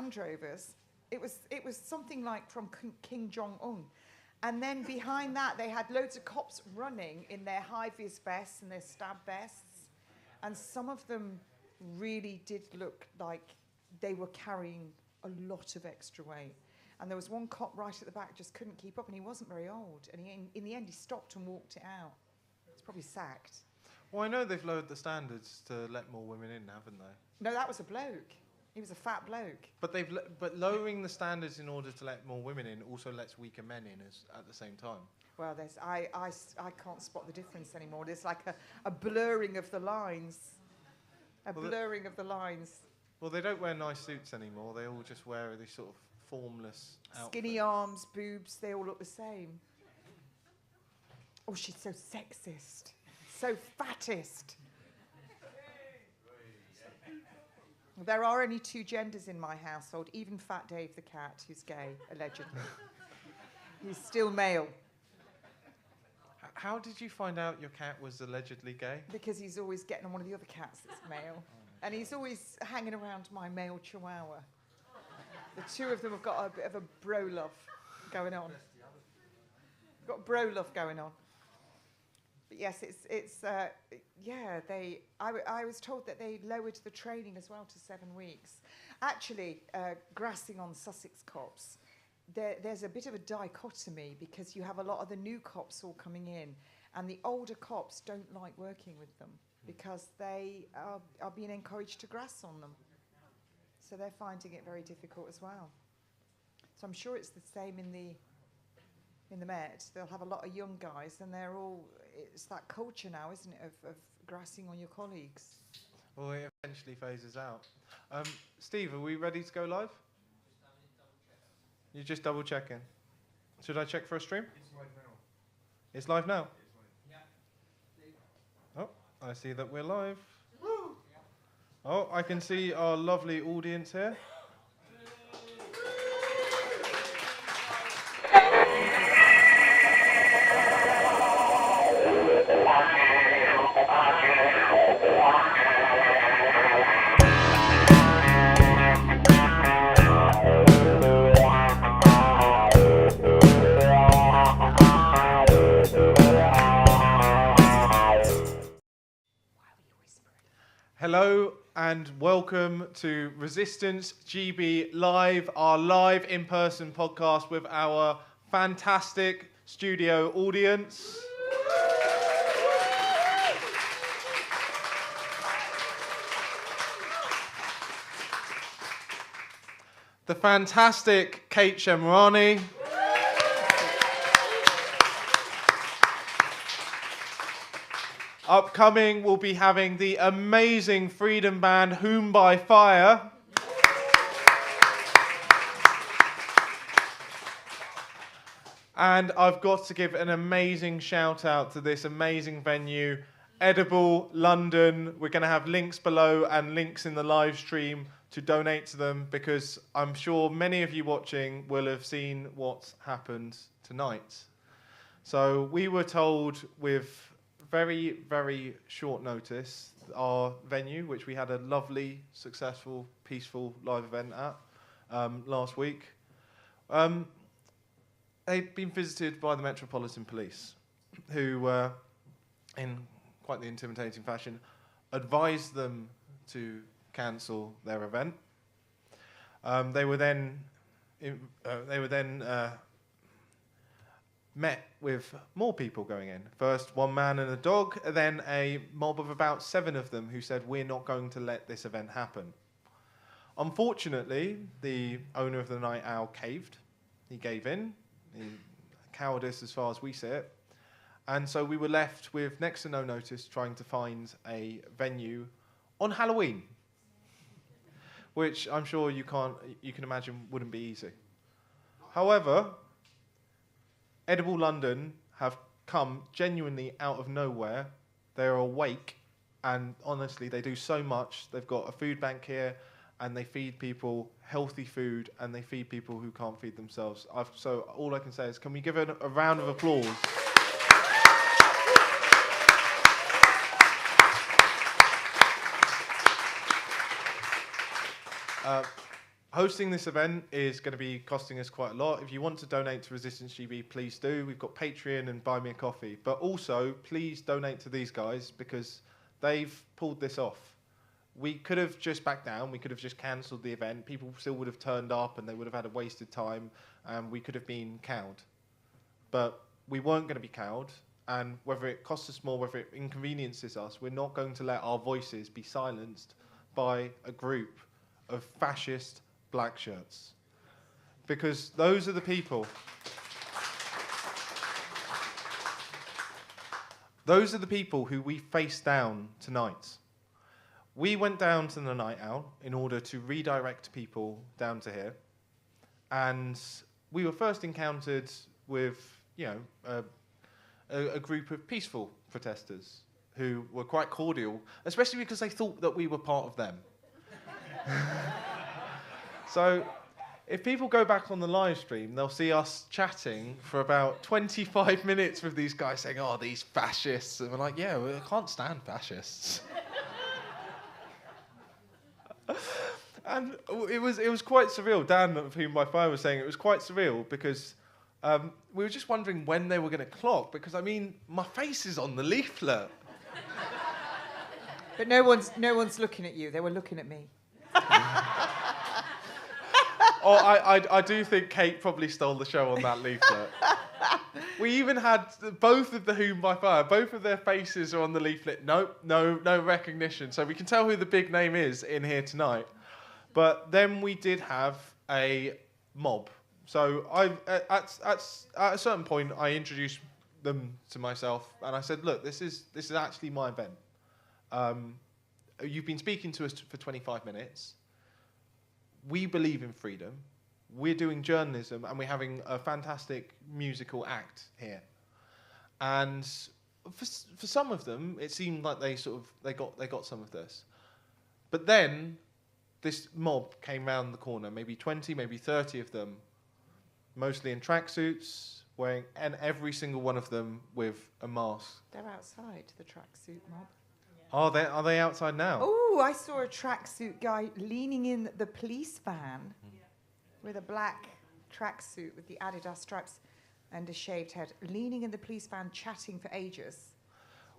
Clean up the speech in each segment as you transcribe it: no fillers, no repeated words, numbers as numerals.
Land Rovers. It was something like from King Jong-un. And then behind that, they had loads of cops running in their high-vis vests and their stab vests. And some of them really did look like they were carrying a lot of extra weight. And there was one cop right at the back just couldn't keep up, and he wasn't very old. And in the end, he stopped and walked it out. He's probably sacked. Well, I know they've lowered the standards to let more women in, haven't they? No, that was a bloke. He was a fat bloke. But but lowering the standards in order to let more women in also lets weaker men in at the same time. Well, I can't spot the difference anymore. There's like a blurring of the lines. Blurring of the lines. Well, they don't wear nice suits anymore. They all just wear these sort of formless outfits. Skinny arms, boobs, they all look the same. Oh, she's so sexist. So fattest. There are only 2 genders in my household, even Fat Dave the cat, who's gay, allegedly. He's still male. How did you find out your cat was allegedly gay? Because he's always getting on one of the other cats that's male. And he's always hanging around my male chihuahua. The 2 of them have got a bit of a bro love going on. Got bro love going on. But yes, I was told that they lowered the training as well to 7 weeks. Actually, grassing on Sussex cops, there's a bit of a dichotomy because you have a lot of the new cops all coming in, and the older cops don't like working with them because they are being encouraged to grass on them. So they're finding it very difficult as well. So I'm sure it's the same in the Met. They'll have a lot of young guys, and it's that culture now, isn't it, of grassing on your colleagues. Well, it eventually phases out. Steve, are we ready to go live? You're just double checking. Should I check for a stream? It's live now. It's live now? Yeah. Oh, I see that we're live. Woo! Oh, I can see our lovely audience here. Hello and welcome to Resistance GB Live, our live in-person podcast with our fantastic studio audience. The fantastic Kate Shemirani. Upcoming, we'll be having the amazing freedom band Whom by Fire. And I've got to give an amazing shout out to this amazing venue, Edible London. We're going to have links below and links in the live stream to donate to them, because I'm sure many of you watching will have seen what's happened tonight. So we were told with very, very short notice, our venue, which we had a lovely, successful, peaceful live event at last week, they'd been visited by the Metropolitan Police, who, in quite the intimidating fashion, advised them to cancel their event. They were then met with more people going in. First, one man and a dog, then a mob of about 7 of them who said, "We're not going to let this event happen." Unfortunately, the owner of the Night Owl caved. He gave in. Cowardice as far as we see it. And so we were left with next to no notice trying to find a venue on Halloween, which I'm sure you can imagine wouldn't be easy. However, Edible London have come genuinely out of nowhere. They're awake, and honestly, they do so much. They've got a food bank here, and they feed people healthy food, and they feed people who can't feed themselves. So all I can say is, can we give a round of applause? hosting this event is going to be costing us quite a lot. If you want to donate to Resistance GB, please do. We've got Patreon and Buy Me a Coffee. But also, please donate to these guys because they've pulled this off. We could have just backed down. We could have just cancelled the event. People still would have turned up and they would have had a wasted time. And we could have been cowed. But we weren't going to be cowed. And whether it costs us more, whether it inconveniences us, we're not going to let our voices be silenced by a group of fascist black shirts. Because those are the people. Those are the people who we faced down tonight. We went down to the night out in order to redirect people down to here. And we were first encountered with, a group of peaceful protesters who were quite cordial, especially because they thought that we were part of them. So if people go back on the live stream, they'll see us chatting for about 25 minutes with these guys saying, oh, these fascists. And we're like, yeah, I can't stand fascists. And it was quite surreal. Dan, of whom my phone was saying, it was quite surreal because we were just wondering when they were going to clock because, I mean, my face is on the leaflet. But no one's looking at you. They were looking at me. Oh, I do think Kate probably stole the show on that leaflet. We even had both of the Whom by Fire, both of their faces are on the leaflet. Nope, no recognition. So we can tell who the big name is in here tonight. But then we did have a mob. So at a certain point, I introduced them to myself, and I said, "Look, this is actually my event. You've been speaking to us for 25 minutes. We believe in freedom. We're doing journalism, and we're having a fantastic musical act here. And for some of them, it seemed like they got some of this. But then this mob came round the corner, maybe 20, maybe 30 of them, mostly in tracksuits, and every single one of them with a mask. They're outside, the tracksuit mob. Are they outside now? Oh, I saw a tracksuit guy leaning in the police van with a black tracksuit with the Adidas stripes and a shaved head, leaning in the police van chatting for ages.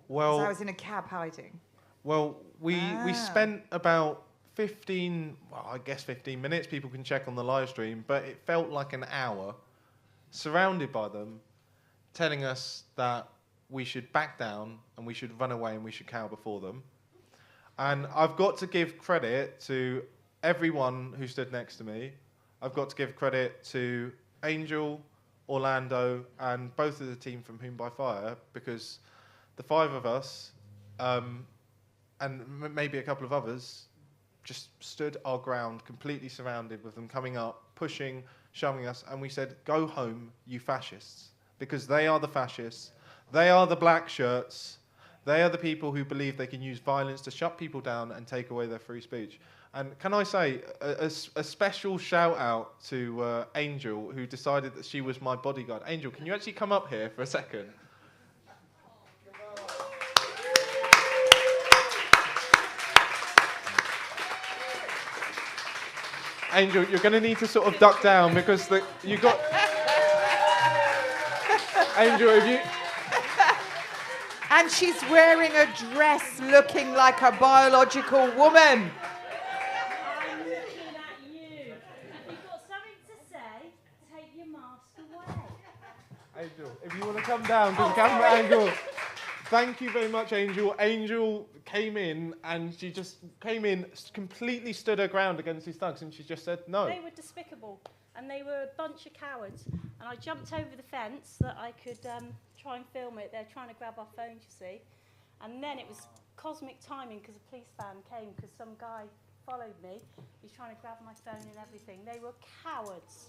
Well, I was in a cab hiding. Well, we spent about 15 minutes, people can check on the live stream, but it felt like an hour surrounded by them telling us that we should back down and we should run away and we should cower before them. And I've got to give credit to everyone who stood next to me. I've got to give credit to Angel, Orlando, and both of the team from Whom by Fire, because the five of us, and maybe a couple of others, just stood our ground, completely surrounded with them coming up, pushing, shoving us, and we said, "Go home, you fascists," because they are the fascists. They are the black shirts. They are the people who believe they can use violence to shut people down and take away their free speech. And can I say a special shout out to Angel, who decided that she was my bodyguard. Angel, can you actually come up here for a second? Angel, you're going to need to sort of duck down because you got... Angel, if you... And she's wearing a dress looking like a biological woman. I'm looking at you. If you've got something to say, take your mask away. Angel, if you want to come down to the camera angle. Thank you very much, Angel. Angel came in and she just came in, completely stood her ground against these thugs, and she just said no. They were despicable, and they were a bunch of cowards. And I jumped over the fence that I could try and film it. They're trying to grab our phones, you see. And then it was cosmic timing because a police van came because some guy followed me. He's trying to grab my phone and everything. They were cowards.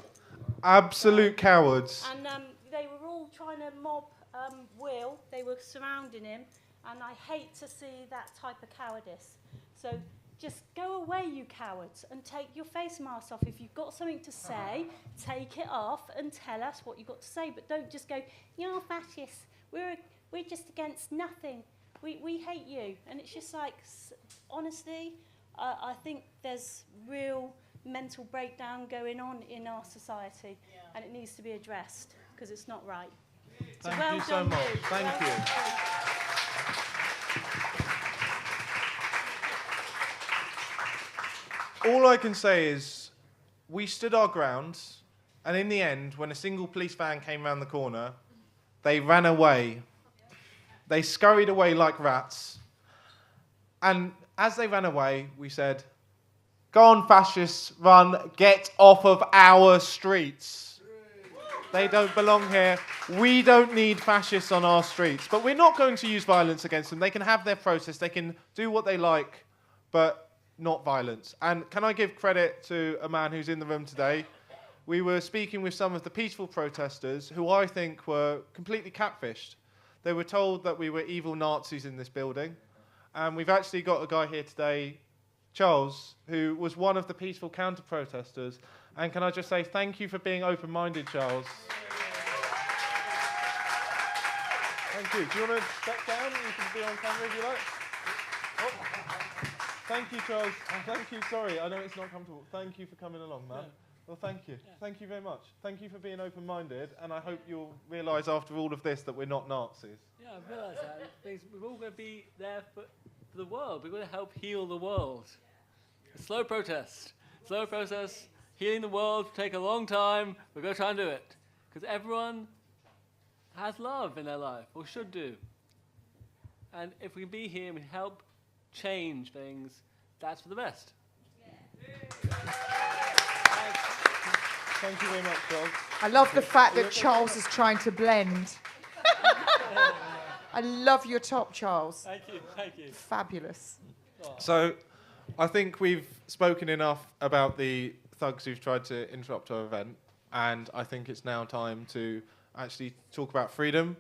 Absolute cowards. And they were all trying to mob Will. They were surrounding him. And I hate to see that type of cowardice. So just go away, you cowards, and take your face masks off. If you've got something to say, take it off and tell us what you've got to say. But don't just go, you're fascists. We're just against nothing. We hate you. And it's just like, honestly, I think there's real mental breakdown going on in our society, and it needs to be addressed because it's not right. So Thank well you so done, much. you. Thank Well you. done, All I can say is we stood our ground, and in the end, when a single police van came round the corner, they ran away. They scurried away like rats. And as they ran away, we said, "Go on, fascists, run, get off of our streets. They don't belong here. We don't need fascists on our streets." But we're not going to use violence against them. They can have their protest. They can do what they like, but not violence. And can I give credit to a man who's in the room today? We were speaking with some of the peaceful protesters who I think were completely catfished. They were told that we were evil Nazis in this building. And we've actually got a guy here today, Charles, who was one of the peaceful counter-protesters. And can I just say thank you for being open-minded, Charles. Thank you. Do you want to step down? You can be on camera if you like. Oh. Thank you, Charles. Thank you. Sorry, I know it's not comfortable. Thank you for coming along, man. Yeah. Well, thank you. Yeah. Thank you very much. Thank you for being open-minded, and I hope you'll realise after all of this that we're not Nazis. Yeah, I realise that. We're all going to be there for the world. We're going to help heal the world. A slow protest. Slow process. Healing the world will take a long time. We're going to try and do it. Because everyone has love in their life, or should do. And if we can be here and we help change things, that's for the best. Thank you very much, Charles. I love the fact that Charles is trying to blend. I love your top, Charles. Thank you, thank you. Fabulous. So, I think we've spoken enough about the thugs who've tried to interrupt our event, and I think it's now time to actually talk about freedom,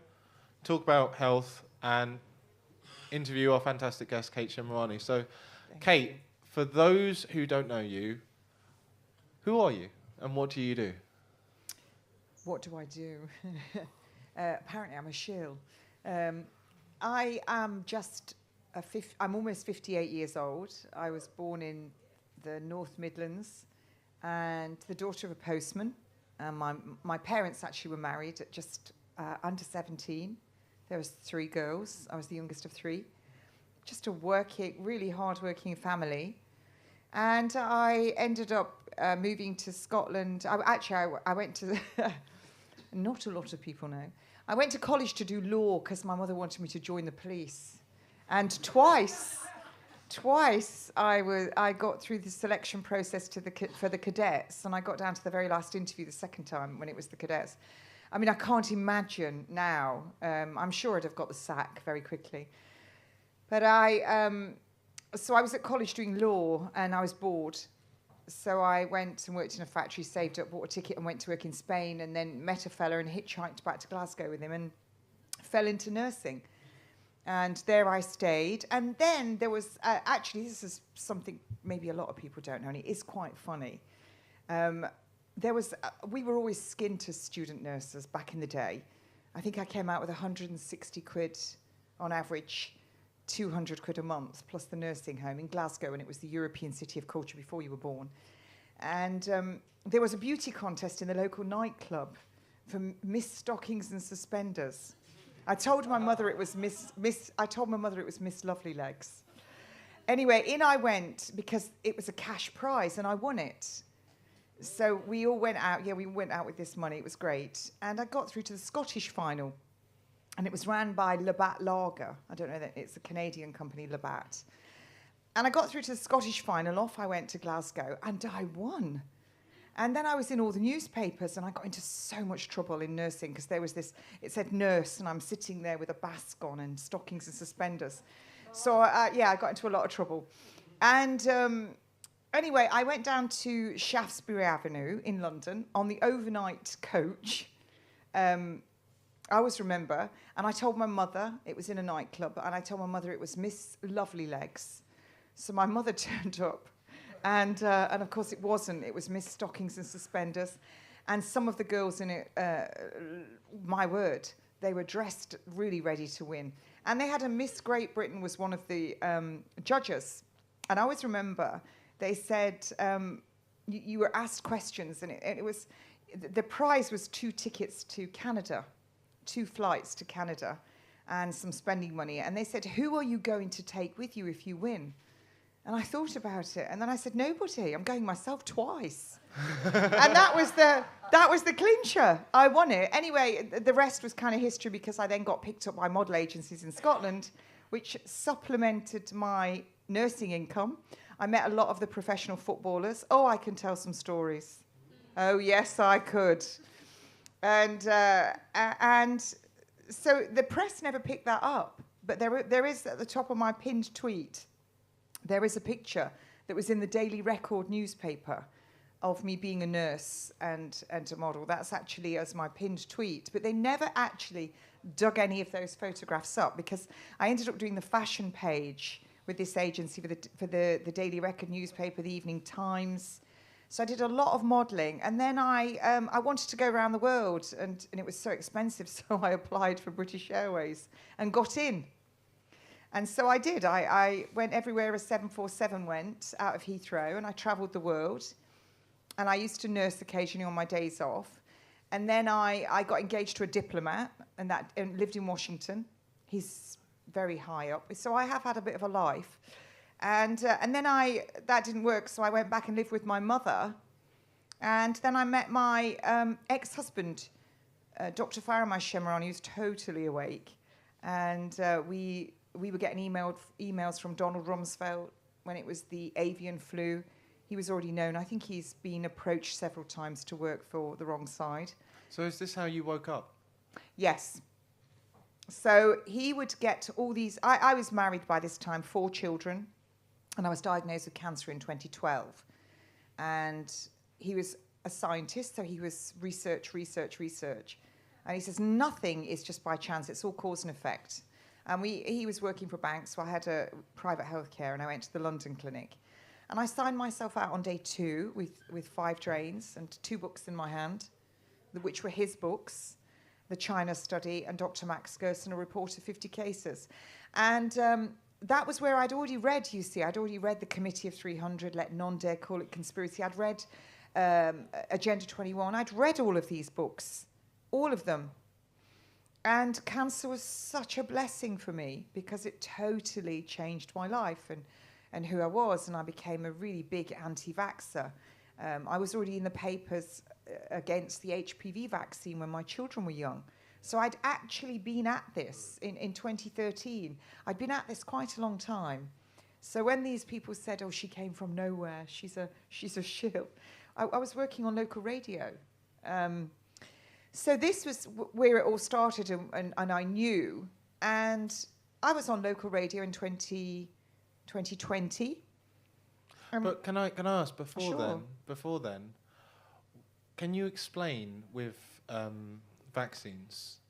talk about health, and interview our fantastic guest, Kate Shemirani. So, Kate, for those who don't know you, who are you and what do you do? What do I do? Apparently, I'm a shill. I am just I'm almost 58 years old. I was born in the North Midlands and the daughter of a postman. My parents actually were married at just under 17. There was 3 girls. I was the youngest of 3. Just a really hard-working family. And I ended up moving to Scotland. I went to... not a lot of people know. I went to college to do law because my mother wanted me to join the police. And twice I got through the selection process for the cadets, and I got down to the very last interview the second time when it was the cadets. I mean, I can't imagine now. I'm sure I'd have got the sack very quickly. But so I was at college doing law, and I was bored. So I went and worked in a factory, saved up, bought a ticket and went to work in Spain, and then met a fella and hitchhiked back to Glasgow with him and fell into nursing. And there I stayed. And then there was, actually, this is something maybe a lot of people don't know, and it is quite funny. We were always skinned to student nurses back in the day. I think I came out with 160 quid on average, 200 quid a month, plus the nursing home in Glasgow, and it was the European City of Culture before you were born. And there was a beauty contest in the local nightclub for Miss Stockings and Suspenders. I told my mother it was Miss Lovely Legs. Anyway, in I went because it was a cash prize and I won it. So we all went out. Yeah, we went out with this money. It was great. And I got through to the Scottish final. And it was ran by Labatt Lager. I don't know that it's a Canadian company, Labatt. And I got through to the Scottish final. Off I went to Glasgow and I won. And then I was in all the newspapers and I got into so much trouble in nursing because there was this, it said nurse, and I'm sitting there with a basque on and stockings and suspenders. So, I got into a lot of trouble. And anyway, I went down to Shaftesbury Avenue in London on the overnight coach. I always remember. And I told my mother, it was in a nightclub, and I told my mother it was Miss Lovely Legs. So my mother turned up. And of course it wasn't. It was Miss Stockings and Suspenders. And some of the girls in it, my word, they were dressed really ready to win. And they had a Miss Great Britain was one of the judges. And I always remember they said, you were asked questions, and it was, the prize was 2 tickets to Canada, 2 flights to Canada, and some spending money. And they said, who are you going to take with you if you win? And I thought about it, and then I said, nobody. I'm going myself twice. And that was the clincher. I won it. Anyway, the rest was kind of history, because I then got picked up by model agencies in Scotland, which supplemented my nursing income. I met a lot of the professional footballers. Oh, I can tell some stories. Oh, yes, I could. And so the press never picked that up. But there is, at the top of my pinned tweet, there is a picture that was in the Daily Record newspaper of me being a nurse and a model. That's actually as my pinned tweet. But they never actually dug any of those photographs up, because I ended up doing the fashion page with this agency for the Daily Record newspaper, the Evening Times. So I did a lot of modelling, and then I wanted to go around the world, and it was so expensive, so I applied for British Airways and got in. And so I did. I went everywhere a 747 went out of Heathrow, and I travelled the world. And I used to nurse occasionally on my days off. And then I got engaged to a diplomat, and lived in Washington. He's very high up. So I have had a bit of a life. And then that didn't work, so I went back and lived with my mother. And then I met my ex-husband, Dr. Shemirani, who's totally awake. And we were getting emails from Donald Rumsfeld when it was the avian flu. He was already known. I think he's been approached several times to work for the wrong side. So is this how you woke up? Yes. So he would get all these... I was married by this time, 4 children, and I was diagnosed with cancer in 2012. And he was a scientist, so he was research. And he says, nothing is just by chance. It's all cause and effect. And he was working for banks, so I had a private healthcare, and I went to the London clinic. And I signed myself out on day 2 with 5 drains and 2 books in my hand, which were his books, The China Study and Dr. Max Gerson, A Report of 50 Cases. And that was where I'd already read, you see. I'd already read The Committee of 300, Let None Dare Call It Conspiracy. I'd read Agenda 21. I'd read all of these books, all of them. And cancer was such a blessing for me, because it totally changed my life and who I was, and I became a really big anti-vaxxer. I was already in the papers against the HPV vaccine when my children were young. So I'd actually been at this in 2013. I'd been at this quite a long time. So when these people said, oh, she came from nowhere, she's a shill, I was working on local radio. So this was where it all started, and I knew. And I was on local radio in 2020. But can I ask Sure. before then, can you explain with vaccines,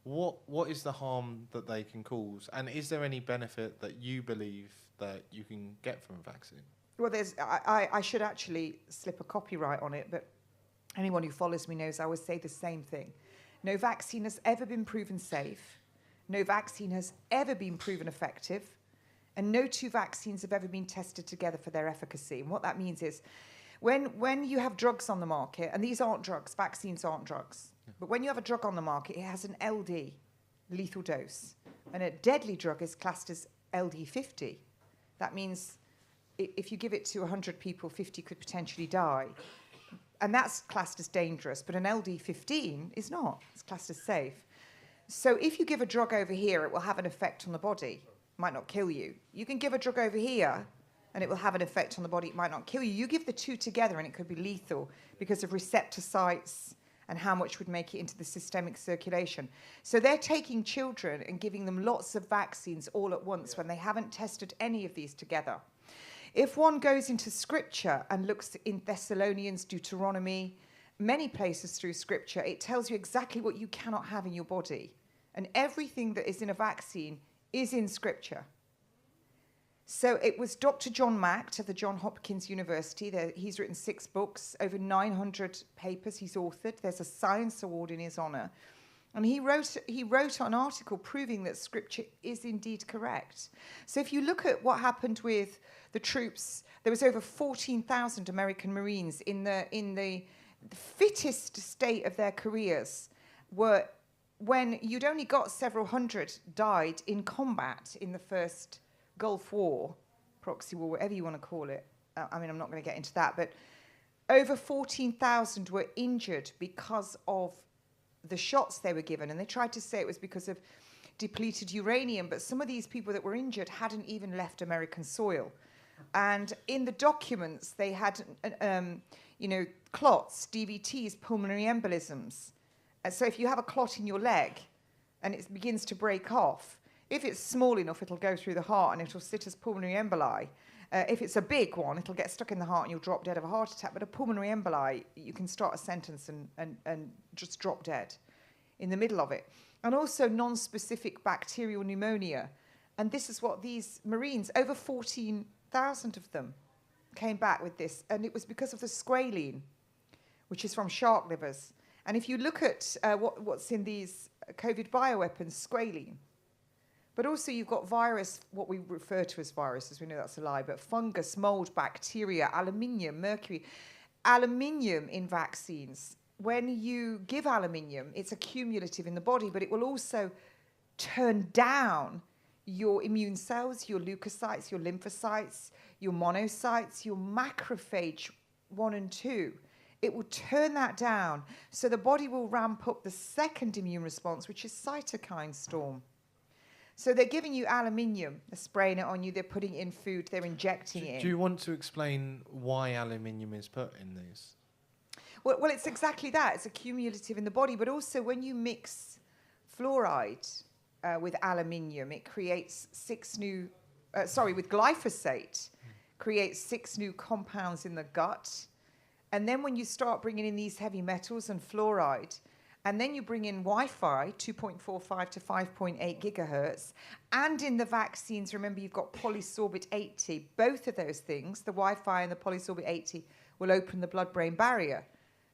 what is the harm that they can cause, and is there any benefit that you believe that you can get from a vaccine? Well, I should actually slip a copyright on it, but anyone who follows me knows I always say the same thing. No vaccine has ever been proven safe. No vaccine has ever been proven effective. And no 2 vaccines have ever been tested together for their efficacy. And what that means is, when you have drugs on the market, and these aren't drugs, vaccines aren't drugs, but when you have a drug on the market, it has an LD, lethal dose. And a deadly drug is classed as LD 50. That means if you give it to 100 people, 50 could potentially die. And that's classed as dangerous, but an LD 15 is not. It's classed as safe. So if you give a drug over here, it will have an effect on the body. Might not kill you. You can give a drug over here and it will have an effect on the body. It might not kill you. You give the 2 together and it could be lethal because of receptor sites and how much would make it into the systemic circulation. So they're taking children and giving them lots of vaccines all at once when they haven't tested any of these together. If one goes into Scripture and looks in Thessalonians, Deuteronomy, many places through Scripture, it tells you exactly what you cannot have in your body. And everything that is in a vaccine is in Scripture. So it was Dr. John Mack of the Johns Hopkins University. He's written 6 books, over 900 papers he's authored. There's a science award in his honour. And he wrote an article proving that scripture is indeed correct. So if you look at what happened with the troops, there was over 14,000 American Marines in the fittest state of their careers, were when you'd only got several hundred died in combat in the first Gulf War, proxy war, whatever you want to call it. I mean, I'm not going to get into that, but over 14,000 were injured because of the shots they were given. And they tried to say it was because of depleted uranium, but some of these people that were injured hadn't even left American soil. And in the documents, they had, clots, DVTs, pulmonary embolisms. And so if you have a clot in your leg and it begins to break off, if it's small enough, it'll go through the heart and it'll sit as pulmonary emboli. If it's a big one, it'll get stuck in the heart and you'll drop dead of a heart attack. But a pulmonary emboli, you can start a sentence and just drop dead in the middle of it. And also non-specific bacterial pneumonia. And this is what these Marines, over 14,000 of them, came back with this. And it was because of the squalene, which is from shark livers. And if you look at what's in these COVID bioweapons, squalene. But also you've got virus, what we refer to as viruses, we know that's a lie, but fungus, mold, bacteria, aluminium, mercury. Aluminium in vaccines, when you give aluminium, it's accumulative in the body, but it will also turn down your immune cells, your leukocytes, your lymphocytes, your monocytes, your macrophage 1 and 2. It will turn that down. So the body will ramp up the second immune response, which is cytokine storm. So they're giving you aluminium, they're spraying it on you, they're putting it in food, they're injecting it. Do you want to explain why aluminium is put in these? Well, it's exactly that. It's accumulative in the body, but also when you mix fluoride with aluminium, it creates with glyphosate, creates 6 new compounds in the gut. And then when you start bringing in these heavy metals and fluoride, and then you bring in Wi-Fi, 2.45 to 5.8 gigahertz. And in the vaccines, remember, you've got polysorbate 80. Both of those things, the Wi-Fi and the polysorbate 80, will open the blood-brain barrier.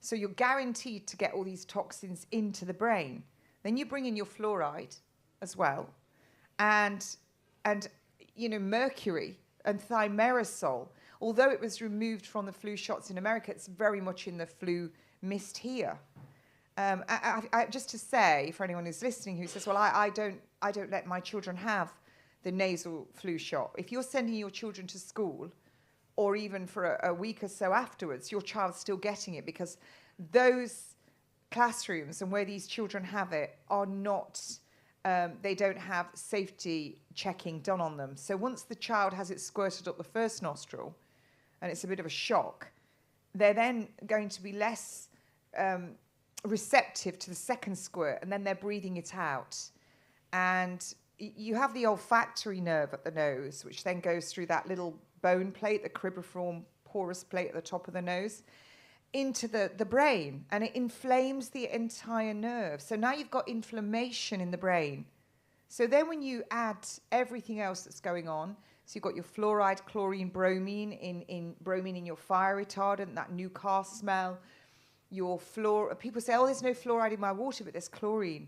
So you're guaranteed to get all these toxins into the brain. Then you bring in your fluoride as well. And mercury and thimerosal. Although it was removed from the flu shots in America, it's very much in the flu mist here. Just to say, for anyone who's listening who says, well, I don't let my children have the nasal flu shot. If you're sending your children to school, or even for a week or so afterwards, your child's still getting it, because those classrooms and where these children have it are not, they don't have safety checking done on them. So once the child has it squirted up the first nostril, and it's a bit of a shock, they're then going to be less receptive to the second squirt, and then they're breathing it out. And you have the olfactory nerve at the nose, which then goes through that little bone plate, the cribriform porous plate at the top of the nose, into the brain, and it inflames the entire nerve. So now you've got inflammation in the brain. So then when you add everything else that's going on, so you've got your fluoride, chlorine, bromine in your fire retardant, that new car smell, your people say, oh, there's no fluoride in my water, but there's chlorine.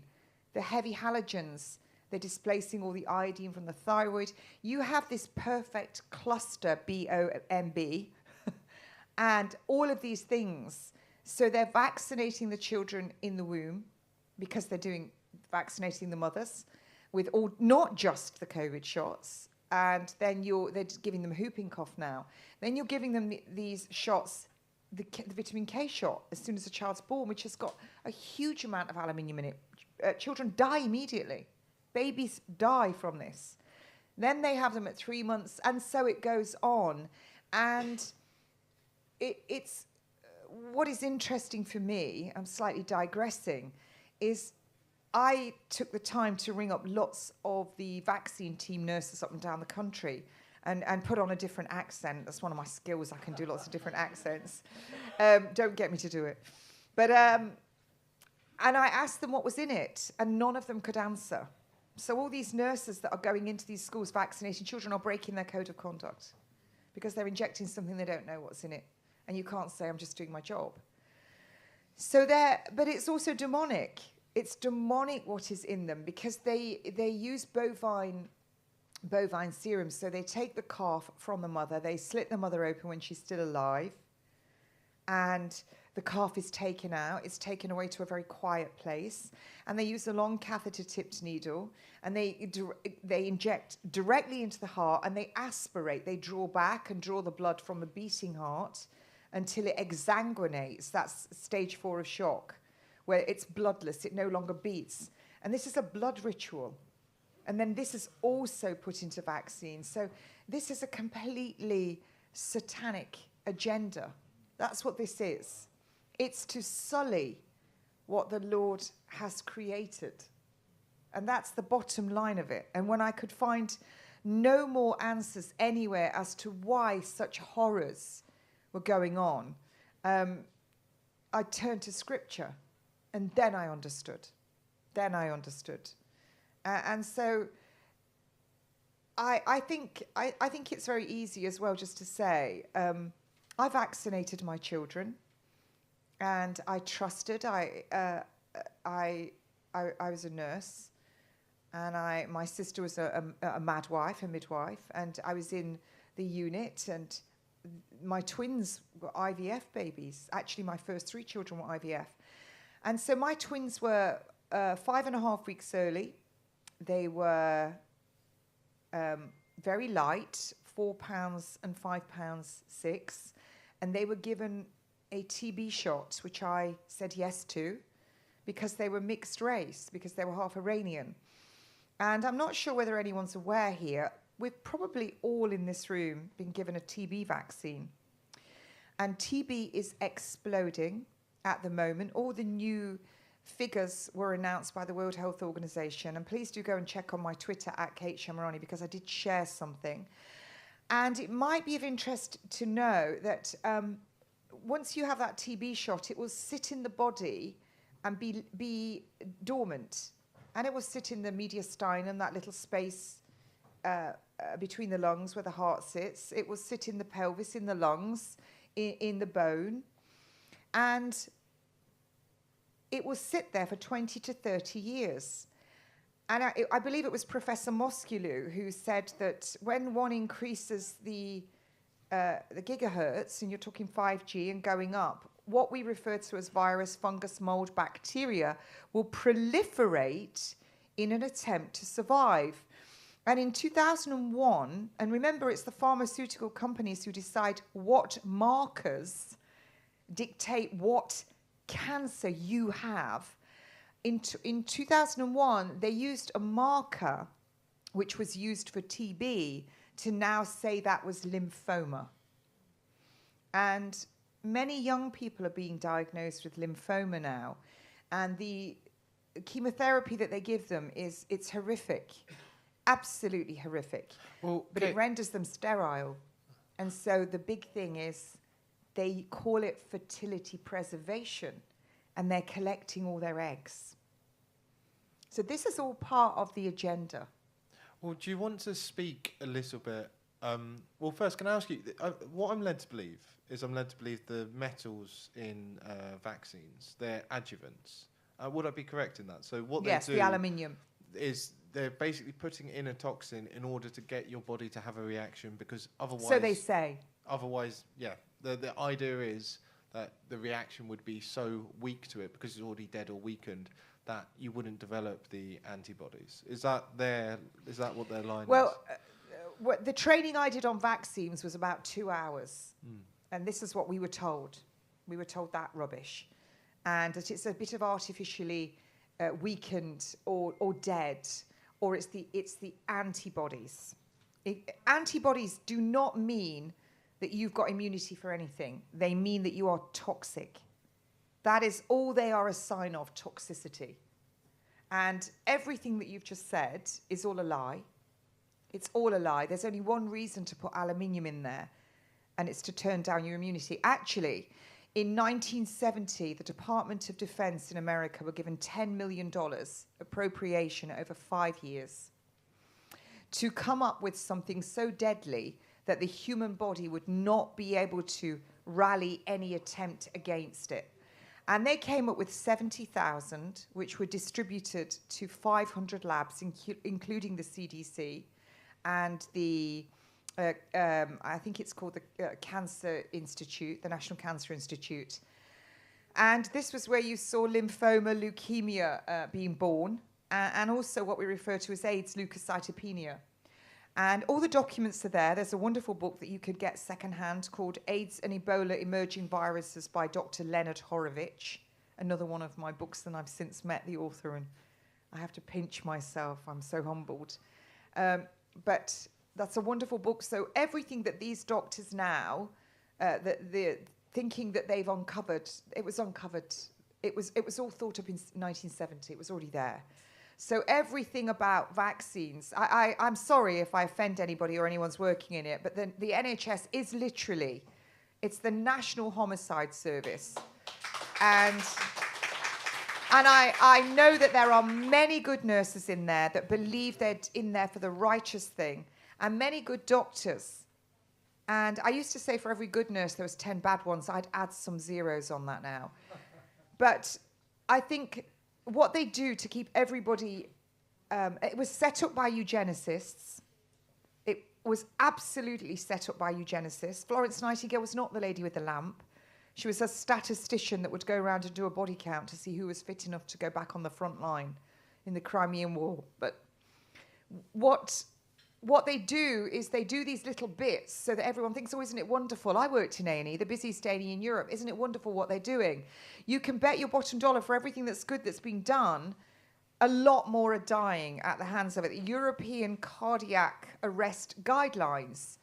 The heavy halogens, they're displacing all the iodine from the thyroid. You have this perfect cluster, BOMB, and all of these things. So they're vaccinating the children in the womb, because they're vaccinating the mothers with not just the COVID shots. And then they're giving them whooping cough now. Then you're giving them these shots, the vitamin K shot, as soon as the child's born, which has got a huge amount of aluminium in it. Children die immediately. Babies die from this. Then they have them at 3 months, and so it goes on. And it's what is interesting for me, I'm slightly digressing, is I took the time to ring up lots of the vaccine team nurses up and down the country and put on a different accent. That's one of my skills. I can do lots of different accents. Don't get me to do it. But and I asked them what was in it, and none of them could answer. So all these nurses that are going into these schools vaccinating children are breaking their code of conduct because they're injecting something they don't know what's in it. And you can't say, I'm just doing my job. So but it's also demonic. it's demonic what is in them, because they use bovine serum. So they take the calf from the mother, they slit the mother open when she's still alive, and the calf is taken out. It's taken away to a very quiet place, and they use a long catheter-tipped needle, and they inject directly into the heart, and they aspirate. They draw back and draw the blood from the beating heart until it exsanguinates. That's stage 4 of shock, where it's bloodless. It no longer beats. And this is a blood ritual. And then this is also put into vaccines. So this is a completely satanic agenda. That's what this is. It's to sully what the Lord has created. And that's the bottom line of it. And when I could find no more answers anywhere as to why such horrors were going on, I turned to Scripture. And then I understood. And so I think it's very easy as well just to say, I vaccinated my children, and I trusted. I was a nurse, and my sister was a midwife, and I was in the unit, and my twins were IVF babies. Actually, my first 3 children were IVF. And so my twins were 5.5 weeks early. They were very light, 4 pounds and 5 pounds 6. And they were given a TB shot, which I said yes to, because they were mixed race, because they were half Iranian. And I'm not sure whether anyone's aware here, we've probably all in this room been given a TB vaccine. And TB is exploding at the moment. All the new figures were announced by the World Health Organization. And please do go and check on my Twitter at Kate Shemirani, because I did share something. And it might be of interest to know that once you have that TB shot, it will sit in the body and be dormant. And it will sit in the mediastinum, that little space between the lungs where the heart sits. It will sit in the pelvis, in the lungs, in the bone. And it will sit there for 20 to 30 years. And I believe it was Professor Moskulu who said that when one increases the gigahertz, and you're talking 5G and going up, what we refer to as virus, fungus, mold, bacteria will proliferate in an attempt to survive. And in 2001, and remember, it's the pharmaceutical companies who decide what markers dictate what cancer you have. In 2001, they used a marker which was used for TB to now say that was lymphoma. And many young people are being diagnosed with lymphoma now. And the chemotherapy that they give them it's horrific, absolutely horrific. Well, but it renders them sterile. And so the big thing is they call it fertility preservation, and they're collecting all their eggs. So this is all part of the agenda. Well, do you want to speak a little bit? Well, first, can I ask you, what I'm led to believe is the metals in vaccines, they're adjuvants. Would I be correct in that? So what yes, they do the aluminium is they're basically putting in a toxin in order to get your body to have a reaction, because otherwise... So they say. Otherwise, yeah, the idea is that the reaction would be so weak to it because it's already dead or weakened that you wouldn't develop the antibodies. Is that what their line is? Well, the training I did on vaccines was about 2 hours. And this is what we were told. We were told that rubbish. And that it's a bit of artificially weakened or dead, or it's the antibodies. Antibodies do not mean that you've got immunity for anything. They mean that you are toxic. That is all they are a sign of, toxicity. And everything that you've just said is all a lie. It's all a lie. There's only one reason to put aluminium in there, and it's to turn down your immunity. Actually, in 1970, the Department of Defense in America were given $10 million appropriation over 5 years to come up with something so deadly that the human body would not be able to rally any attempt against it. And they came up with 70,000, which were distributed to 500 labs, including the CDC and the, I think it's called the Cancer Institute, the National Cancer Institute. And this was where you saw lymphoma, leukemia being born, and also what we refer to as AIDS, leukocytopenia. And all the documents are there. There's a wonderful book that you could get secondhand called AIDS and Ebola Emerging Viruses by Dr. Leonard Horowitz, another one of my books, and I've since met the author, and I have to pinch myself. I'm so humbled. But that's a wonderful book. So everything that these doctors now, they're thinking that they've uncovered, it was uncovered. It was all thought up in 1970. It was already there. So everything about vaccines, I'm sorry if I offend anybody or anyone's working in it, but the NHS is literally, it's the National Homicide Service. And I know that there are many good nurses in there that believe they're in there for the righteous thing, and many good doctors. And I used to say for every good nurse there was 10 bad ones. I'd add some zeros on that now. But I think what they do to keep everybody, it was set up by eugenicists. It was absolutely set up by eugenicists. Florence Nightingale was not the lady with the lamp. She was a statistician that would go around and do a body count to see who was fit enough to go back on the front line in the Crimean War. But what they do is they do these little bits so that everyone thinks, oh, isn't it wonderful? I worked in A&E, the busiest A&E in Europe. Isn't it wonderful what they're doing? You can bet your bottom dollar for everything that's good that's being done, a lot more are dying at the hands of it. The European Cardiac Arrest Guidelines.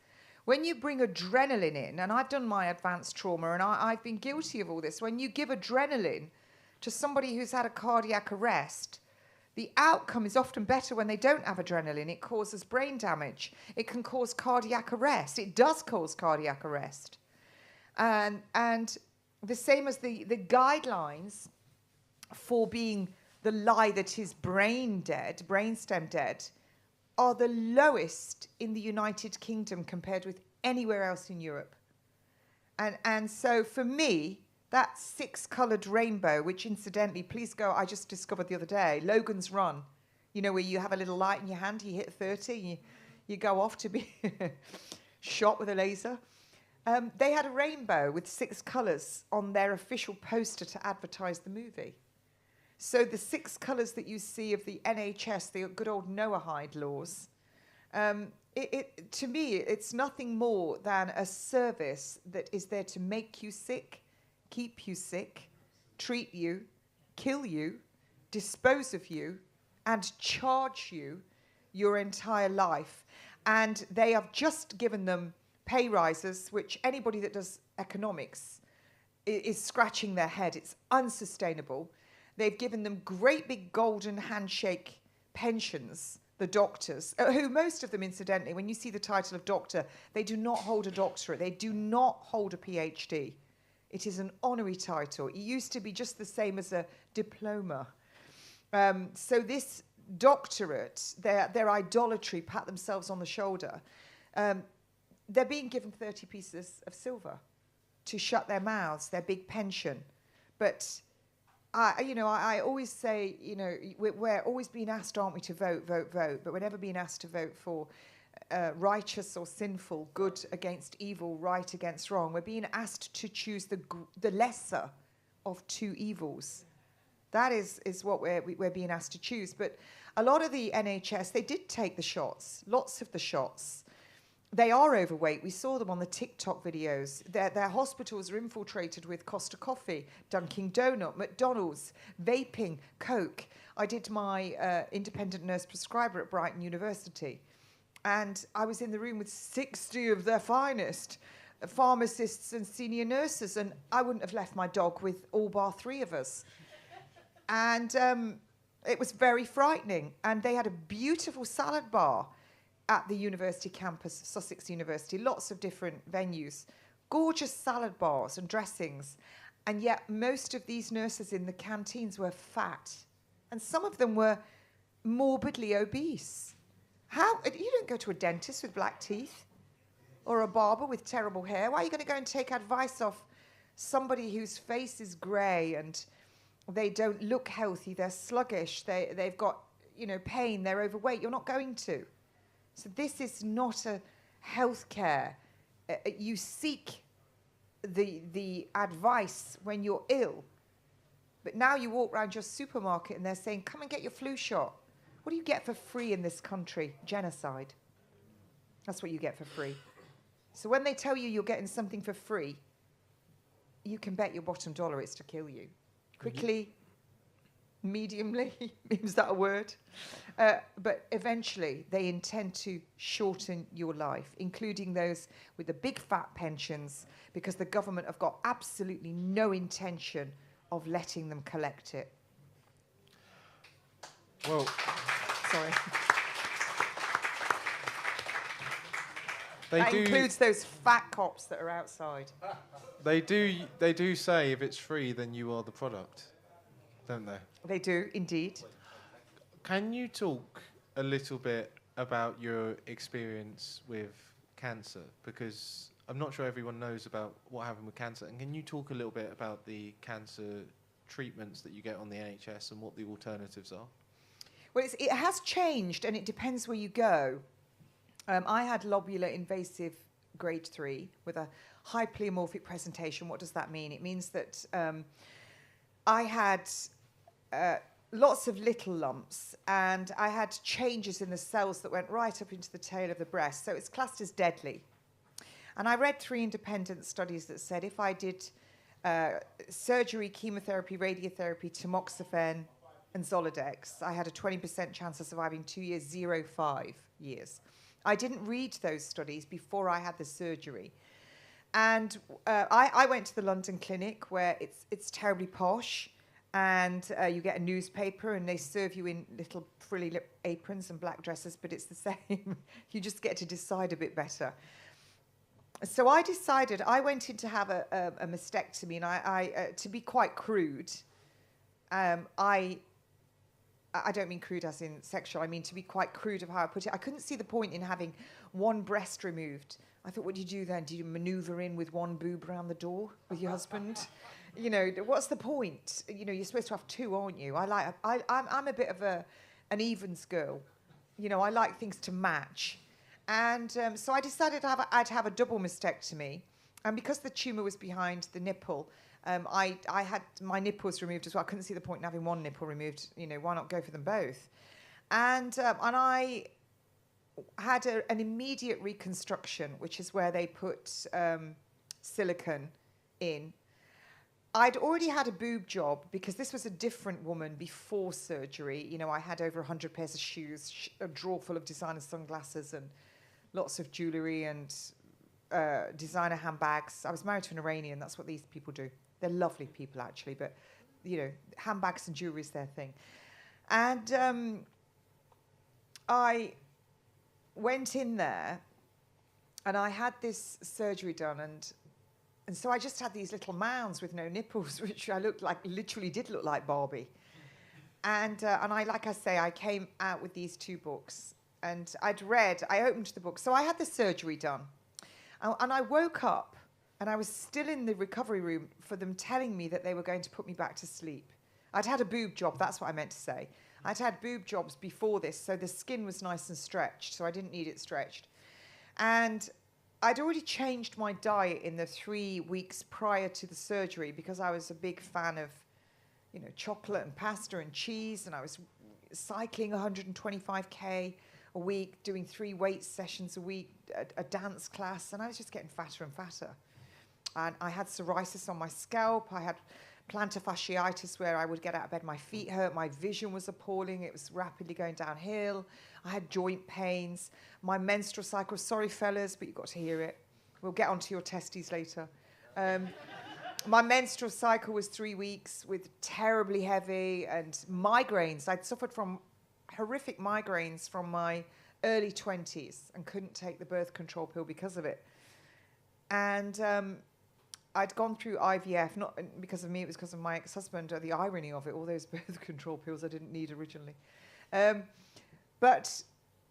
When you bring adrenaline in, and I've done my advanced trauma, and I've been guilty of all this, when you give adrenaline to somebody who's had a cardiac arrest, the outcome is often better when they don't have adrenaline. It causes brain damage. It can cause cardiac arrest. It does cause cardiac arrest. And the same as the guidelines for being the lie that is brain dead, brainstem dead, are the lowest in the United Kingdom compared with anywhere else in Europe. And so for me, that 6-coloured rainbow, which incidentally, please go, I just discovered the other day, Logan's Run, you know, where you have a little light in your hand, you hit 30, you go off to be shot with a laser. They had a rainbow with 6 colours on their official poster to advertise the movie. So the 6 colours that you see of the NHS, the good old Noahide laws, to me, it's nothing more than a service that is there to make you sick, keep you sick, treat you, kill you, dispose of you, and charge you your entire life. And they have just given them pay rises, which anybody that does economics is scratching their head. It's unsustainable. They've given them great big golden handshake pensions, the doctors, who most of them, incidentally, when you see the title of doctor, they do not hold a doctorate. They do not hold a PhD. It is an honorary title. It used to be just the same as a diploma. So this doctorate, their idolatry, pat themselves on the shoulder, they're being given 30 pieces of silver to shut their mouths, their big pension. But I always say, we're always being asked, aren't we, to vote, but we're never being asked to vote for righteous or sinful, good against evil, right against wrong. We're being asked to choose the lesser of 2 evils. That is what we're being asked to choose. But a lot of the NHS, they did take the shots, lots of the shots. They are overweight. We saw them on the TikTok videos. Their hospitals are infiltrated with Costa Coffee, Dunkin' Donut, McDonald's, vaping, Coke. I did my independent nurse prescriber at Brighton University, and I was in the room with 60 of their finest pharmacists and senior nurses, and I wouldn't have left my dog with all bar 3 of us. And it was very frightening. And they had a beautiful salad bar at the university campus, Sussex University, lots of different venues, gorgeous salad bars and dressings. And yet most of these nurses in the canteens were fat. And some of them were morbidly obese. You don't go to a dentist with black teeth or a barber with terrible hair. Why are you going to go and take advice off somebody whose face is grey and they don't look healthy, they're sluggish, they've got, pain, they're overweight, you're not going to. So this is not a healthcare. You seek the advice when you're ill. But now you walk around your supermarket and they're saying, come and get your flu shot. What do you get for free in this country? Genocide. That's what you get for free. So when they tell you you're getting something for free, you can bet your bottom dollar it's to kill you. Quickly, mediumly, is that a word? But eventually they intend to shorten your life, including those with the big fat pensions, because the government have got absolutely no intention of letting them collect it. Well, sorry. That includes those fat cops that are outside. They do say if it's free, then you are the product, don't they? They do, indeed. Can you talk a little bit about your experience with cancer? Because I'm not sure everyone knows about what happened with cancer. And can you talk a little bit about the cancer treatments that you get on the NHS and what the alternatives are? Well, it has changed, and it depends where you go. I had lobular invasive grade 3 with a high pleomorphic presentation. What does that mean? It means that I had lots of little lumps, and I had changes in the cells that went right up into the tail of the breast. So it's classed as deadly. And I read 3 independent studies that said if I did surgery, chemotherapy, radiotherapy, tamoxifen, and Zoladex, I had a 20% chance of surviving 2 years, 5 years. I didn't read those studies before I had the surgery. And I went to the London clinic where it's terribly posh, and you get a newspaper and they serve you in little frilly aprons and black dresses, but it's the same. You just get to decide a bit better. So I decided, I went in to have a mastectomy, and I to be quite crude, I don't mean crude as in sexual, I mean to be quite crude of how I put it. I couldn't see the point in having one breast removed. I thought, what do you do then? Do you maneuver in with one boob around the door with your husband? What's the point? You're supposed to have 2, aren't you? I'm a bit of an evens girl. I like things to match. And so I decided I'd have a double mastectomy. And because the tumour was behind the nipple, I had my nipples removed as well. I couldn't see the point in having one nipple removed. Why not go for them both? And I had an immediate reconstruction, which is where they put silicone in. I'd already had a boob job because this was a different woman before surgery. I had over 100 pairs of shoes, a drawer full of designer sunglasses and lots of jewellery and designer handbags. I was married to an Iranian. That's what these people do. They're lovely people, actually, but, handbags and jewellery is their thing. And I went in there and I had this surgery done, and so I just had these little mounds with no nipples, which literally did look like Barbie. And I came out with these 2 books, and I opened the book. So I had the surgery done, and I woke up, and I was still in the recovery room for them telling me that they were going to put me back to sleep. I'd had a boob job, that's what I meant to say. I'd had boob jobs before this, so the skin was nice and stretched, so I didn't need it stretched. And I'd already changed my diet in the 3 weeks prior to the surgery because I was a big fan of, chocolate and pasta and cheese, and I was cycling 125k a week, doing 3 weight sessions a week, a dance class, and I was just getting fatter and fatter. And I had psoriasis on my scalp. I had plantar fasciitis where I would get out of bed, my feet hurt, my vision was appalling, it was rapidly going downhill. I had joint pains. My menstrual cycle, sorry fellas, but you've got to hear it. We'll get onto your testes later. My menstrual cycle was 3 weeks with terribly heavy and migraines. I'd suffered from horrific migraines from my early 20s and couldn't take the birth control pill because of it. And I'd gone through IVF, not because of me, it was because of my ex-husband, the irony of it, all those birth control pills I didn't need originally. But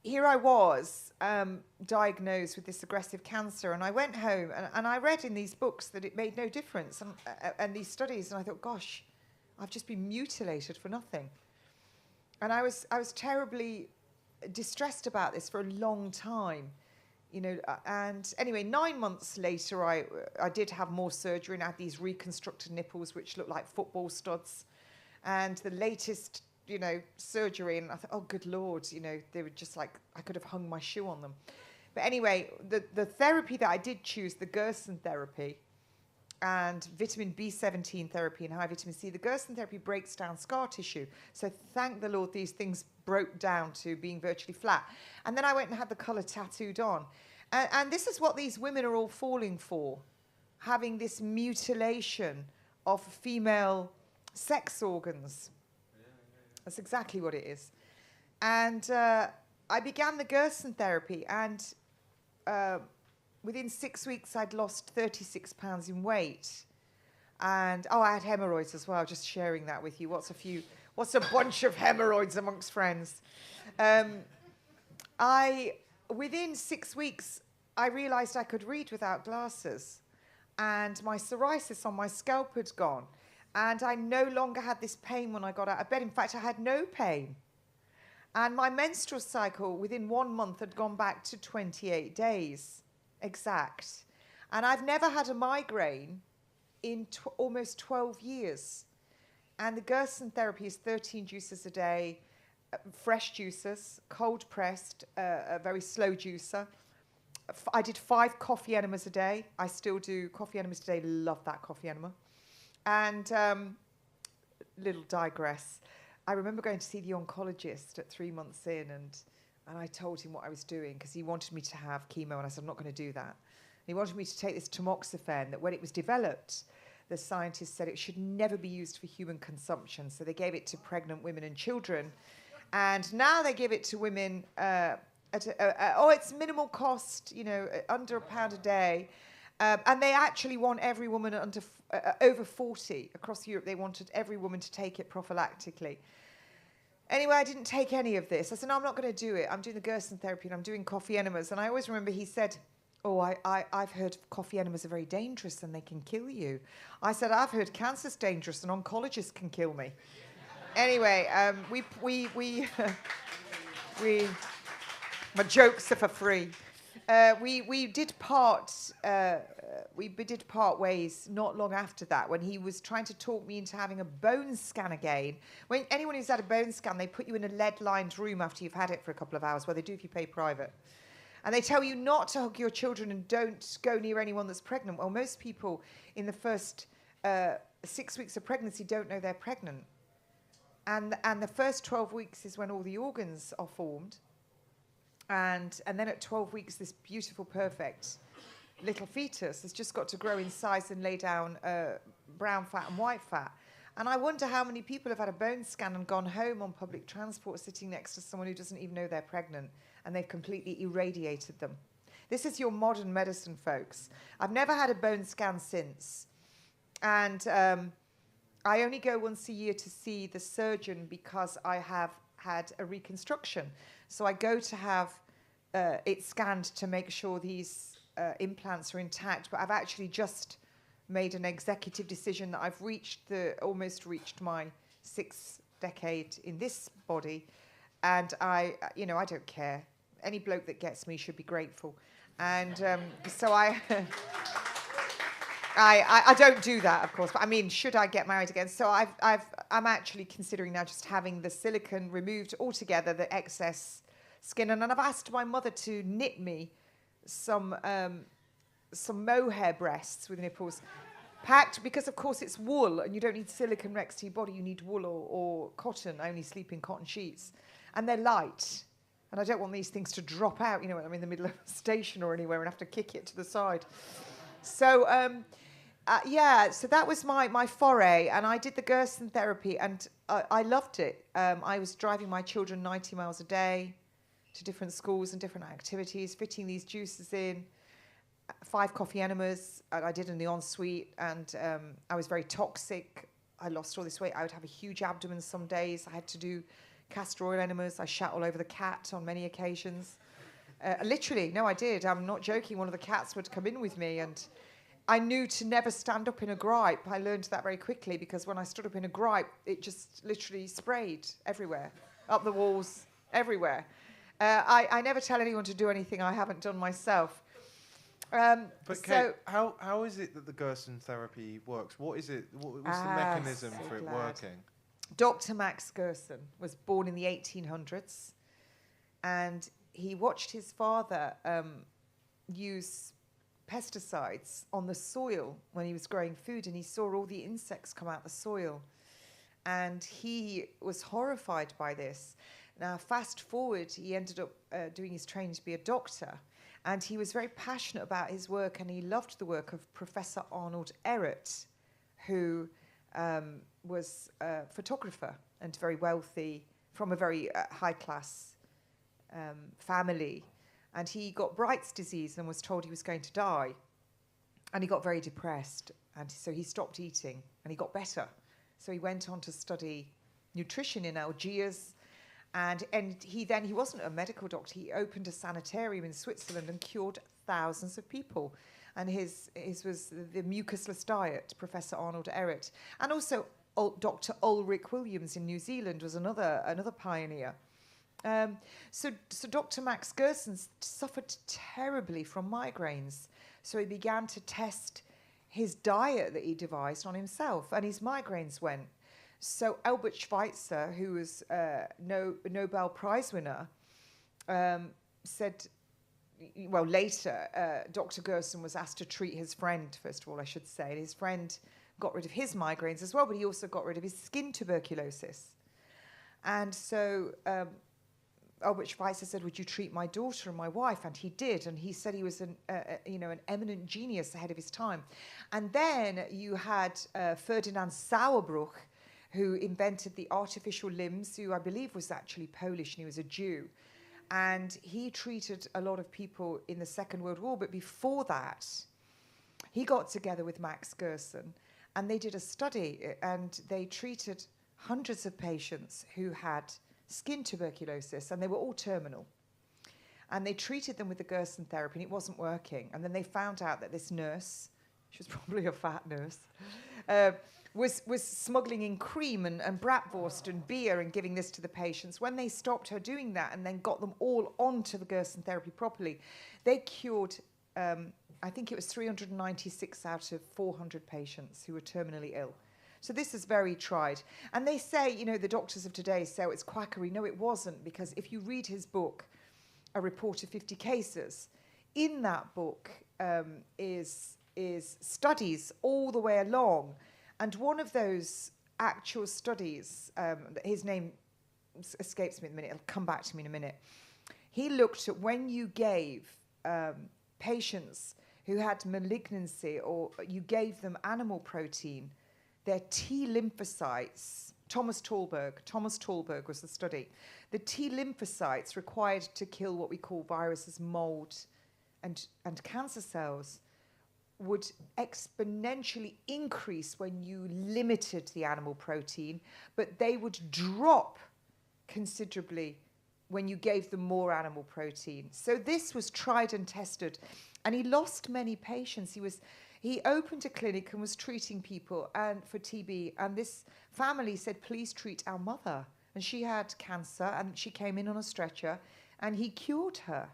here I was diagnosed with this aggressive cancer, and I went home and I read in these books that it made no difference, and these studies, and I thought, gosh, I've just been mutilated for nothing. And I was terribly distressed about this for a long time, you know. And anyway, 9 months later, I did have more surgery and I had these reconstructed nipples, which looked like football studs, and the latest, you know, surgery. And I thought, oh, good Lord, you know, they were just like, I could have hung my shoe on them. But anyway, the therapy that I did choose, the Gerson therapy, and vitamin B17 therapy and high vitamin C. The Gerson therapy breaks down scar tissue. So thank the Lord these things broke down to being virtually flat. And then I went and had the colour tattooed on. And this is what these women are all falling for, having this mutilation of female sex organs. That's exactly what it is. And I began the Gerson therapy, and within 6 weeks, I'd lost 36 pounds in weight. And, I had hemorrhoids as well, just sharing that with you. What's a bunch of hemorrhoids amongst friends? Within 6 weeks, I realized I could read without glasses. And my psoriasis on my scalp had gone. And I no longer had this pain when I got out of bed. In fact, I had no pain. And my menstrual cycle within 1 month had gone back to 28 days. Exact. And I've never had a migraine in almost 12 years. And the Gerson therapy is 13 juices a day, fresh juices, cold pressed, a very slow juicer. I did 5 coffee enemas a day. I still do coffee enemas today. Love that coffee enema. And little digress. I remember going to see the oncologist at 3 months in, and I told him what I was doing because he wanted me to have chemo, and I said, I'm not going to do that. And he wanted me to take this tamoxifen that when it was developed, the scientists said it should never be used for human consumption. So they gave it to pregnant women and children. And now they give it to women it's minimal cost, you know, under £1 a day. And they actually want every woman over 40 across Europe. They wanted every woman to take it prophylactically. Anyway, I didn't take any of this. I said, no, I'm not going to do it. I'm doing the Gerson therapy and I'm doing coffee enemas. And I always remember he said, I've heard coffee enemas are very dangerous and they can kill you. I said, I've heard cancer's dangerous and oncologists can kill me. Anyway, my jokes are for free. We did part ways not long after that when he was trying to talk me into having a bone scan again. When anyone who's had a bone scan, they put you in a lead-lined room after you've had it for a couple of hours, well, they do if you pay private. And they tell you not to hug your children and don't go near anyone that's pregnant. Well, most people in the first 6 weeks of pregnancy don't know they're pregnant. And the first 12 weeks is when all the organs are formed. And then at 12 weeks, this beautiful, perfect little fetus has just got to grow in size and lay down brown fat and white fat. And I wonder how many people have had a bone scan and gone home on public transport sitting next to someone who doesn't even know they're pregnant, and they've completely irradiated them. This is your modern medicine, folks. I've never had a bone scan since. And I only go once a year to see the surgeon because I have had a reconstruction. So I go to have it scanned to make sure these implants are intact. But I've actually just made an executive decision that I've almost reached my 6th decade in this body. And I don't care. Any bloke that gets me should be grateful. And so I don't do that, of course. But I mean, should I get married again? So I'm actually considering now just having the silicone removed altogether, the excess skin. And then I've asked my mother to knit me some mohair breasts with nipples, packed, because of course it's wool and you don't need silicone next to your body. You need wool or cotton. I only sleep in cotton sheets. And they're light. And I don't want these things to drop out, when I'm in the middle of a station or anywhere and have to kick it to the side. So, so that was my foray, and I did the Gerson therapy, and I loved it. I was driving my children 90 miles a day to different schools and different activities, fitting these juices in, 5 coffee enemas I did in the ensuite, and I was very toxic. I lost all this weight. I would have a huge abdomen some days. I had to do castor oil enemas. I shat all over the cat on many occasions. Literally, no, I did. I'm not joking. One of the cats would come in with me, and I knew to never stand up in a gripe. I learned that very quickly, because when I stood up in a gripe, it just literally sprayed everywhere, up the walls, everywhere. I never tell anyone to do anything I haven't done myself. But Kate, how is it that the Gerson therapy works? What is it? What's the mechanism so for it glad. working? Dr. Max Gerson was born in the 1800s, and he watched his father use pesticides on the soil when he was growing food, and he saw all the insects come out the soil, and he was horrified by this. Now, fast forward, he ended up doing his training to be a doctor, and he was very passionate about his work, and he loved the work of Professor Arnold Ehret, who was a photographer and very wealthy, from a very high-class family. And he got Bright's disease and was told he was going to die. And he got very depressed, and so he stopped eating, and he got better. So he went on to study nutrition in Algiers, and he wasn't a medical doctor. He opened a sanitarium in Switzerland and cured thousands of people. And his was the mucusless diet, Professor Arnold Ehret. And also Dr. Ulrich Williams in New Zealand was another pioneer. So Dr. Max Gerson suffered terribly from migraines. So he began to test his diet that he devised on himself, and his migraines went. So Albert Schweitzer, who was a Nobel Prize winner, said, well, later, Dr. Gerson was asked to treat his friend, first of all, I should say. And his friend got rid of his migraines as well, but he also got rid of his skin tuberculosis. And so Albert Schweitzer said, would you treat my daughter and my wife? And he did. And he said he was an eminent genius ahead of his time. And then you had Ferdinand Sauerbruch, who invented the artificial limbs, who I believe was actually Polish, and he was a Jew. And he treated a lot of people in the Second World War. But before that, he got together with Max Gerson, and they did a study, and they treated hundreds of patients who had skin tuberculosis, and they were all terminal. And they treated them with the Gerson therapy, and it wasn't working. And then they found out that this nurse, she was probably a fat nurse, was smuggling in cream and bratwurst and beer and giving this to the patients. When they stopped her doing that and then got them all onto the Gerson therapy properly, they cured, I think it was 396 out of 400 patients who were terminally ill. So this is very tried. And they say, the doctors of today say, oh, it's quackery. No, it wasn't, because if you read his book, A Report of 50 Cases, in that book is studies all the way along. And one of those actual studies, his name escapes me in a minute, it'll come back to me in a minute. He looked at when you gave patients who had malignancy, or you gave them animal protein, their T lymphocytes, Thomas Thalberg was the study. The T lymphocytes required to kill what we call viruses, mold, and cancer cells would exponentially increase when you limited the animal protein, but they would drop considerably when you gave them more animal protein. So this was tried and tested, and he lost many patients. He opened a clinic and was treating people and for TB, and this family said, please treat our mother. And she had cancer, and she came in on a stretcher, and he cured her.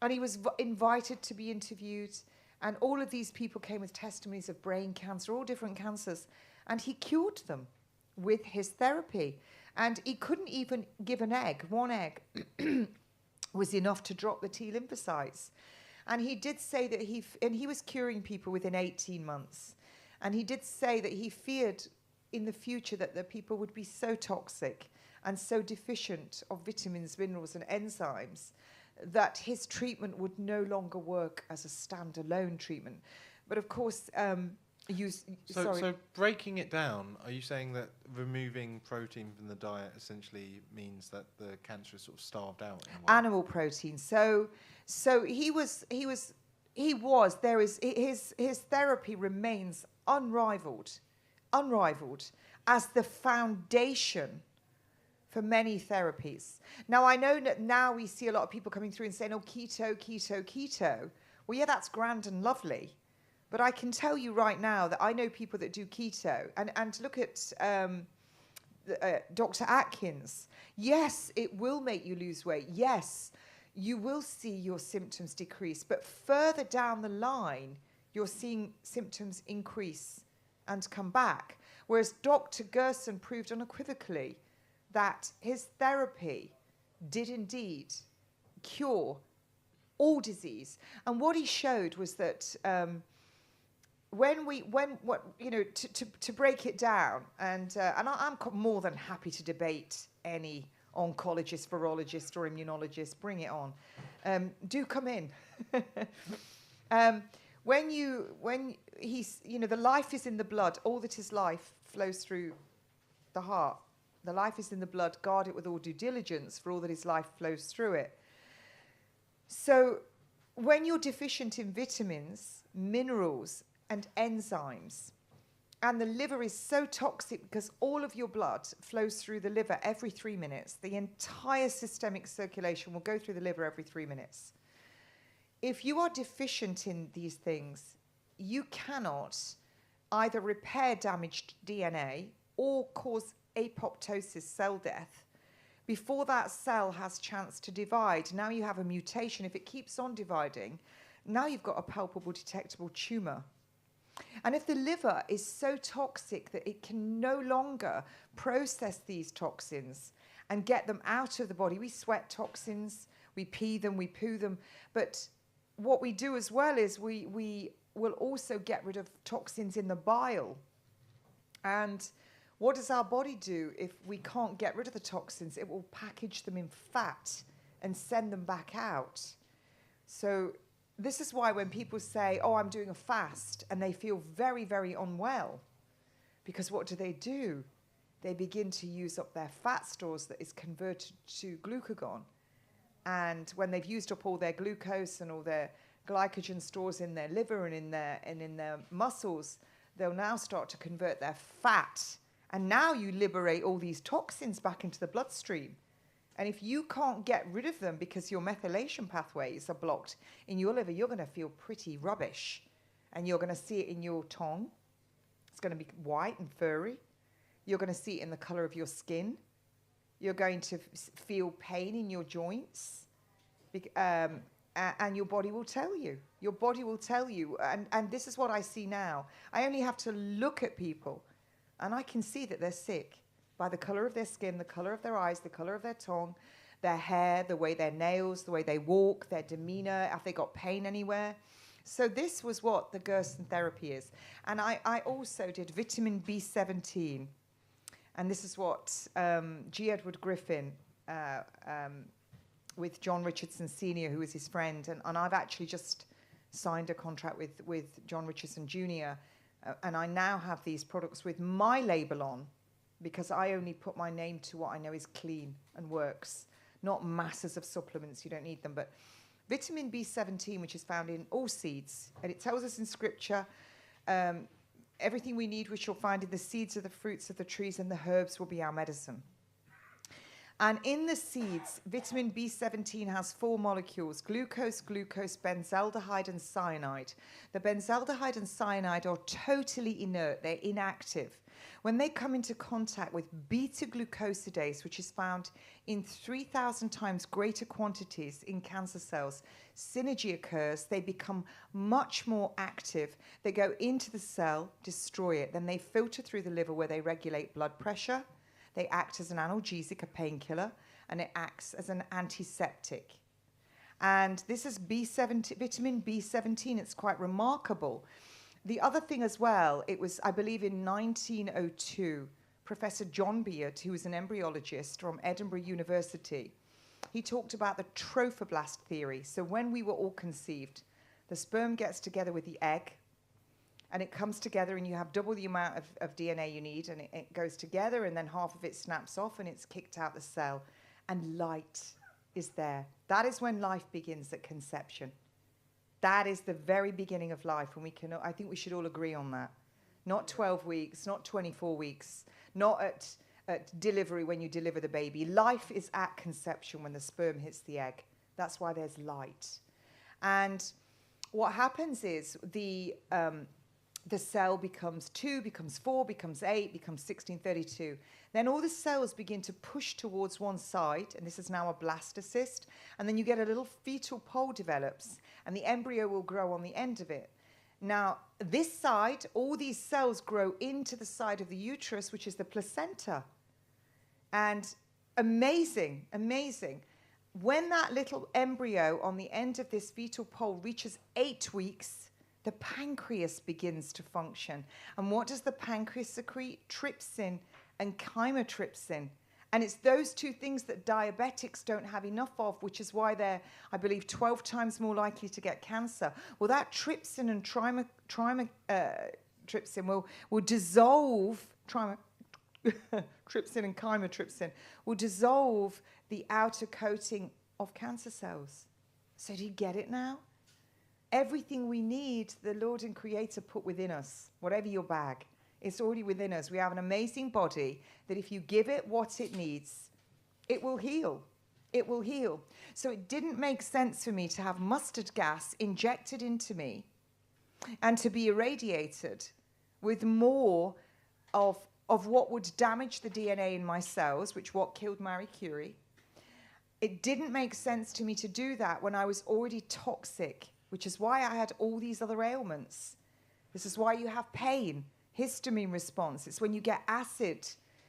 And he was invited to be interviewed, and all of these people came with testimonies of brain cancer, all different cancers, and he cured them with his therapy. And he couldn't even give an egg. One egg was enough to drop the T lymphocytes. And he did say that he was curing people within 18 months. And he did say that he feared in the future that the people would be so toxic and so deficient of vitamins, minerals, and enzymes that his treatment would no longer work as a standalone treatment. But of course, So breaking it down, are you saying that removing protein from the diet essentially means that the cancer is sort of starved out? Animal protein. So his therapy remains unrivaled as the foundation for many therapies. Now, I know that now we see a lot of people coming through and saying, oh, keto, keto, keto. Well, yeah, that's grand and lovely. But I can tell you right now that I know people that do keto. And look at Dr. Atkins. Yes, it will make you lose weight. Yes, you will see your symptoms decrease. But further down the line, you're seeing symptoms increase and come back. Whereas Dr. Gerson proved unequivocally that his therapy did indeed cure all disease. And what he showed was that to break it down, and I'm more than happy to debate any oncologist, virologist, or immunologist. Bring it on. Do come in. When he's, the life is in the blood. All that is life flows through the heart. The life is in the blood. Guard it with all due diligence, for all that is life flows through it. So when you're deficient in vitamins, minerals, and enzymes, and the liver is so toxic because all of your blood flows through the liver every 3 minutes. The entire systemic circulation will go through the liver every 3 minutes. If you are deficient in these things, you cannot either repair damaged DNA or cause apoptosis, cell death, before that cell has chance to divide. Now you have a mutation. If it keeps on dividing, now you've got a palpable, detectable tumor. And if the liver is so toxic that it can no longer process these toxins and get them out of the body, we sweat toxins, we pee them, we poo them, but what we do as well is we will also get rid of toxins in the bile. And what does our body do if we can't get rid of the toxins? It will package them in fat and send them back out. So this is why when people say, oh, I'm doing a fast, and they feel very, very unwell, because what do? They begin to use up their fat stores that is converted to glucagon. And when they've used up all their glucose and all their glycogen stores in their liver and in their muscles, they'll now start to convert their fat. And now you liberate all these toxins back into the bloodstream. And if you can't get rid of them because your methylation pathways are blocked in your liver, you're going to feel pretty rubbish. And you're going to see it in your tongue. It's going to be white and furry. You're going to see it in the color of your skin. You're going to feel pain in your joints. And your body will tell you. Your body will tell you. And this is what I see now. I only have to look at people, and I can see that they're sick by the color of their skin, the color of their eyes, the color of their tongue, their hair, the way their nails, the way they walk, their demeanor, have they got pain anywhere? So this was what the Gerson therapy is. And I also did vitamin B17. And this is what G. Edward Griffin, with John Richardson Sr., who was his friend, and I've actually just signed a contract with John Richardson Jr., and I now have these products with my label on, because I only put my name to what I know is clean and works, not masses of supplements. You don't need them. But vitamin B17, which is found in all seeds, and it tells us in Scripture, everything we need we shall find in the seeds of the fruits of the trees, and the herbs will be our medicine. And in the seeds, vitamin B17 has 4 molecules: glucose, benzaldehyde, and cyanide. The benzaldehyde and cyanide are totally inert. They're inactive. When they come into contact with beta-glucosidase, which is found in 3,000 times greater quantities in cancer cells, synergy occurs. They become much more active. They go into the cell, destroy it. Then they filter through the liver, where they regulate blood pressure. They act as an analgesic, a painkiller, and it acts as an antiseptic. And this is vitamin B17. It's quite remarkable. The other thing as well, it was, I believe, in 1902, Professor John Beard, who was an embryologist from Edinburgh University, he talked about the trophoblast theory. So when we were all conceived, the sperm gets together with the egg, and it comes together, and you have double the amount of DNA you need, and it goes together, and then half of it snaps off, and it's kicked out the cell, and light is there. That is when life begins at conception. That is the very beginning of life, and I think we should all agree on that. Not 12 weeks, not 24 weeks, not at at delivery when you deliver the baby. Life is at conception when the sperm hits the egg. That's why there's light. And what happens is the cell becomes 2, becomes 4, becomes 8, becomes 16, 32. Then all the cells begin to push towards one side, and this is now a blastocyst, and then you get a little fetal pole develops, and the embryo will grow on the end of it. Now, this side, all these cells grow into the side of the uterus, which is the placenta. And amazing, amazing. When that little embryo on the end of this fetal pole reaches 8 weeks, the pancreas begins to function. And what does the pancreas secrete? Trypsin and chymotrypsin. And it's those two things that diabetics don't have enough of, which is why they're, I believe, 12 times more likely to get cancer. Well, that trypsin and trypsin will dissolve, trypsin and chymotrypsin will dissolve the outer coating of cancer cells. So do you get it now? Everything we need, the Lord and Creator put within us, whatever your bag, it's already within us. We have an amazing body that if you give it what it needs, it will heal. It will heal. So it didn't make sense for me to have mustard gas injected into me and to be irradiated with more of what would damage the DNA in my cells, which what killed Marie Curie. It didn't make sense to me to do that when I was already toxic, which is why I had all these other ailments. This is why you have pain, histamine response. It's when you get acid,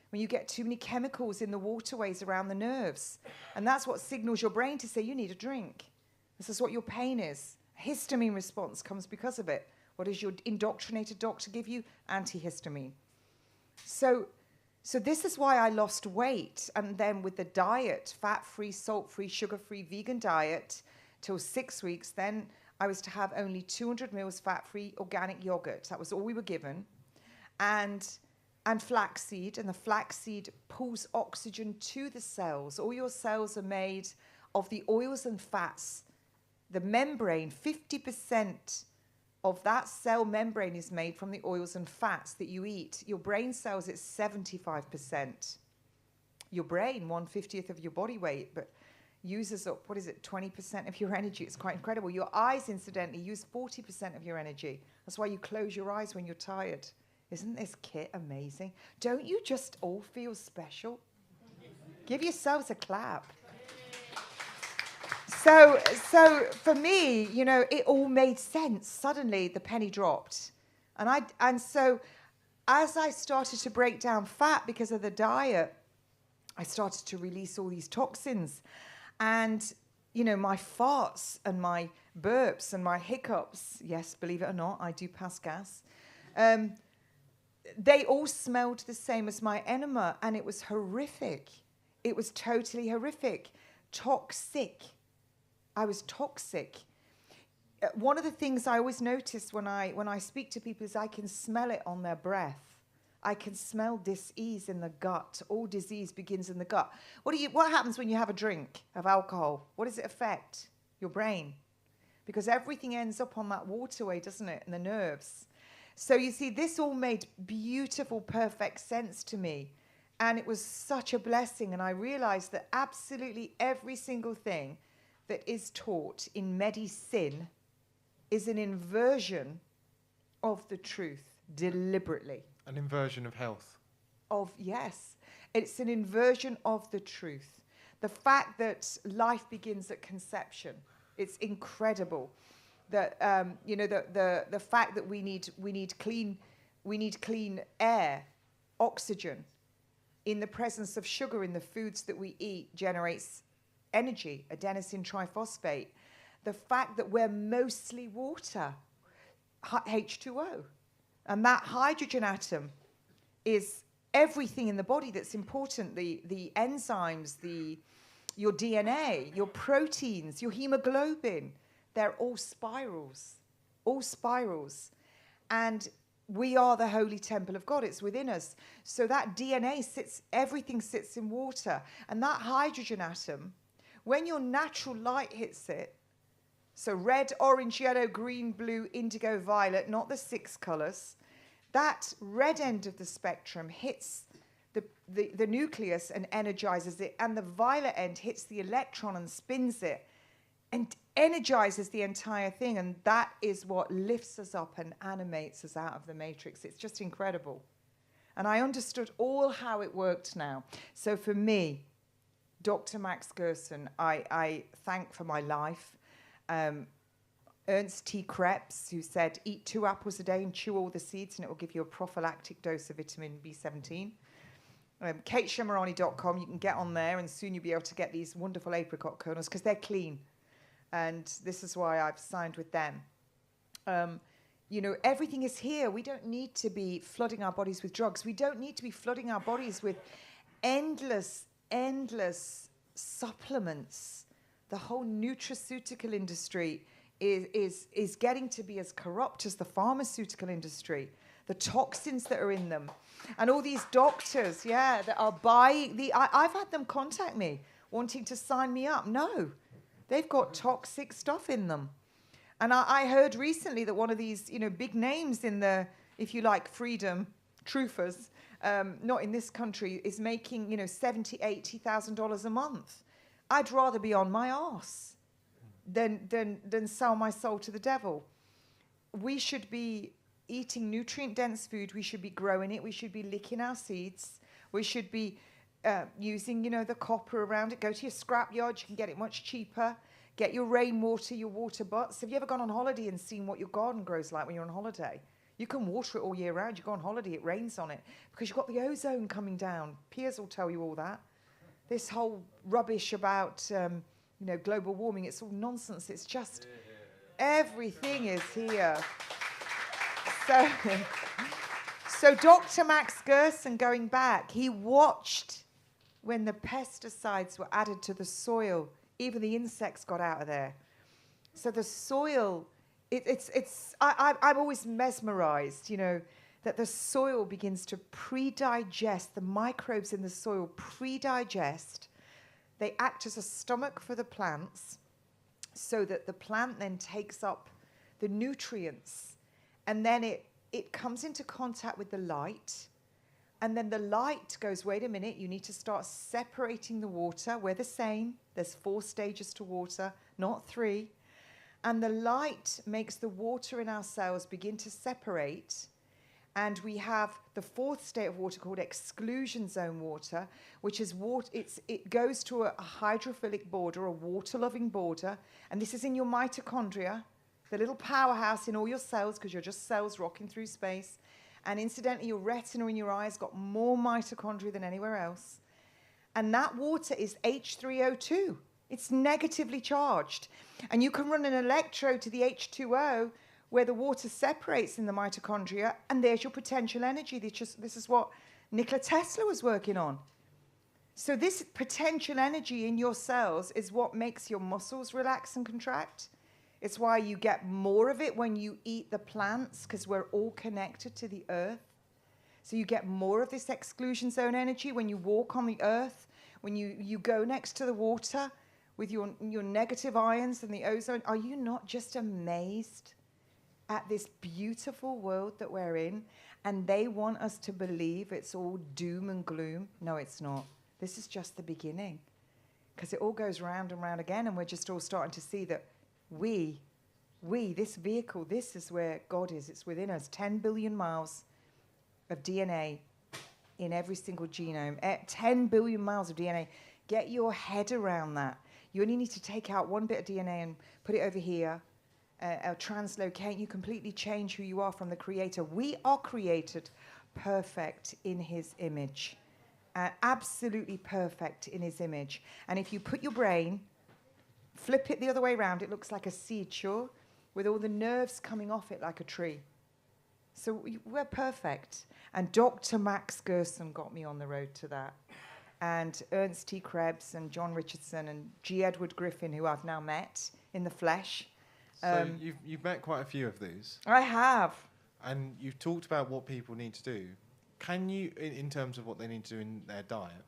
when you get too many chemicals in the waterways around the nerves. And that's what signals your brain to say you need a drink. This is what your pain is. Histamine response comes because of it. What does your indoctrinated doctor give you? Antihistamine. So this is why I lost weight. And then with the diet, fat-free, salt-free, sugar-free, vegan diet, till 6 weeks, then I was to have only 200 mils fat-free organic yogurt. That was all we were given. And flaxseed, and the flaxseed pulls oxygen to the cells. All your cells are made of the oils and fats. The membrane, 50% of that cell membrane is made from the oils and fats that you eat. Your brain cells, it's 75%. Your brain, 1/50th of your body weight, but uses up, 20% of your energy. It's quite incredible. Your eyes, incidentally, use 40% of your energy. That's why you close your eyes when you're tired. Isn't this kit amazing? Don't you just all feel special? Give yourselves a clap. So for me, it all made sense. Suddenly, the penny dropped. And so as I started to break down fat because of the diet, I started to release all these toxins. And, my farts and my burps and my hiccups, yes, believe it or not, I do pass gas, they all smelled the same as my enema, and it was horrific. It was totally horrific. Toxic. I was toxic. One of the things I always notice when I speak to people is I can smell it on their breath. I can smell dis-ease in the gut. All disease begins in the gut. What happens when you have a drink of alcohol? What does it affect? Your brain. Because everything ends up on that waterway, doesn't it? And the nerves. So you see, this all made beautiful, perfect sense to me. And it was such a blessing. And I realized that absolutely every single thing that is taught in medicine is an inversion of the truth, deliberately. An inversion of health. Yes. It's an inversion of the truth. The fact that life begins at conception. It's incredible. That the fact that we need clean air, oxygen, in the presence of sugar in the foods that we eat generates energy, adenosine triphosphate. The fact that we're mostly water, H2O, and that hydrogen atom is everything in the body that's important. The enzymes, your DNA, your proteins, your hemoglobin. They're all spirals. And we are the holy temple of God. It's within us. So that DNA everything sits in water. And that hydrogen atom, when your natural light hits it, so red, orange, yellow, green, blue, indigo, violet, not the 6 colors, that red end of the spectrum hits the nucleus and energizes it, and the violet end hits the electron and spins it and energizes the entire thing, and that is what lifts us up and animates us out of the matrix. It's just incredible. And I understood all how it worked now. So for me, Dr. Max Gerson, I thank for my life. Ernst T. Krebs, who said, eat 2 apples a day and chew all the seeds, and it will give you a prophylactic dose of vitamin B17. KateShemirani.com, you can get on there, and soon you'll be able to get these wonderful apricot kernels, because they're clean. And this is why I've signed with them. You know, everything is here. We don't need to be flooding our bodies with drugs. We don't need to be flooding our bodies with endless supplements. The whole nutraceutical industry is getting to be as corrupt as the pharmaceutical industry. The toxins that are in them. And all these doctors, that are buying I've had them contact me wanting to sign me up. No, they've got toxic stuff in them. And I heard recently that one of these, you know, big names in the, if you like, freedom truthers, not in this country, is making, you know, $70,000, $80,000 a month. I'd rather be on my arse than sell my soul to the devil. We should be eating nutrient-dense food. We should be growing it. We should be licking our seeds. We should be using, you know, the copper around it. Go to your scrap yard. You can get it much cheaper. Get your rainwater, your water butts. Have you ever gone on holiday and seen what your garden grows like when you're on holiday? You can water it all year round. You go on holiday, it rains on it because you've got the ozone coming down. Piers will tell you all that. This whole rubbish about, you know, global warming, it's all nonsense. It's just everything is here. So Dr. Max Gerson, going back, he watched when the pesticides were added to the soil. Even the insects got out of there. So the soil, I'm always mesmerized, you know, that the soil begins to pre-digest, the microbes in the soil pre-digest. They act as a stomach for the plants so that the plant then takes up the nutrients. And then it comes into contact with the light. And then the light goes, wait a minute, you need to start separating the water. We're the same. There's 4 stages to water, not 3. And the light makes the water in our cells begin to separate. And we have the 4th state of water called exclusion zone water, which is water. It goes to a hydrophilic border, a water-loving border. And this is in your mitochondria, the little powerhouse in all your cells, because you're just cells rocking through space. And incidentally, your retina in your eyes got more mitochondria than anywhere else. And that water is H3O2. It's negatively charged. And you can run an electrode to the H2O where the water separates in the mitochondria, and there's your potential energy. This is what Nikola Tesla was working on. So this potential energy in your cells is what makes your muscles relax and contract. It's why you get more of it when you eat the plants, because we're all connected to the earth. So you get more of this exclusion zone energy when you walk on the earth, when you go next to the water with your negative ions and the ozone. Are you not just amazed at this beautiful world that we're in? And they want us to believe it's all doom and gloom. No, it's not. This is just the beginning, because it all goes round and round again, and we're just all starting to see that we, this vehicle, this is where God is. It's within us. 10 billion miles of DNA in every single genome. 10 billion miles of DNA. Get your head around that. You only need to take out one bit of DNA and put it over here, translocate. You completely change who you are from the Creator. We are created perfect in His image. Absolutely perfect in His image. And if you put your brain, flip it the other way around, it looks like a seed, sure, with all the nerves coming off it like a tree. So we're perfect. And Dr. Max Gerson got me on the road to that. And Ernst T. Krebs and John Richardson and G. Edward Griffin, who I've now met in the flesh. So you've met quite a few of these. I have. And you've talked about what people need to do. Can you, in terms of what they need to do in their diet,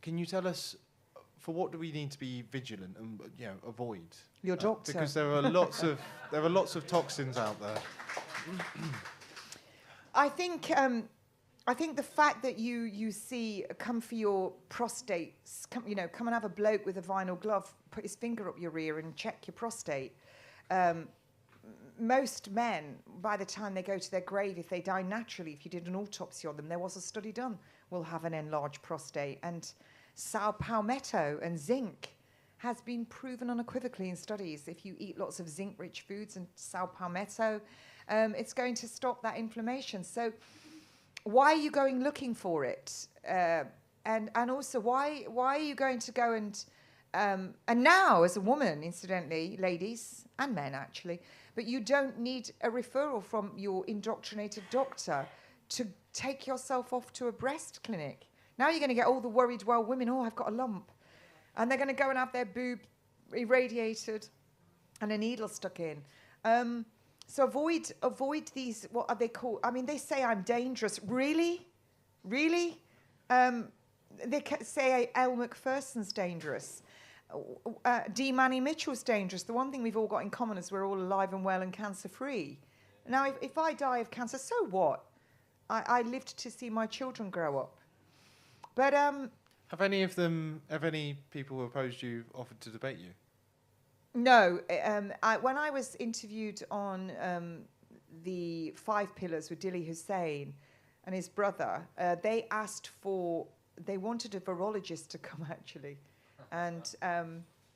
can you tell us, for what do we need to be vigilant and avoid? Your doctor. Because there are lots of toxins out there. I think I think the fact that you see come for your prostate, come and have a bloke with a vinyl glove put his finger up your ear and check your prostate. Most men, by the time they go to their grave, if they die naturally, if you did an autopsy on them, there was a study done, will have an enlarged prostate. And sal palmetto and zinc has been proven unequivocally in studies. If you eat lots of zinc-rich foods and sal palmetto, it's going to stop that inflammation. So why are you going looking for it? And also, why are you going to go and now, as a woman, incidentally, ladies and men actually, but you don't need a referral from your indoctrinated doctor to take yourself off to a breast clinic. Now you're going to get all the worried, well, women, oh, I've got a lump. And they're going to go and have their boob irradiated and a needle stuck in. So avoid these, what are they called? I mean, they say I'm dangerous. Really? Really? They say Elle Macpherson's dangerous. D. Manny Mitchell's dangerous. The one thing we've all got in common is we're all alive and well and cancer-free. Now, if I die of cancer, so what? I lived to see my children grow up. But have any people who opposed you offered to debate you? No. When I was interviewed on the 5 Pillars with Dilly Hussein and his brother, they wanted a virologist to come actually and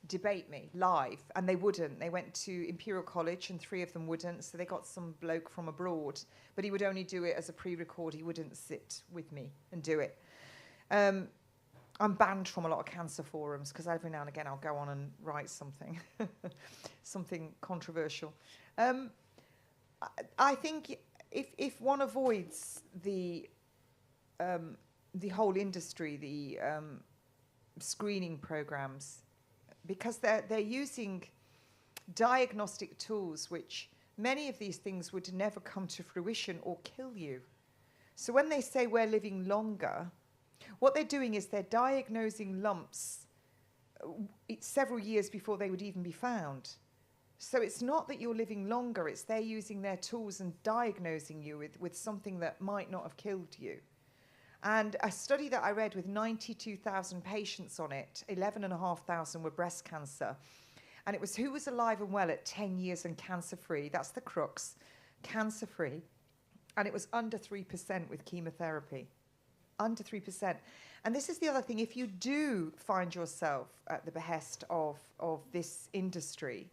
debate me live, and they wouldn't. They went to Imperial College and 3 of them wouldn't, so they got some bloke from abroad, but he would only do it as a pre-record. He wouldn't sit with me and do it. I'm banned from a lot of cancer forums because every now and again I'll go on and write something, something controversial. I think if one avoids the whole industry, the screening programs, because they're using diagnostic tools which many of these things would never come to fruition or kill you. So when they say we're living longer, what they're doing is they're diagnosing lumps several years before they would even be found. So it's not that you're living longer, it's they're using their tools and diagnosing you with something that might not have killed you. And a study that I read with 92,000 patients on it, 11,500 were breast cancer. And it was who was alive and well at 10 years and cancer-free. That's the crux, cancer-free. And it was under 3% with chemotherapy. Under 3%. And this is the other thing. If you do find yourself at the behest of this industry,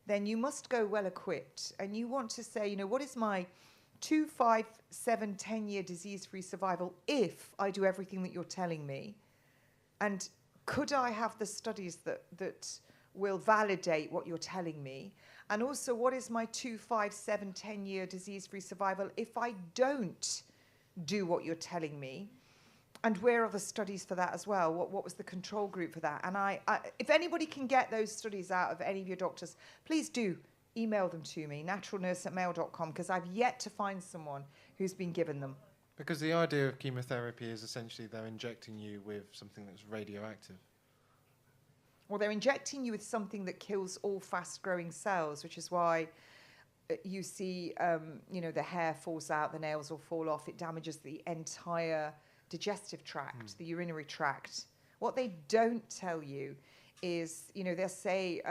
then you must go well equipped. And you want to say, what is my 2, 5, 7, 10-year disease-free survival if I do everything that you're telling me? And could I have the studies that will validate what you're telling me? And also, what is my 2, 5, 7, 10-year disease-free survival if I don't do what you're telling me? And where are the studies for that as well? What was the control group for that? And if anybody can get those studies out of any of your doctors, please do email them to me, naturalnurse@mail.com, because I've yet to find someone who's been given them. Because the idea of chemotherapy is essentially they're injecting you with something that's radioactive. Well, they're injecting you with something that kills all fast-growing cells, which is why you see, the hair falls out, the nails will fall off. It damages the entire digestive tract, the urinary tract. What they don't tell you is, they'll say,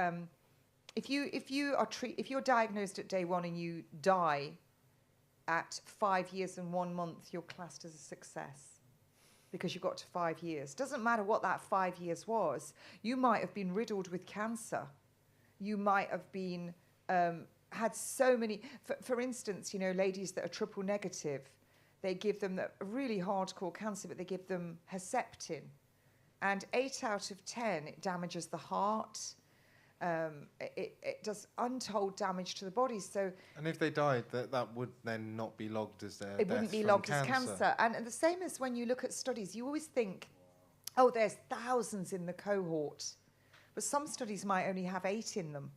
if you're diagnosed at day 1 and you die at 5 years and 1 month, you're classed as a success because you got to 5 years. Doesn't matter what that 5 years was. You might have been riddled with cancer. You might have been had so many. For instance, ladies that are triple negative, they give them a really hardcore cancer, but they give them Herceptin, and 8 out of 10 it damages the heart. It does untold damage to the body. So, and if they died, that would then not be logged as their death. It wouldn't be logged as cancer. And the same as when you look at studies, you always think, oh, there's thousands in the cohort, but some studies might only have 8 in them,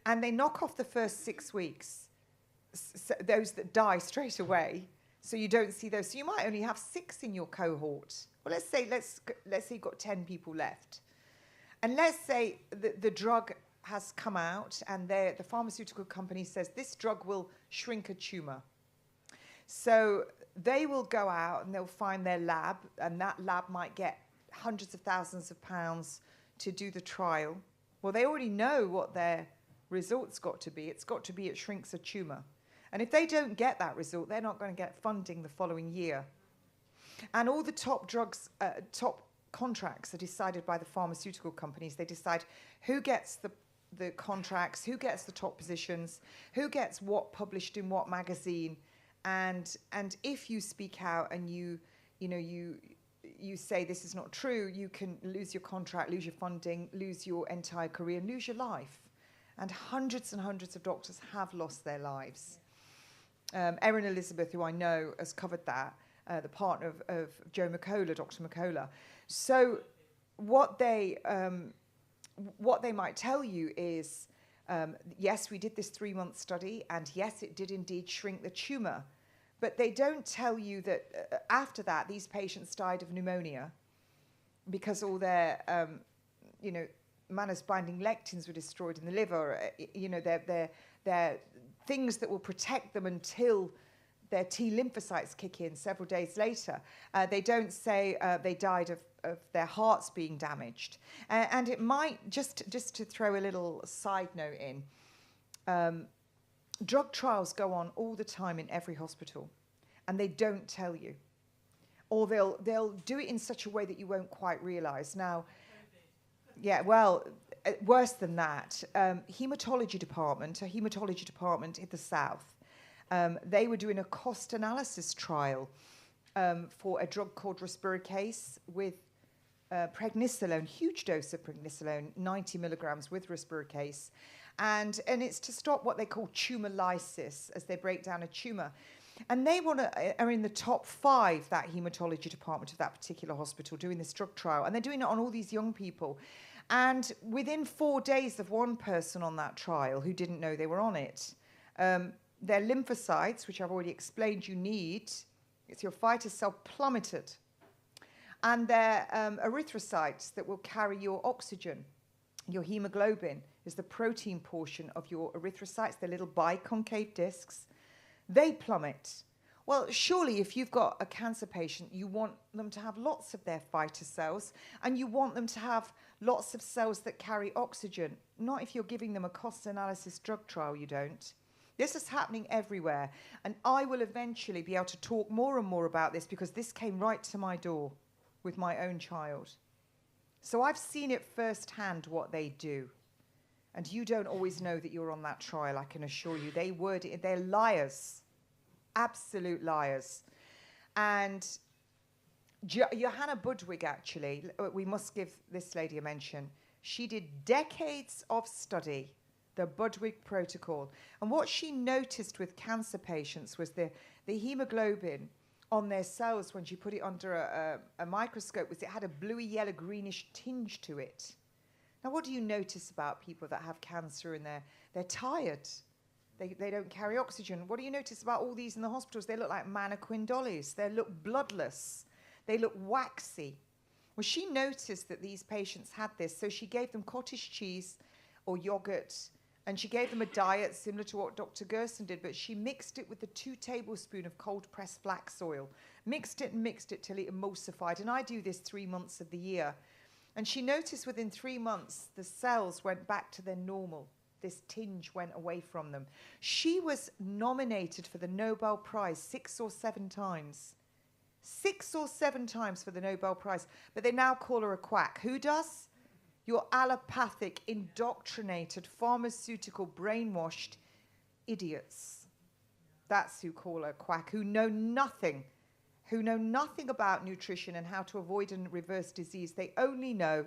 and they knock off the first 6 weeks, those that die straight away. So you don't see those. So you might only have 6 in your cohort. Well, let's say you've got 10 people left. And let's say the drug has come out and the pharmaceutical company says this drug will shrink a tumor. So they will go out and they'll find their lab, and that lab might get hundreds of thousands of pounds to do the trial. Well, they already know what their result's got to be. It's got to be it shrinks a tumour. And if they don't get that result, they're not going to get funding the following year. And all the top drugs, top contracts are decided by the pharmaceutical companies. They decide who gets the contracts, who gets the top positions, who gets what published in what magazine. And if you speak out and you say this is not true, you can lose your contract, lose your funding, lose your entire career, and lose your life. And hundreds of doctors have lost their lives. Erin Elizabeth, who I know, has covered that, the partner of Joe McCullough, Dr. McCullough. So what they might tell you is, yes, we did this 3-month study, and yes, it did indeed shrink the tumour. But they don't tell you that after that, these patients died of pneumonia because all their, mannose-binding lectins were destroyed in the liver. They're things that will protect them until their T lymphocytes kick in several days later. They don't say they died of their hearts being damaged. And it might, just to throw a little side note in, drug trials go on all the time in every hospital, and they don't tell you. Or they'll do it in such a way that you won't quite realise. Now, yeah, well, worse than that, hematology department in the south, they were doing a cost analysis trial for a drug called risperidase with prednisolone, huge dose of prednisolone, 90 milligrams with risperidase. And it's to stop what they call tumor lysis, as they break down a tumor. And they are in the top 5, that hematology department of that particular hospital, doing this drug trial. And they're doing it on all these young people. And within 4 days of one person on that trial who didn't know they were on it, their lymphocytes, which I've already explained you need, it's your fighter cell, plummeted. And their erythrocytes that will carry your oxygen, your hemoglobin, is the protein portion of your erythrocytes, they're little biconcave discs, they plummet. Well, surely if you've got a cancer patient, you want them to have lots of their fighter cells, and you want them to have lots of cells that carry oxygen. Not if you're giving them a cost analysis drug trial, you don't. This is happening everywhere, and I will eventually be able to talk more and more about this because this came right to my door with my own child. So I've seen it firsthand what they do. And you don't always know that you're on that trial, I can assure you. They're liars, absolute liars. And Johanna Budwig, actually, we must give this lady a mention. She did decades of study, the Budwig protocol. And what she noticed with cancer patients was the hemoglobin on their cells when she put it under a microscope was it had a bluey yellow greenish tinge to it. Now, what do you notice about people that have cancer and they're tired? They don't carry oxygen. What do you notice about all these in the hospitals? They look like mannequin dollies. They look bloodless. They look waxy. Well, she noticed that these patients had this, so she gave them cottage cheese or yogurt, and she gave them a diet similar to what Dr. Gerson did, but she mixed it with the 2 tablespoons of cold-pressed flax oil. Mixed it till it emulsified, and I do this 3 months of the year. And she noticed within 3 months, the cells went back to their normal. This tinge went away from them. She was nominated for the Nobel Prize 6 or 7 times. 6 or 7 times for the Nobel Prize. But they now call her a quack. Who does? Your allopathic, indoctrinated, pharmaceutical, brainwashed idiots. That's who call her a quack, who know nothing about nutrition and how to avoid and reverse disease. They only know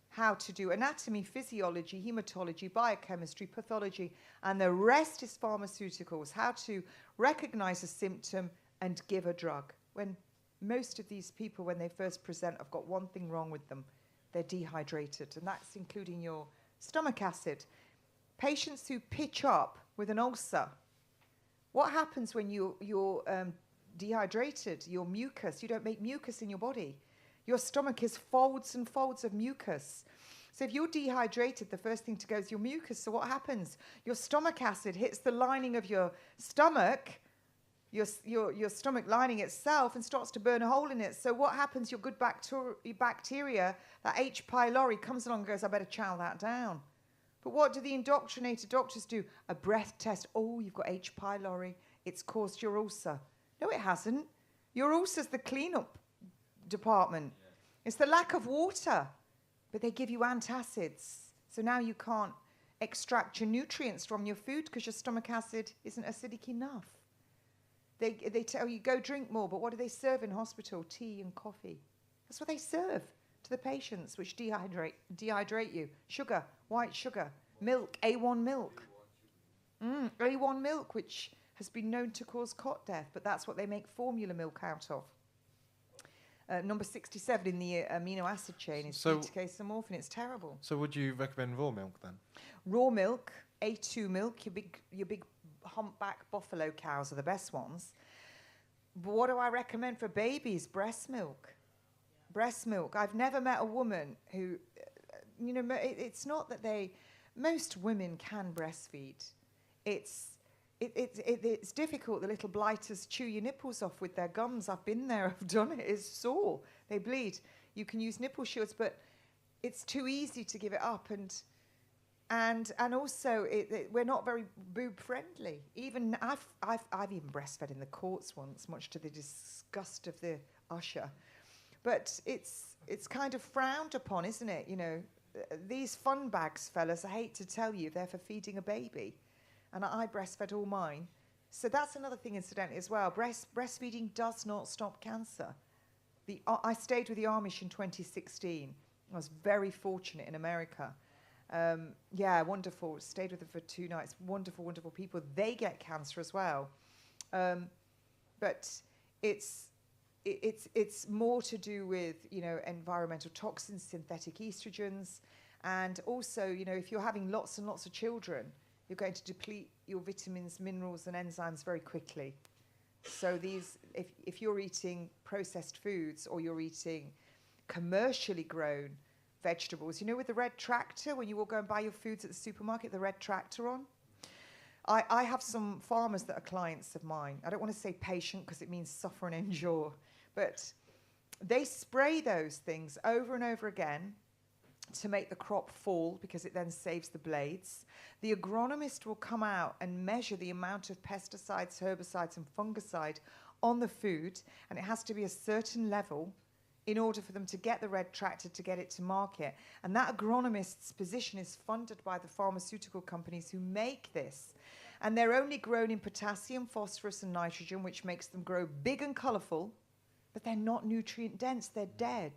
how to do anatomy, physiology, hematology, biochemistry, pathology, and the rest is pharmaceuticals, how to recognize a symptom and give a drug. When most of these people, when they first present, have got one thing wrong with them. They're dehydrated, and that's including your stomach acid. Patients who pitch up with an ulcer, what happens when you're dehydrated? Your mucus, you don't make mucus in your body. Your stomach is folds and folds of mucus. So if you're dehydrated, the first thing to go is your mucus. So what happens? Your stomach acid hits the lining of your stomach, your stomach lining itself and starts to burn a hole in it. So what happens? Your good bacteria, that H. pylori, comes along and goes, I better chow that down. But what do the indoctrinated doctors do? A breath test. Oh, you've got H. pylori. It's caused your ulcer. No, it hasn't. Your ulcer's the cleanup department. Yeah. It's the lack of water. But they give you antacids. So now you can't extract your nutrients from your food because your stomach acid isn't acidic enough. They tell you, go drink more, but what do they serve in hospital? Tea and coffee. That's what they serve to the patients, which dehydrate you. Sugar, white sugar, milk, A1 milk. A1 milk, which has been known to cause cot death, but that's what they make formula milk out of. Number 67 in the amino acid chain is beta-casomorphin. It's terrible. So would you recommend raw milk then? Raw milk, A2 milk, your big humpback buffalo cows are the best ones. But what do I recommend for babies? Breast milk. Breast milk. I've never met a woman who, it's not that most women can breastfeed. It's difficult. The little blighters chew your nipples off with their gums. I've been there. I've done it. It's sore. They bleed. You can use nipple shields, but it's too easy to give it up. And also we're not very boob friendly. Even I've even breastfed in the courts once, much to the disgust of the usher. But it's kind of frowned upon, isn't it? These fun bags, fellas, I hate to tell you, they're for feeding a baby. And I breastfed all mine. So that's another thing, incidentally, as well. Breastfeeding does not stop cancer. I stayed with the Amish in 2016. I was very fortunate in America. Wonderful. Stayed with them for 2 nights. Wonderful, wonderful people. They get cancer as well. But it's more to do with, environmental toxins, synthetic estrogens. And also, if you're having lots and lots of children, you're going to deplete your vitamins, minerals, and enzymes very quickly. So if you're eating processed foods or you're eating commercially grown vegetables, with the red tractor, when you all go and buy your foods at the supermarket, the red tractor on. I have some farmers that are clients of mine. I don't want to say patient because it means suffer and endure, but they spray those things over and over again to make the crop fall because it then saves the blades. The agronomist will come out and measure the amount of pesticides, herbicides, and fungicide on the food, and it has to be a certain level in order for them to get the red tractor to get it to market. And that agronomist's position is funded by the pharmaceutical companies who make this. And they're only grown in potassium, phosphorus, and nitrogen, which makes them grow big and colourful, but they're not nutrient dense, they're dead.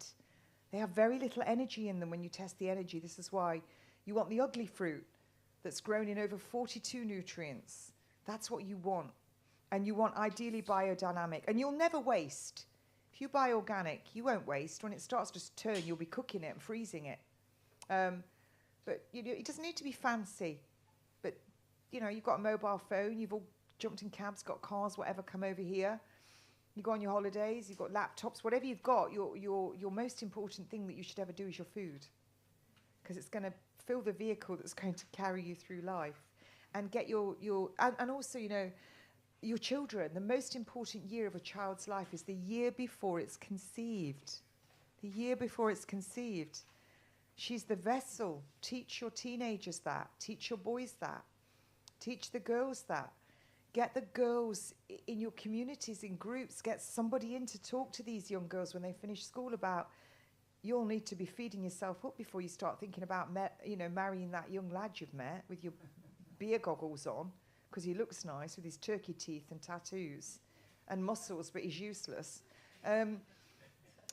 They have very little energy in them when you test the energy. This is why you want the ugly fruit that's grown in over 42 nutrients. That's what you want. And you want ideally biodynamic. And you'll never waste. If you buy organic, you won't waste. When it starts to turn, you'll be cooking it and freezing it. But it doesn't need to be fancy. But, you've got a mobile phone. You've all jumped in cabs, got cars, whatever, come over here. You go on your holidays, you've got laptops, whatever you've got, your most important thing that you should ever do is your food. Because it's going to fill the vehicle that's going to carry you through life. And get and also, your children. The most important year of a child's life is the year before it's conceived. The year before it's conceived. She's the vessel. Teach your teenagers that. Teach your boys that. Teach the girls that. Get the girls in your communities, in groups. Get somebody in to talk to these young girls when they finish school about you'll need to be feeding yourself up before you start thinking about marrying that young lad you've met with your beer goggles on because he looks nice with his turkey teeth and tattoos and muscles, but he's useless.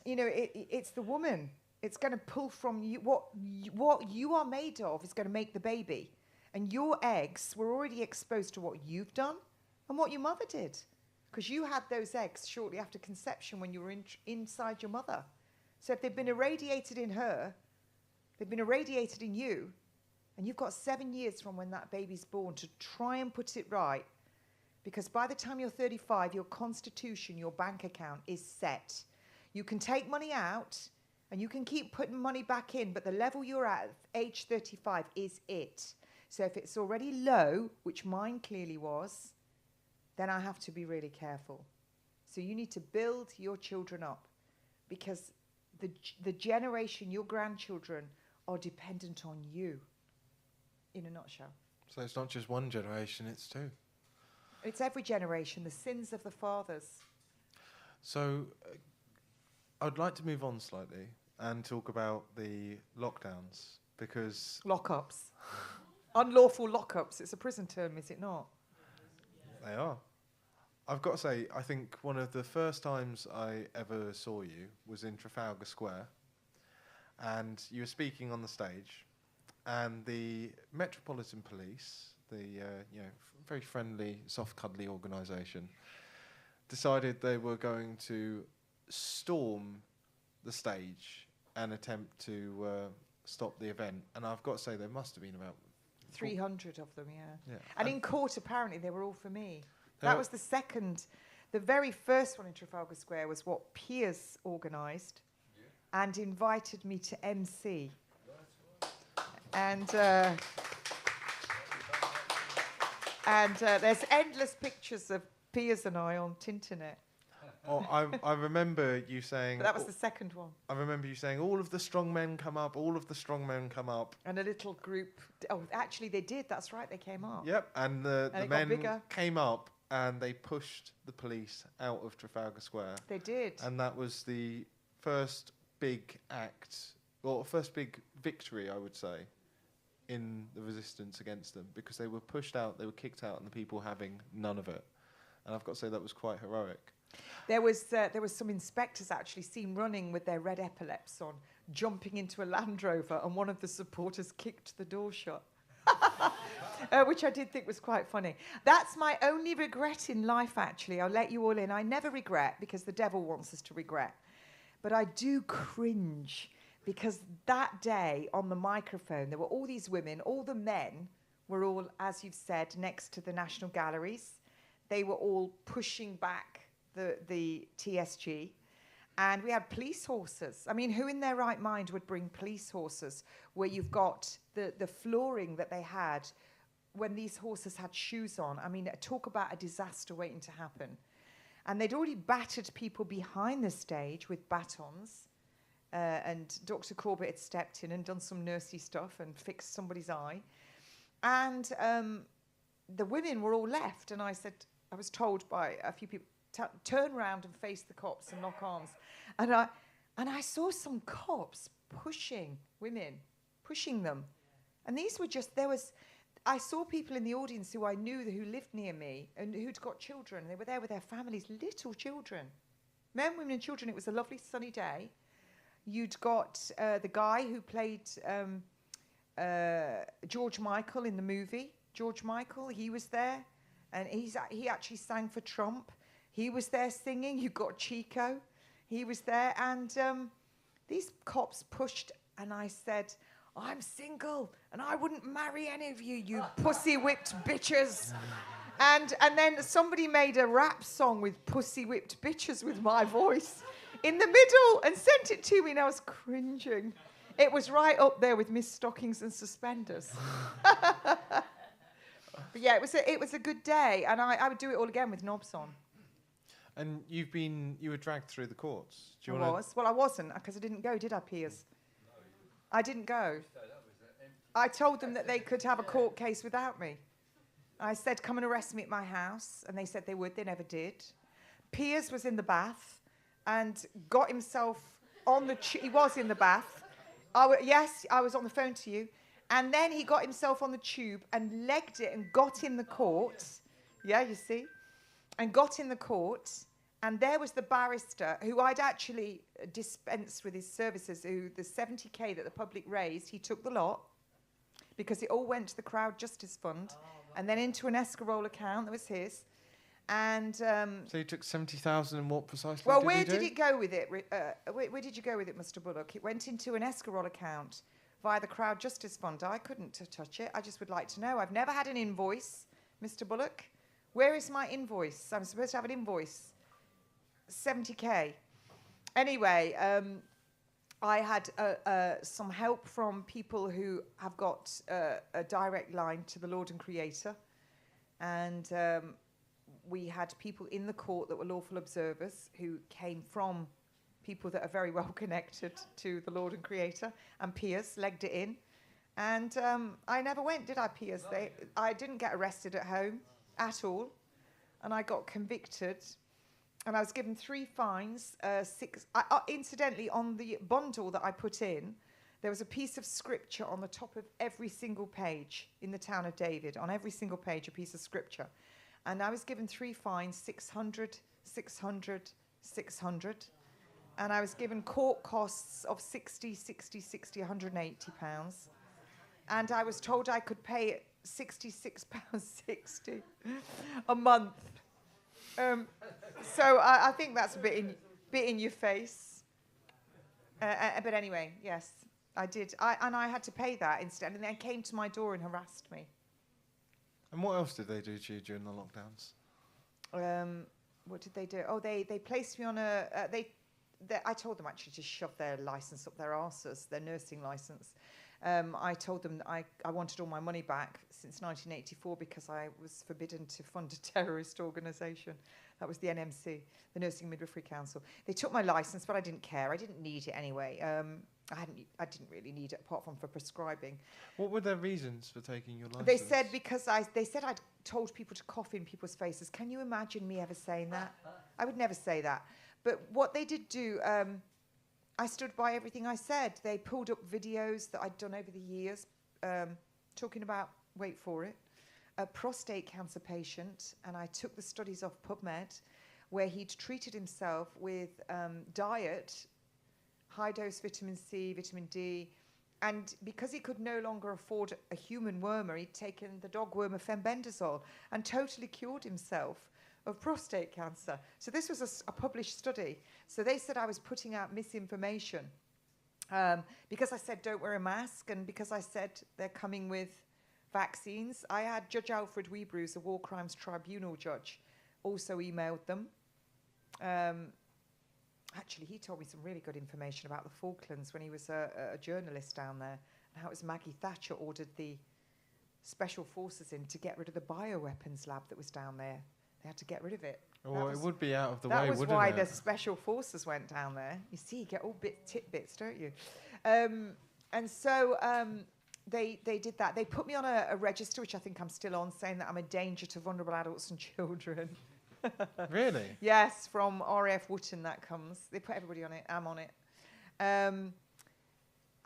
It's the woman. It's going to pull from you. What you are made of is going to make the baby. And your eggs were already exposed to what you've done and what your mother did. Because you had those eggs shortly after conception when you were inside your mother. So if they've been irradiated in her, they've been irradiated in you, and you've got 7 years from when that baby's born to try and put it right. Because by the time you're 35, your constitution, your bank account is set. You can take money out, and you can keep putting money back in, but the level you're at age 35 is it. So if it's already low, which mine clearly was, then I have to be really careful. So you need to build your children up, because the generation, your grandchildren, are dependent on you, in a nutshell. So it's not just one generation, it's two. It's every generation, the sins of the fathers. So I'd like to move on slightly and talk about the lockdowns, because Lockups. Unlawful lockups. It's a prison term, is it not? they are. I've got to say, I think one of the first times I ever saw you was in Trafalgar Square, and you were speaking on the stage, and the Metropolitan Police, the very friendly, soft, cuddly organisation, decided they were going to storm the stage and attempt to stop the event. And I've got to say, there must have been about 300 of them, yeah. Yeah. And in court, apparently, they were all for me. They That were- was the second. The very first one in Trafalgar Square was what Piers organised and invited me to MC. And there's endless pictures of Piers and I on Tinternet. Oh, I remember you saying. But that was the second one. I remember you saying, all of the strong men come up, all of the strong men come up. And a little group. Oh, actually, they did. That's right. They came up. Yep, and the it got men bigger. came up and they pushed the police out of Trafalgar Square. They did. And that was the first big act, or first big victory, I would say, in the resistance against them, because they were pushed out, they were kicked out, and the people having none of it. And I've got to say, that was quite heroic. There was some inspectors actually seen running with their red epaulets on, jumping into a Land Rover, and one of the supporters kicked the door shut, which I did think was quite funny. That's my only regret in life, actually. I'll let you all in. I never regret, because the devil wants us to regret. But I do cringe, because that day on the microphone, there were all these women, all the men were all, as you've said, next to the National Galleries. They were all pushing back the TSG, and we had police horses. I mean, who in their right mind would bring police horses where you've got the flooring that they had when these horses had shoes on? I mean, talk about a disaster waiting to happen. And they'd already battered people behind the stage with batons, and Dr. Corbett had stepped in and done some nursey stuff and fixed somebody's eye. And the women were all left, and I was told by a few people, turn round and face the cops and lock arms. And I saw some cops pushing women, pushing them. And these were just, I saw people in the audience who I knew who lived near me and who'd got children. They were there with their families, little children. Men, women and children. It was a lovely sunny day. You'd got the guy who played George Michael in the movie. George Michael, he was there. And he actually sang for Trump. He was there singing. You got Chico. He was there. And these cops pushed, and I said, I'm single, and I wouldn't marry any of you, you pussy-whipped bitches. And then somebody made a rap song with pussy-whipped bitches with my voice in the middle and sent it to me, and I was cringing. It was right up there with Miss Stockings and Suspenders. But yeah, it was a good day, and I would do it all again with knobs on. And you were dragged through the courts. Do you I wanna- was. Well, I wasn't, because I didn't go, did I, Piers? I didn't go. I told them that they could have a court case without me. I said, come and arrest me at my house, and they said they would. They never did. Piers was in the bath and got himself on the... he was in the bath. Yes, I was on the phone to you. And then he got himself on the tube and legged it and got in the court. Yeah, you see? And got in the court. And there was the barrister who I'd actually dispensed with his services, who the 70k that the public raised, he took the lot because it all went to the Crowd Justice Fund and then into an escrow account that was his. And So you took 70,000, and what precisely well, did where you do? did it go with it? Where did you go with it, Mr. Bullock? It went into an escrow account via the Crowd Justice Fund. I couldn't touch it. I just would like to know. I've never had an invoice, Mr. Bullock. Where is my invoice? I'm supposed to have an invoice. 70k. Anyway, I had some help from people who have got a direct line to the Lord and Creator. And we had people in the court that were lawful observers who came from people that are very well connected to the Lord and Creator, and Piers legged it in. And I never went, did I, Piers? I didn't get arrested at home at all, and I got convicted, and I was given 3 fines, 6... incidentally, on the bundle that I put in, there was a piece of scripture on the top of every single page in the town of David, on every single page, a piece of scripture. And I was given 3 fines, 600, 600, 600. And I was given court costs of 60, 180 pounds. And I was told I could pay £66.60 a month. So I think that's a bit in your face. But anyway, yes, I did. And I had to pay that instead. And they came to my door and harassed me. And what else did they do to you during the lockdowns? What did they do? Oh, they placed me on I told them actually to shove their license up their arses, their nursing license. I told them that I wanted all my money back since 1984 because I was forbidden to fund a terrorist organisation. That was the NMC, the Nursing Midwifery Council. They took my license, but I didn't care. I didn't need it anyway. I didn't really need it apart from for prescribing. What were their reasons for taking your license? They said they said I'd told people to cough in people's faces. Can you imagine me ever saying that? I would never say that. But what they did do, I stood by everything I said. They pulled up videos that I'd done over the years, talking about, wait for it, a prostate cancer patient, and I took the studies off PubMed, where he'd treated himself with diet, high-dose vitamin C, vitamin D, and because he could no longer afford a human wormer, he'd taken the dog wormer fenbendazole and totally cured himself of prostate cancer. So this was a published study. So they said I was putting out misinformation because I said don't wear a mask, and because I said they're coming with vaccines. I had Judge Alfred Weebrews, a War Crimes Tribunal judge, also emailed them. Actually, he told me some really good information about the Falklands when he was a journalist down there, and how it was Maggie Thatcher ordered the special forces in to get rid of the bioweapons lab that was down there. They had to get rid of it. Oh, it would be out of the way, wouldn't it? That was why the special forces went down there. You see, you get all tidbits, don't you? And so they did that. They put me on a register, which I think I'm still on, saying that I'm a danger to vulnerable adults and children. Really? Yes, from RAF Wootton that comes. They put everybody on it. I'm on it. I'm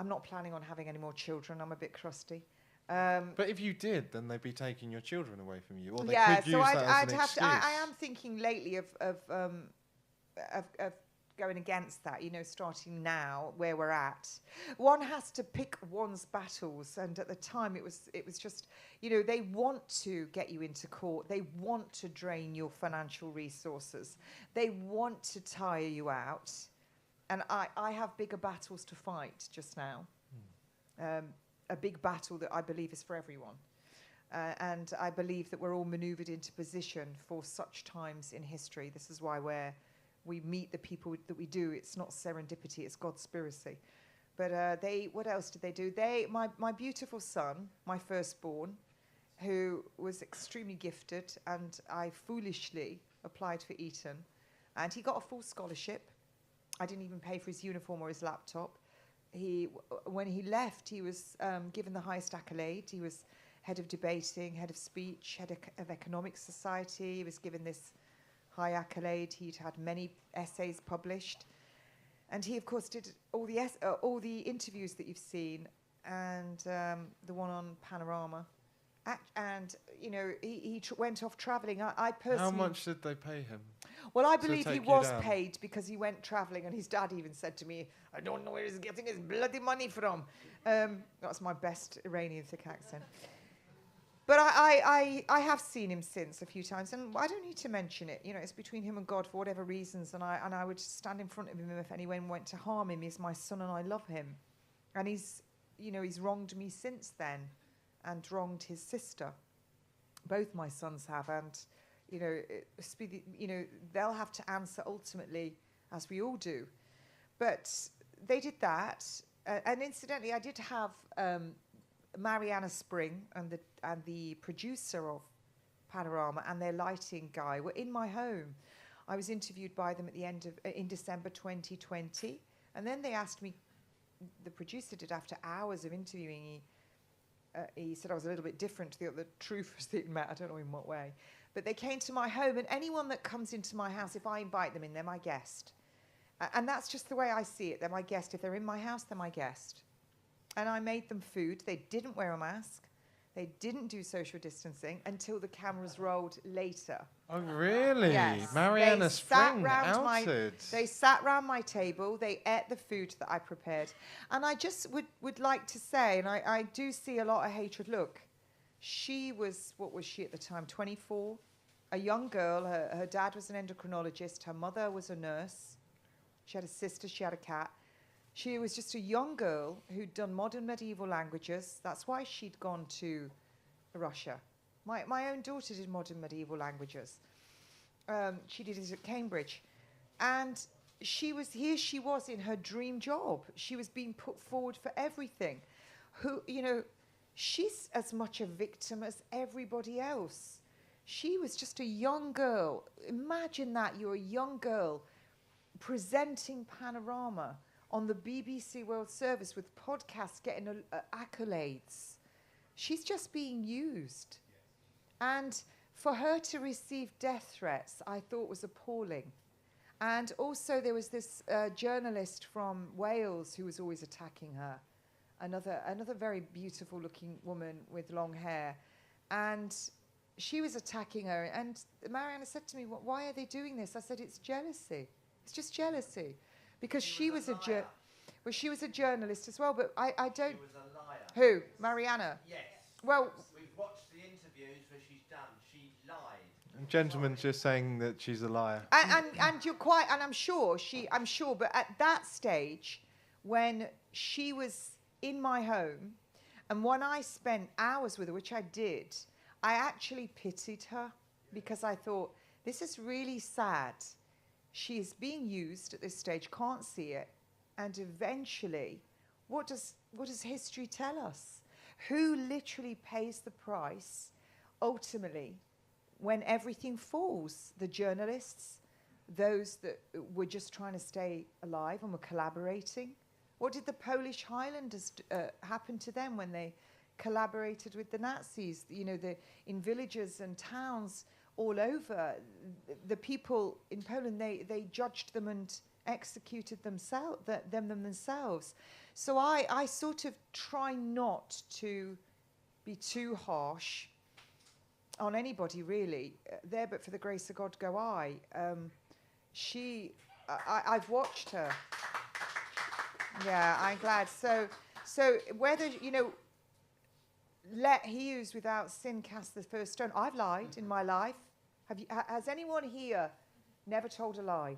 not planning on having any more children. I'm a bit crusty. But if you did, then they'd be taking your children away from you, or they yeah, could so use I'd that as an have excuse. to. I am thinking lately of going against that. You know, starting now where we're at. One has to pick one's battles, and at the time it was just, you know, they want to get you into court. They want to drain your financial resources. They want to tire you out, and I have bigger battles to fight just now. A big battle that I believe is for everyone. And I believe that we're all maneuvered into position for such times in history. This is why we meet the people that we do. It's not serendipity, it's Godspiracy. But what else did they do? My beautiful son, my firstborn, who was extremely gifted, and I foolishly applied for Eton, and he got a full scholarship. I didn't even pay for his uniform or his laptop. When he left, he was given the highest accolade. He was head of debating, head of speech, head of economic society. He was given this high accolade. He'd had many essays published, and he, of course, did all the interviews that you've seen, and the one on Panorama. And you know, he went off travelling. I personally. How much did they pay him? Well, I believe he was paid because he went travelling, and his dad even said to me, "I don't know where he's getting his bloody money from." That's my best Iranian thick accent. But I have seen him since a few times, and I don't need to mention it. You know, it's between him and God for whatever reasons, and I would stand in front of him if anyone went to harm him. He's my son, and I love him, and he's wronged me since then, and wronged his sister. Both my sons have, and they'll have to answer ultimately, as we all do. But they did that, and incidentally, I did have Mariana Spring and the producer of Panorama and their lighting guy were in my home. I was interviewed by them at the end of in December 2020, and then they asked me. The producer did, after hours of interviewing. He said I was a little bit different to the other troopers that he met. I don't know in what way, but they came to my home, and anyone that comes into my house, if I invite them in, they're my guest, and that's just the way I see it. They're my guest. If they're in my house, they're my guest. And I made them food. They didn't wear a mask. They didn't do social distancing until the cameras rolled later. Oh, really? Yes. Mariana Spring outed. They sat round my table. They ate the food that I prepared. And I just would like to say, and I do see a lot of hatred. Look, she was, what was she at the time, 24? A young girl. Her dad was an endocrinologist. Her mother was a nurse. She had a sister. She had a cat. She was just a young girl who'd done modern medieval languages. That's why she'd gone to Russia. My own daughter did modern medieval languages. She did it at Cambridge. And she was in her dream job. She was being put forward for everything. She's as much a victim as everybody else. She was just a young girl. Imagine that, you're a young girl presenting Panorama on the BBC World Service with podcasts getting accolades. She's just being used. And for her to receive death threats, I thought was appalling. And also there was this journalist from Wales who was always attacking her, another very beautiful looking woman with long hair. And she was attacking her. And Mariana said to me, why are they doing this? I said, it's jealousy. It's just jealousy. Because she was a journalist as well, but I don't... She was a liar. Who? Mariana? Yes. Well... We've watched the interviews where she's done. She lied. And gentleman's just saying that she's a liar. And you're quite... And I'm sure, but at that stage, when she was in my home, and when I spent hours with her, which I did, I actually pitied her, because I thought, this is really sad. She is being used at this stage, can't see it. And eventually, what does history tell us? Who literally pays the price, ultimately, when everything falls? The journalists, those that were just trying to stay alive and were collaborating. What did the Polish Highlanders happen to them when they collaborated with the Nazis? In villages and towns all over, the people in Poland, they judged them and executed them themselves. So I sort of try not to be too harsh on anybody, really. There, but for the grace of God go I. I've watched her. Yeah, I'm glad. So whether, let he who's without sin cast the first stone. I've lied in my life. Has anyone here never told a lie?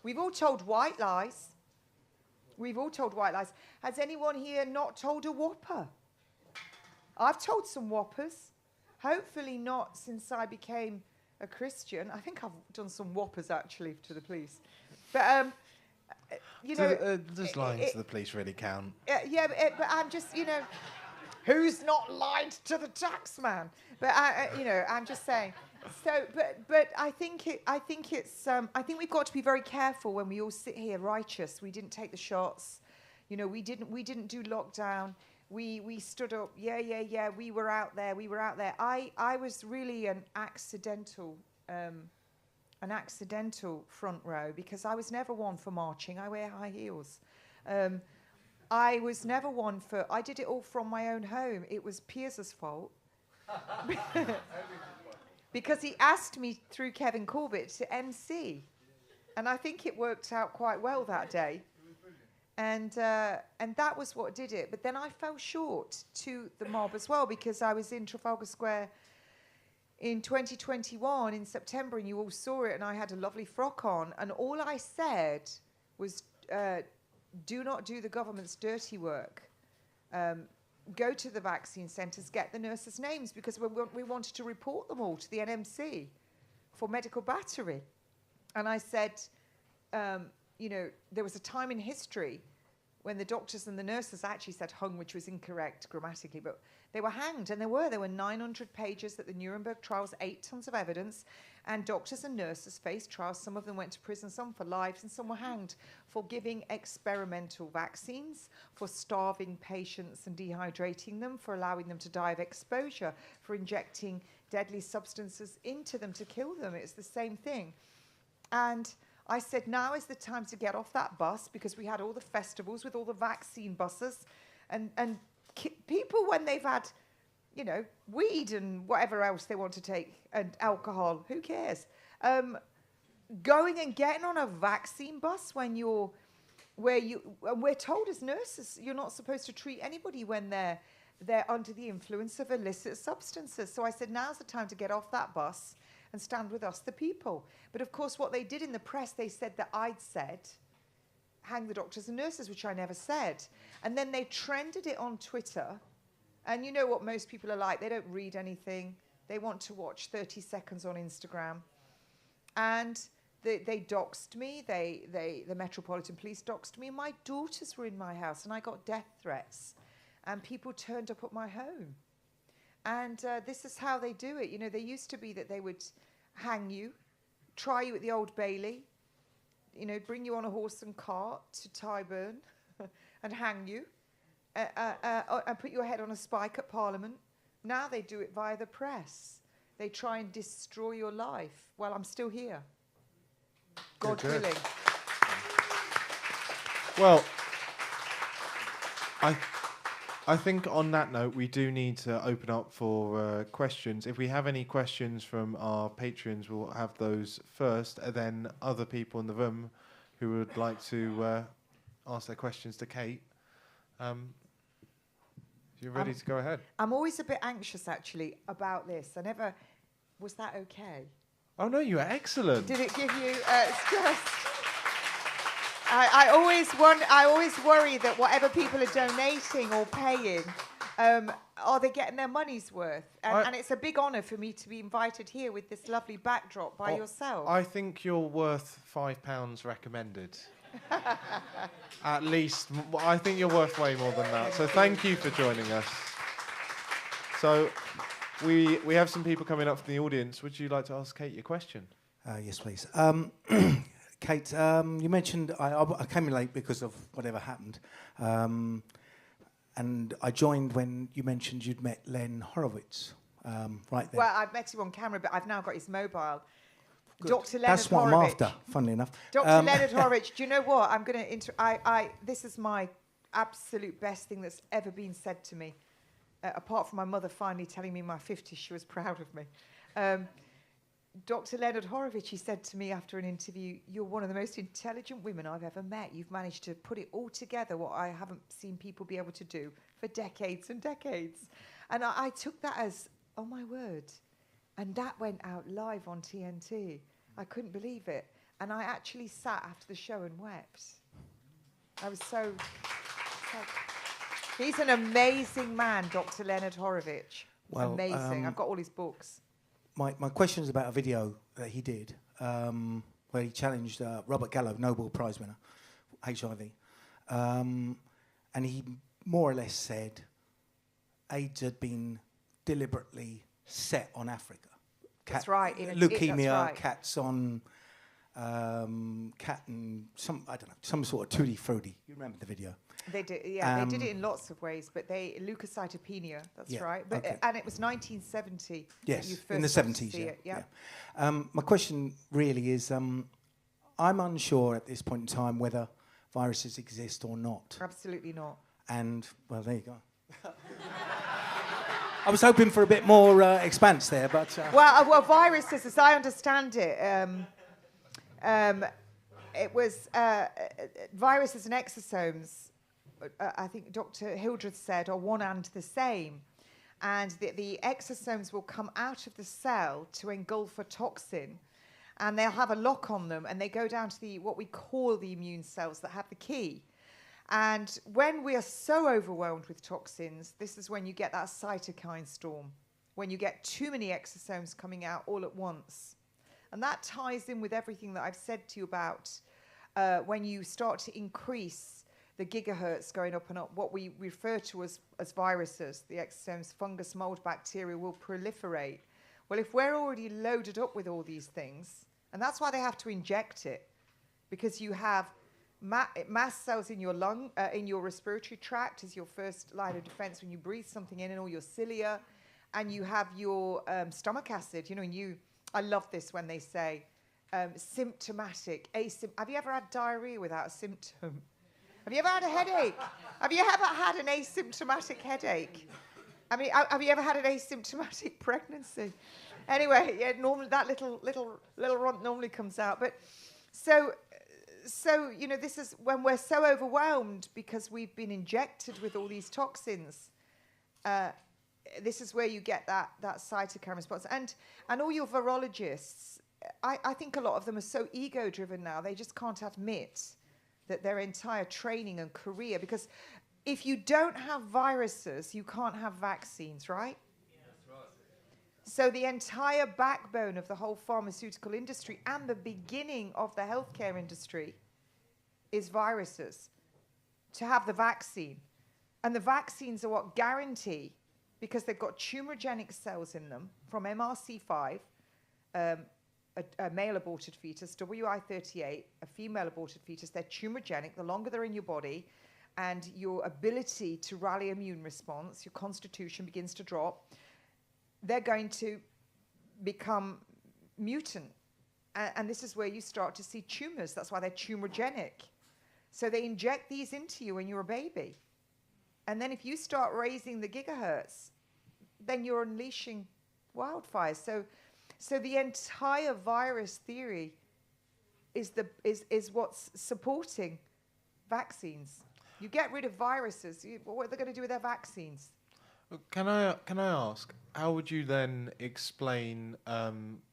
We've all told white lies. We've all told white lies. Has anyone here not told a whopper? I've told some whoppers. Hopefully not since I became a Christian. I think I've done some whoppers, actually, to the police. But, does lying to the police really count? Yeah, but I'm just, who's not lied to the tax man? But I'm just saying. So, but I think we've got to be very careful when we all sit here righteous. We didn't take the shots, we didn't do lockdown. We stood up. Yeah. We were out there. I was really an accidental front row, because I was never one for marching. I wear high heels. I was never one for... I did it all from my own home. It was Piers's fault. Because he asked me through Kevin Corbett to MC. And I think it worked out quite well that day. And that was what did it. But then I fell short to the mob as well, because I was in Trafalgar Square in 2021 in September, and you all saw it, and I had a lovely frock on. And all I said was... do not do the government's dirty work. Go to the vaccine centres, get the nurses' names, because we wanted to report them all to the NMC for medical battery. And I said, there was a time in history when the doctors and the nurses actually said hung, which was incorrect grammatically, but they were hanged, and there were 900 pages at the Nuremberg trials, 8 tons of evidence, and doctors and nurses faced trials. Some of them went to prison, some for lives, and some were hanged for giving experimental vaccines, for starving patients and dehydrating them, for allowing them to die of exposure, for injecting deadly substances into them to kill them. It's the same thing. And I said, now is the time to get off that bus, because we had all the festivals with all the vaccine buses, and people, when they've had, you know, weed and whatever else they want to take, and alcohol, who cares? Going and getting on a vaccine bus when we're told as nurses, you're not supposed to treat anybody when they're under the influence of illicit substances. So I said, now's the time to get off that bus and stand with us, the people. But of course, what they did in the press, they said that I'd said, hang the doctors and nurses, which I never said. And then they trended it on Twitter. And you know what most people are like. They don't read anything. They want to watch 30 seconds on Instagram. And they doxed me. The Metropolitan Police doxed me. My daughters were in my house, and I got death threats. And people turned up at my home. And this is how they do it. You know, they used to be that they would hang you, try you at the Old Bailey, you know, bring you on a horse and cart to Tyburn and hang you, and put your head on a spike at Parliament. Now they do it via the press. They try and destroy your life. Well, I'm still here. God willing. Well, I think on that note, we do need to open up for questions. If we have any questions from our patrons, we'll have those first, and then other people in the room who would like to ask their questions to Kate. You're ready to go ahead. I'm always a bit anxious, actually, about this. Was that okay? Oh, no, you are excellent. Did it give you stress? I always worry that whatever people are donating or paying, are they getting their money's worth? And it's a big honour for me to be invited here with this lovely backdrop by yourself. I think you're worth £5 recommended. At least. I think you're worth way more than that. So thank you for joining us. So we have some people coming up from the audience. Would you like to ask Kate your question? Yes, please. Kate, you mentioned I came in late because of whatever happened, and I joined when you mentioned you'd met Len Horowitz, right there. Well, I've met him on camera, but I've now got his mobile. Good. Dr. Leonard That's what Horowitz. I'm after, funnily enough. Dr. Leonard Horowitz, do you know what? I'm going to this is my absolute best thing that's ever been said to me, apart from my mother finally telling me in my 50s she was proud of me. Dr. Leonard Horowitz, he said to me after an interview, you're one of the most intelligent women I've ever met. You've managed to put it all together, what I haven't seen people be able to do for decades and decades. And I took that as, oh my word. And that went out live on TNT. I couldn't believe it. And I actually sat after the show and wept. I was so he's an amazing man, Dr. Leonard Horowitz. Well, amazing. I've got all his books. My question is about a video that he did where he challenged Robert Gallo, Nobel Prize winner, HIV. And he more or less said AIDS had been deliberately set on Africa. That's right. Leukemia, that's right. cats on cat and some sort of tutti frutti. You remember the video? They did, yeah. They did it in lots of ways, but leukocytopenia. That's right. But okay. And it was 1970. Yes, that you first in the got to 70s. see it, yeah. My question really is, I'm unsure at this point in time whether viruses exist or not. Absolutely not. And well, there you go. I was hoping for a bit more expanse there, but well, viruses, as I understand it, it was viruses and exosomes. I think Dr. Hildreth said are one and the same, and the exosomes will come out of the cell to engulf a toxin, and they'll have a lock on them, and they go down to what we call the immune cells that have the key. And when we are so overwhelmed with toxins, this is when you get that cytokine storm, when you get too many exosomes coming out all at once. And that ties in with everything that I've said to you about when you start to increase the gigahertz going up and up, what we refer to as viruses, the exosomes, fungus, mold, bacteria, will proliferate. Well, if we're already loaded up with all these things, and that's why they have to inject it, because you have mast cells in your lung, in your respiratory tract is your first line of defense when you breathe something in, and all your cilia, and you have your stomach acid. You know, I love this when they say symptomatic, have you ever had diarrhea without a symptom? Have you ever had a headache? Have you ever had an asymptomatic headache? I mean, have you ever had an asymptomatic pregnancy? Anyway, yeah, normally that little runt normally comes out. But so you know, this is when we're so overwhelmed because we've been injected with all these toxins. This is where you get that cytokine response. And all your virologists, I think a lot of them are so ego-driven now, they just can't admit that their entire training and career, because if you don't have viruses, you can't have vaccines, right? Yeah. That's right. So the entire backbone of the whole pharmaceutical industry and the beginning of the healthcare industry is viruses, to have the vaccine. And the vaccines are what guarantee, because they've got tumorigenic cells in them from MRC5, a male aborted fetus, WI38, a female aborted fetus. They're tumorigenic. The longer they're in your body, and your ability to rally immune response, your constitution begins to drop, they're going to become mutant. And this is where you start to see tumors. That's why they're tumorigenic. So they inject these into you when you're a baby. And then if you start raising the gigahertz, then you're unleashing wildfires. So the entire virus theory is what's supporting vaccines. You get rid of viruses. What are they going to do with their vaccines? Can I ask, how would you then explain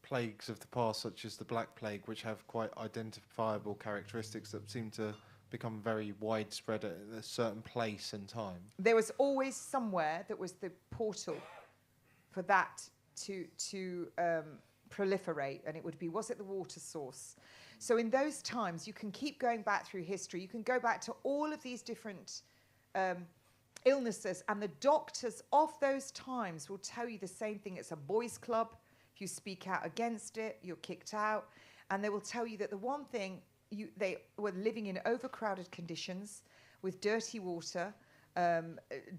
plagues of the past, such as the Black Plague, which have quite identifiable characteristics that seem to become very widespread at a certain place and time? There was always somewhere that was the portal for that to proliferate, and it would be, was it the water source? So in those times, you can keep going back through history. You can go back to all of these different illnesses, and the doctors of those times will tell you the same thing. It's a boys' club. If you speak out against it, you're kicked out. And they will tell you that the one thing, they were living in overcrowded conditions with dirty water,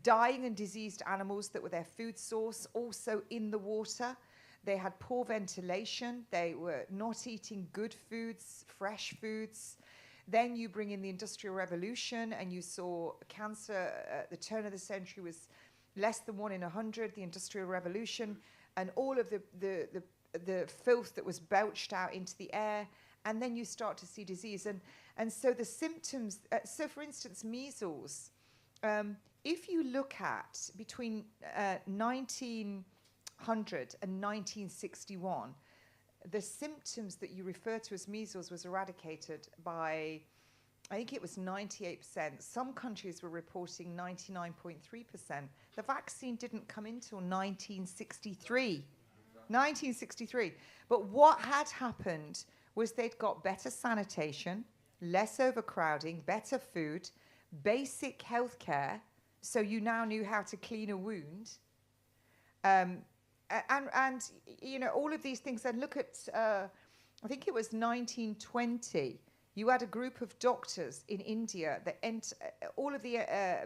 dying and diseased animals that were their food source, also in the water. They had poor ventilation. They were not eating good foods, fresh foods. Then you bring in the Industrial Revolution, and you saw cancer at the turn of the century was less than 1 in 100, the Industrial Revolution, and all of the filth that was belched out into the air. And then you start to see disease. And so the symptoms, so for instance, measles, if you look at between 1900 and 1961, the symptoms that you refer to as measles was eradicated by, I think it was 98%. Some countries were reporting 99.3%. The vaccine didn't come until 1963. 1963. But what had happened was they'd got better sanitation, less overcrowding, better food, basic healthcare, so you now knew how to clean a wound. And you know, all of these things. And look at, I think it was 1920, you had a group of doctors in India that all of the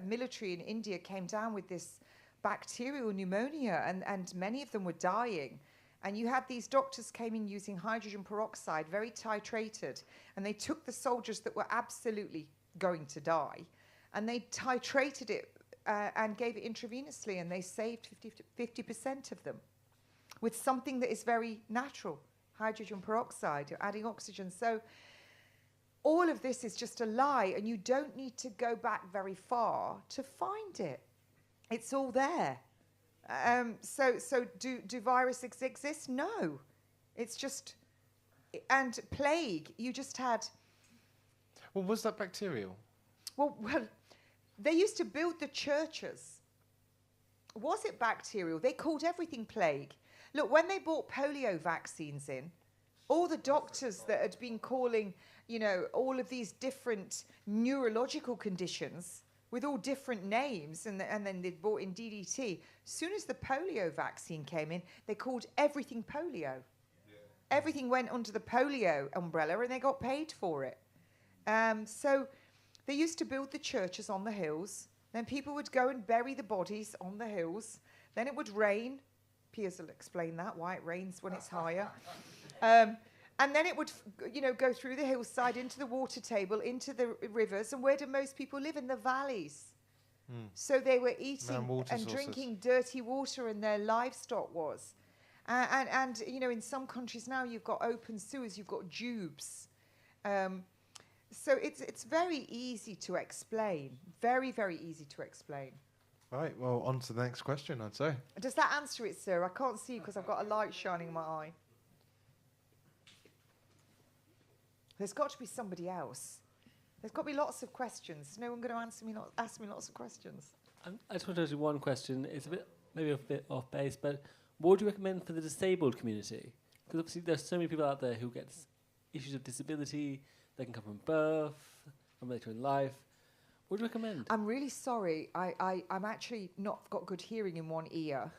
military in India came down with this bacterial pneumonia, and many of them were dying. And you had these doctors came in using hydrogen peroxide, very titrated, and they took the soldiers that were absolutely going to die, and they titrated it and gave it intravenously, and they saved 50% of them with something that is very natural, hydrogen peroxide. You're adding oxygen. So all of this is just a lie, and you don't need to go back very far to find it. It's all there. So do viruses exist? No. It's just, and plague, you just had. Well, was that bacterial? Well, they used to build the churches. Was it bacterial? They called everything plague. Look, when they brought polio vaccines in, all the doctors that had been calling, you know, all of these different neurological conditions with all different names, and then they brought in DDT. As soon as the polio vaccine came in, they called everything polio. Everything went under the polio umbrella, and they got paid for it. So they used to build the churches on the hills. Then people would go and bury the bodies on the hills. Then it would rain. Piers will explain that, why it rains when it's higher. And then it would, go through the hillside, into the water table, into the rivers. And where do most people live? In the valleys. So they were eating and drinking dirty water, and their livestock was. And in some countries now, you've got open sewers, you've got tubes. So it's very easy to explain. Very, very easy to explain. Right, well, on to the next question, I'd say. Does that answer it, sir? I can't see you because I've got a light shining in my eye. There's got to be somebody else. There's got to be lots of questions. No one going to ask me lots of questions. I just want to ask you one question. It's maybe a bit off base, but what would you recommend for the disabled community? Because obviously there's so many people out there who get issues of disability. They can come from birth, from later in life. What would you recommend? I'm really sorry. I'm actually not got good hearing in one ear,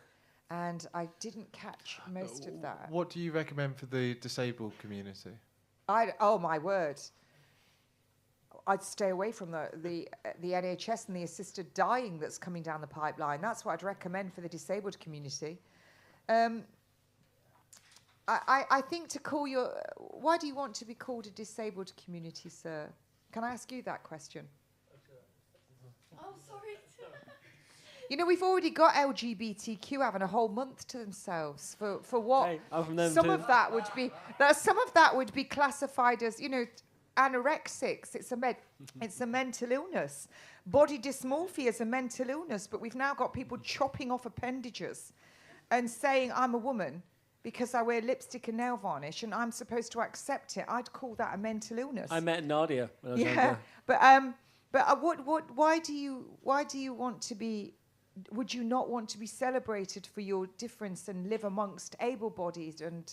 and I didn't catch most of that. What do you recommend for the disabled community? Oh my word! I'd stay away from the NHS and the assisted dying that's coming down the pipeline. That's what I'd recommend for the disabled community. I think to call why do you want to be called a disabled community, sir? Can I ask you that question? Oh, sorry. We've already got LGBTQ having a whole month to themselves for what? Hey, I'm from them some too. of that would be classified as anorexics. It's a mental illness. Body dysmorphia is a mental illness, but we've now got people chopping off appendages and saying I'm a woman because I wear lipstick and nail varnish and I'm supposed to accept it. I'd call that a mental illness. I met Nadia when I was younger. But why do you want to be? Would you not want to be celebrated for your difference and live amongst able-bodied? And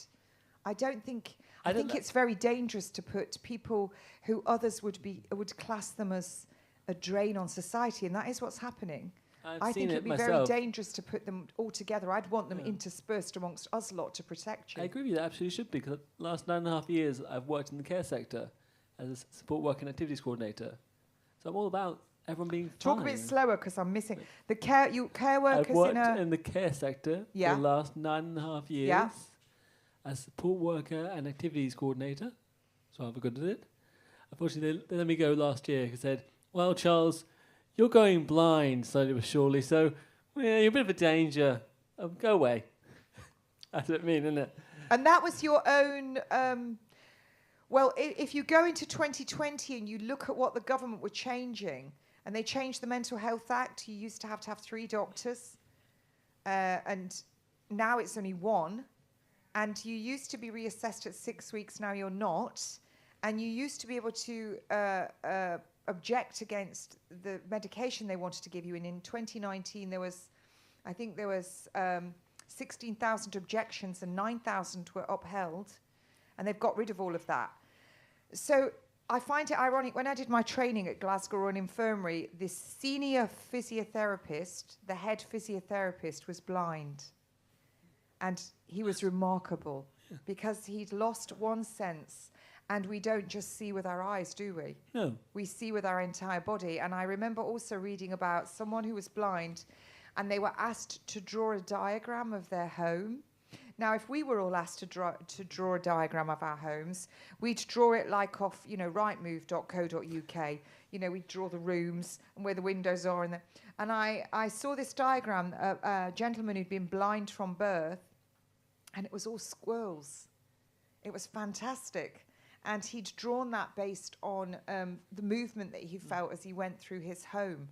I think it's very dangerous to put people who others would class them as a drain on society, and that is what's happening. I think it'd be myself. very dangerous to put them all together. I'd want them interspersed amongst us lot to protect you. I agree with you, that absolutely should be, because the last 9.5 years I've worked in the care sector as a support work and activities coordinator. So I'm all about everyone being Talk fine. a bit slower because I'm missing the care workers I've worked in the care sector for the last 9.5 years as support worker and activities coordinator. So I've good at it. Unfortunately, they let me go last year because they said, well, Charles, you're going blind slowly but surely, so you're a bit of a danger. Go away. That's what I mean, isn't it? And that was your own... if you go into 2020 and you look at what the government were changing, and they changed the Mental Health Act, you used to have 3 doctors, and now it's only 1. And you used to be reassessed at 6 weeks, now you're not. And you used to be able to object against the medication they wanted to give you. And in 2019, there was 16,000 objections and 9,000 were upheld. And they've got rid of all of that. So I find it ironic, when I did my training at Glasgow Royal Infirmary, this senior physiotherapist, the head physiotherapist, was blind. And he was remarkable because he'd lost one sense. And we don't just see with our eyes, do we? No. We see with our entire body. And I remember also reading about someone who was blind, and they were asked to draw a diagram of their home. Now, if we were all asked to draw a diagram of our homes, we'd draw it like off, rightmove.co.uk. We'd draw the rooms and where the windows are. And I saw this diagram, a gentleman who'd been blind from birth, and it was all squirrels. It was fantastic. And he'd drawn that based on the movement that he felt as he went through his home.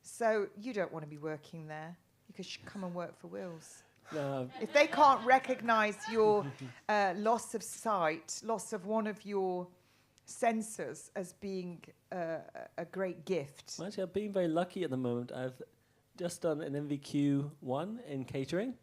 So you don't want to be working there. You could come and work for Wills. No. If they can't recognise your loss of sight, loss of one of your senses as being a great gift. Actually, I've been very lucky at the moment. I've just done an MVQ1 in catering,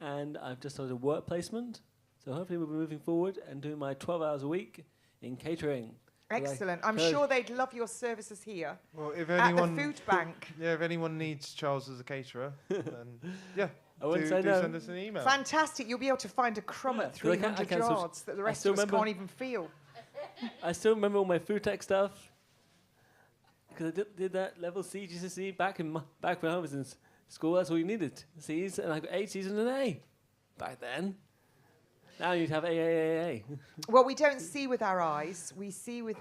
and I've just done a work placement. So hopefully we'll be moving forward and doing my 12 hours a week in catering. Excellent. I'm Third- sure they'd love your services here Well, if at anyone, the food bank. if anyone needs Charles as a caterer, then yeah, I wouldn't do say no. send us an email. Fantastic. You'll be able to find a crumb Yeah, at 'cause I can't- 300 I can't yards that the I rest still of us remember- can't even feel. I still remember all my food tech stuff because I did that level C GCSE back when I was in school. That's all you needed, C's, and I got 8 C's and an A back then. Now you'd have AAAA. Well, we don't see with our eyes. We see with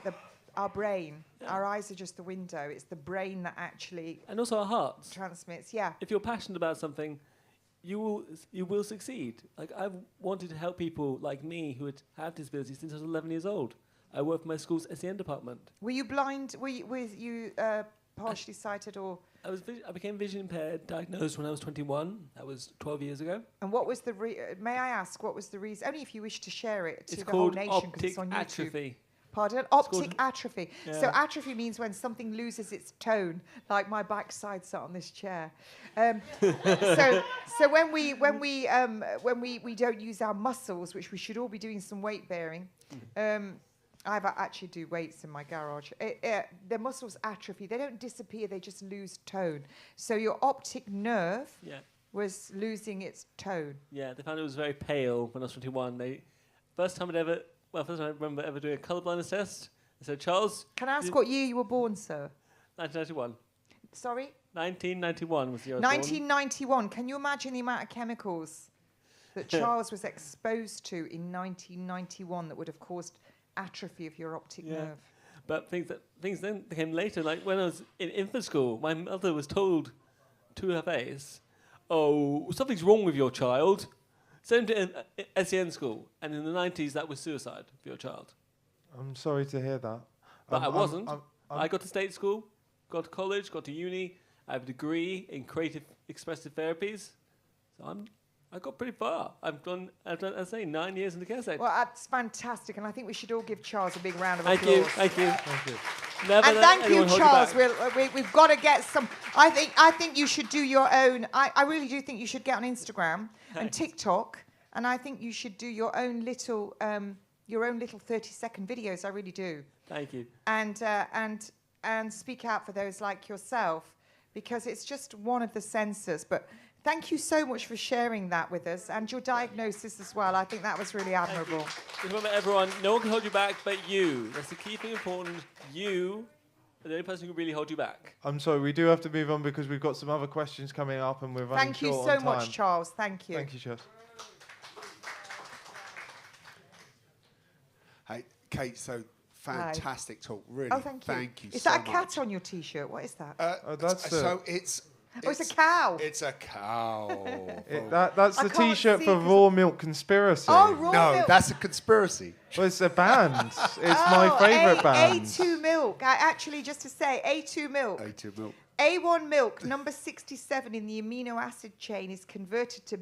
our brain. Yeah. Our eyes are just the window. It's the brain that actually And also our hearts. transmits. Yeah. If you're passionate about something, you will succeed. Like I've wanted to help people like me who had disabilities since I was 11 years old. I worked for my school's SEN department. Were you blind? Were you partially sighted, or? I became vision impaired, diagnosed when I was 21. That was 12 years ago. And what was the may I ask, what was the reason? Only if you wish to share it to It's the whole called nation, because optic it's on YouTube. atrophy. Pardon? called- Optic atrophy. So Yeah. atrophy means when something loses its tone, like my backside sat on this chair. So when we don't use our muscles, which we should all be doing some weight bearing. I actually do weights in my garage. The muscles atrophy. They don't disappear. They just lose tone. So your optic nerve Yeah. was losing its tone. Yeah, they found it was very pale when I was 21. First time I remember ever doing a colour blindness test. They said, Charles, Can I ask what year you were born, sir? 1991. Sorry? 1991 was the year I was born. 1991. Can you imagine the amount of chemicals that Charles was exposed to in 1991 that would have caused atrophy of your optic Yeah. nerve? But things then came later. Like when I was in infant school, my mother was told to her face, "Oh, something's wrong with your child." Sent to SEN school, and in the 90s that was suicide for your child. I'm sorry to hear that. But I wasn't. I'm- I got to state school, got to college, got to uni. I have a degree in creative expressive therapies. So I got pretty far. I've done, I say, 9 years in the care sector. Well, that's fantastic, and I think we should all give Charles a big round of Thank applause. you, thank you. Thank you. Never And let thank you, anyone hold Charles. back. We've got to get some. I think you should do your own. I really do think you should get on Instagram and Thanks. TikTok, and I think you should do your own little 30-second videos. I really do. Thank you. And speak out for those like yourself, because it's just one of the sensors. But thank you so much for sharing that with us, and your diagnosis as well. I think that was really admirable. Just remember, everyone, no one can hold you back but you. That's the key thing important. You are the only person who can really hold you back. I'm sorry, we do have to move on because we've got some other questions coming up and we're running Thank you short so on much, time. Charles. Thank you. Thank you, Charles. Hey, Kate, so fantastic talk. Really, Oh, thank you. Thank you Is so that a much. cat on your T-shirt? What is that? Oh, that's so it's Oh, it's a cow. It's a cow. That's I the can't T-shirt see for 'cause Raw Milk Conspiracy. Oh, raw no, milk. that's a conspiracy. Well, it's a band. It's my favourite band. A2 milk. Actually, just to say, A2 milk. A2 milk. A1 milk, number 67 in the amino acid chain, is converted to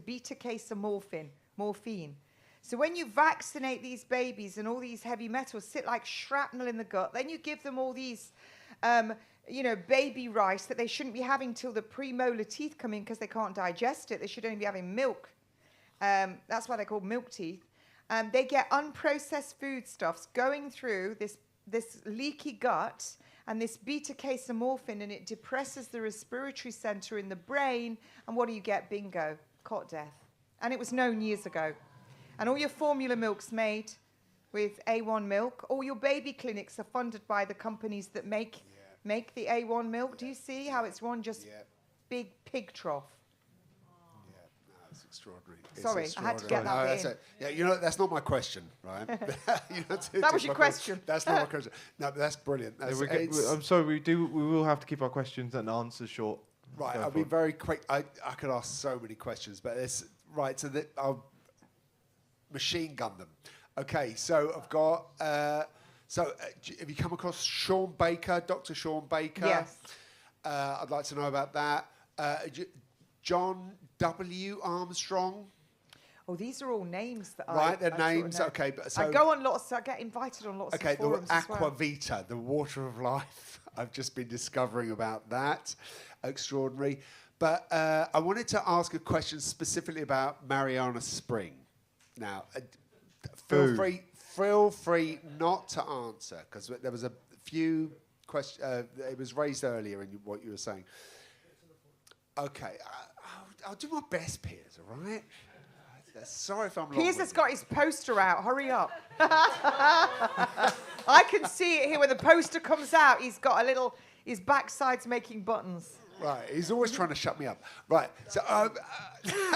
morphine. So when you vaccinate these babies and all these heavy metals sit like shrapnel in the gut, then you give them all these, baby rice that they shouldn't be having till the premolar teeth come in because they can't digest it. They should only be having milk. That's why they're called milk teeth. They get unprocessed foodstuffs going through this leaky gut and this beta-casomorphin, and it depresses the respiratory center in the brain. And what do you get? Bingo, cot death. And it was known years ago. And all your formula milk's made with A1 milk. All your baby clinics are funded by the companies that make the A1 milk. Do you see how it's one just big pig trough? Yeah, no, it's extraordinary. It's Sorry, I had to get that No, bit that's in. it. Yeah, that's not my question, right? That was your question. That's not my question. No, but that's brilliant. Yeah, That's, I'm sorry, we will have to keep our questions and answers short. right, Go I'll for be it. very quick. I could ask so many questions, but it's right. So I'll machine gun them. Okay, so I've got. Have you come across Sean Baker, Dr. Sean Baker? Yes. I'd like to know about that. John W. Armstrong. Oh, these are all names that Right, they're I sort of names. know. Okay, but I go on lots. I get invited on lots okay, of forums the as well. Aqua Vita, the water of life. I've just been discovering about that. Extraordinary. But I wanted to ask a question specifically about Mariana Spring. Now, Feel free not to answer, because there was a few questions. It was raised earlier in what you were saying. Okay, I'll do my best, Piers. All right. Sorry if I'm long. Piers has got his poster out. Hurry up. I can see it here when the poster comes out. He's got a little. His backside's making buttons. Right, he's always trying to shut me up. Right, so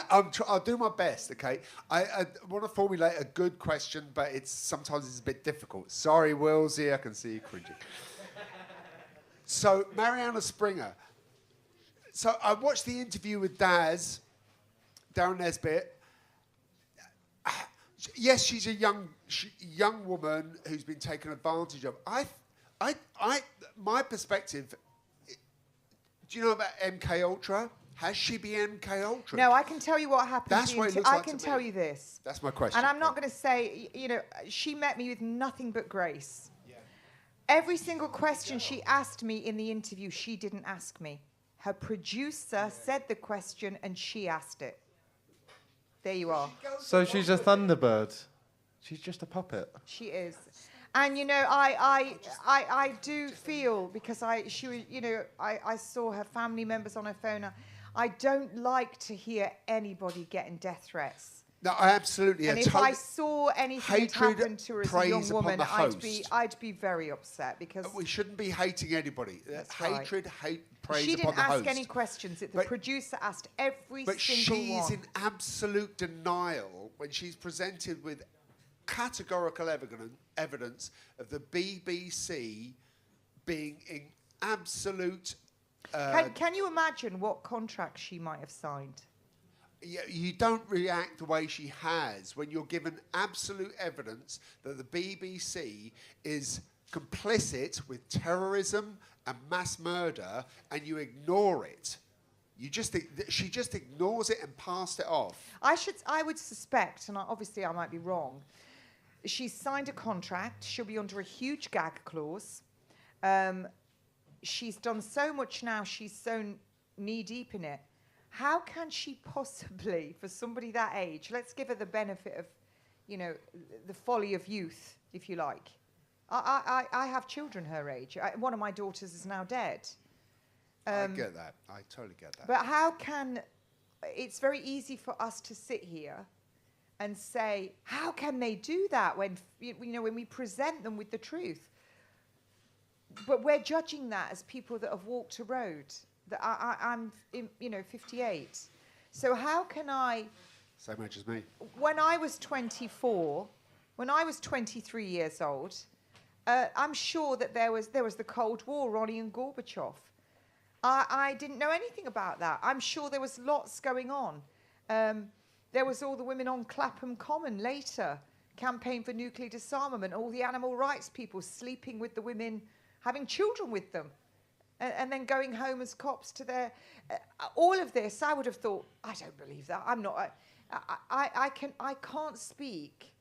I'll do my best, okay? I want to formulate a good question, but sometimes it's a bit difficult. Sorry, Willsy, I can see you cringing. So, Mariana Springer. So, I watched the interview with Darren Nesbitt. Yes, she's a young woman who's been taken advantage of. My perspective. Do you know about MK Ultra? Has she been MK Ultra? No, I can tell you what happened. That's what it looks I like can to tell me. you this. That's my question. And I'm not going to say, she met me with nothing but grace. Yeah. Every single question she asked me in the interview, she didn't ask me. Her producer said the question and she asked it. There you are. So she's a Thunderbird. She's just a puppet. She is. And I do feel, because I saw her family members on her phone. I don't like to hear anybody getting death threats. No, I absolutely. And if I saw anything happen to her as a young woman, I'd be very upset, because we shouldn't be hating anybody. That's hatred, right. praise she upon didn't the host. ask any questions. The producer asked every but single one. she's in absolute denial when she's presented with categorical evidence of the BBC being in absolute. Can you imagine what contract she might have signed? You don't react the way she has when you're given absolute evidence that the BBC is complicit with terrorism and mass murder, and you ignore it. She just ignores it and passed it off. I would suspect, and obviously I might be wrong. She's signed a contract. She'll be under a huge gag clause. She's done so much now. She's so knee-deep in it. How can she possibly, for somebody that age, let's give her the benefit of, the folly of youth, if you like. I have children her age. One of my daughters is now dead. I get that. I totally get that. But how can... It's very easy for us to sit here and say, how can they do that when we present them with the truth? But we're judging that as people that have walked a road. That I'm 58. So how can I... Same age as me. When I was 24, when I was 23 years old, I'm sure that there was the Cold War, Ronnie and Gorbachev. I didn't know anything about that. I'm sure there was lots going on. There was all the women on Clapham Common later, campaign for nuclear disarmament, all the animal rights people sleeping with the women, having children with them, and then going home as cops to their... all of this, I would have thought, I don't believe that. I'm not... I can't speak,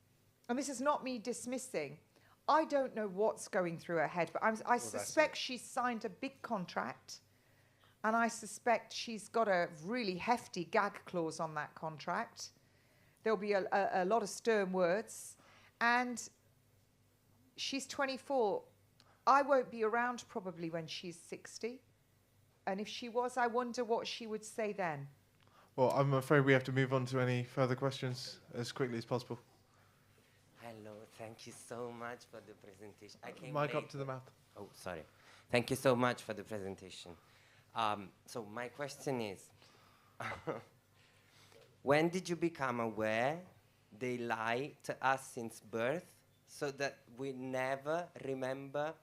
and this is not me dismissing. I don't know what's going through her head, but I suspect she's signed a big contract, and I suspect she's got a really hefty gag clause on that contract. There'll be a lot of stern words, and she's 24. I won't be around probably when she's 60, and if she was, I wonder what she would say then. Well, I'm afraid we have to move on to any further questions as quickly as possible. Hello, thank you so much for the presentation. I came Mic late. up to the mouth. Oh, sorry. Thank you so much for the presentation. So my question is, when did you become aware they lie to us since birth so that we never remember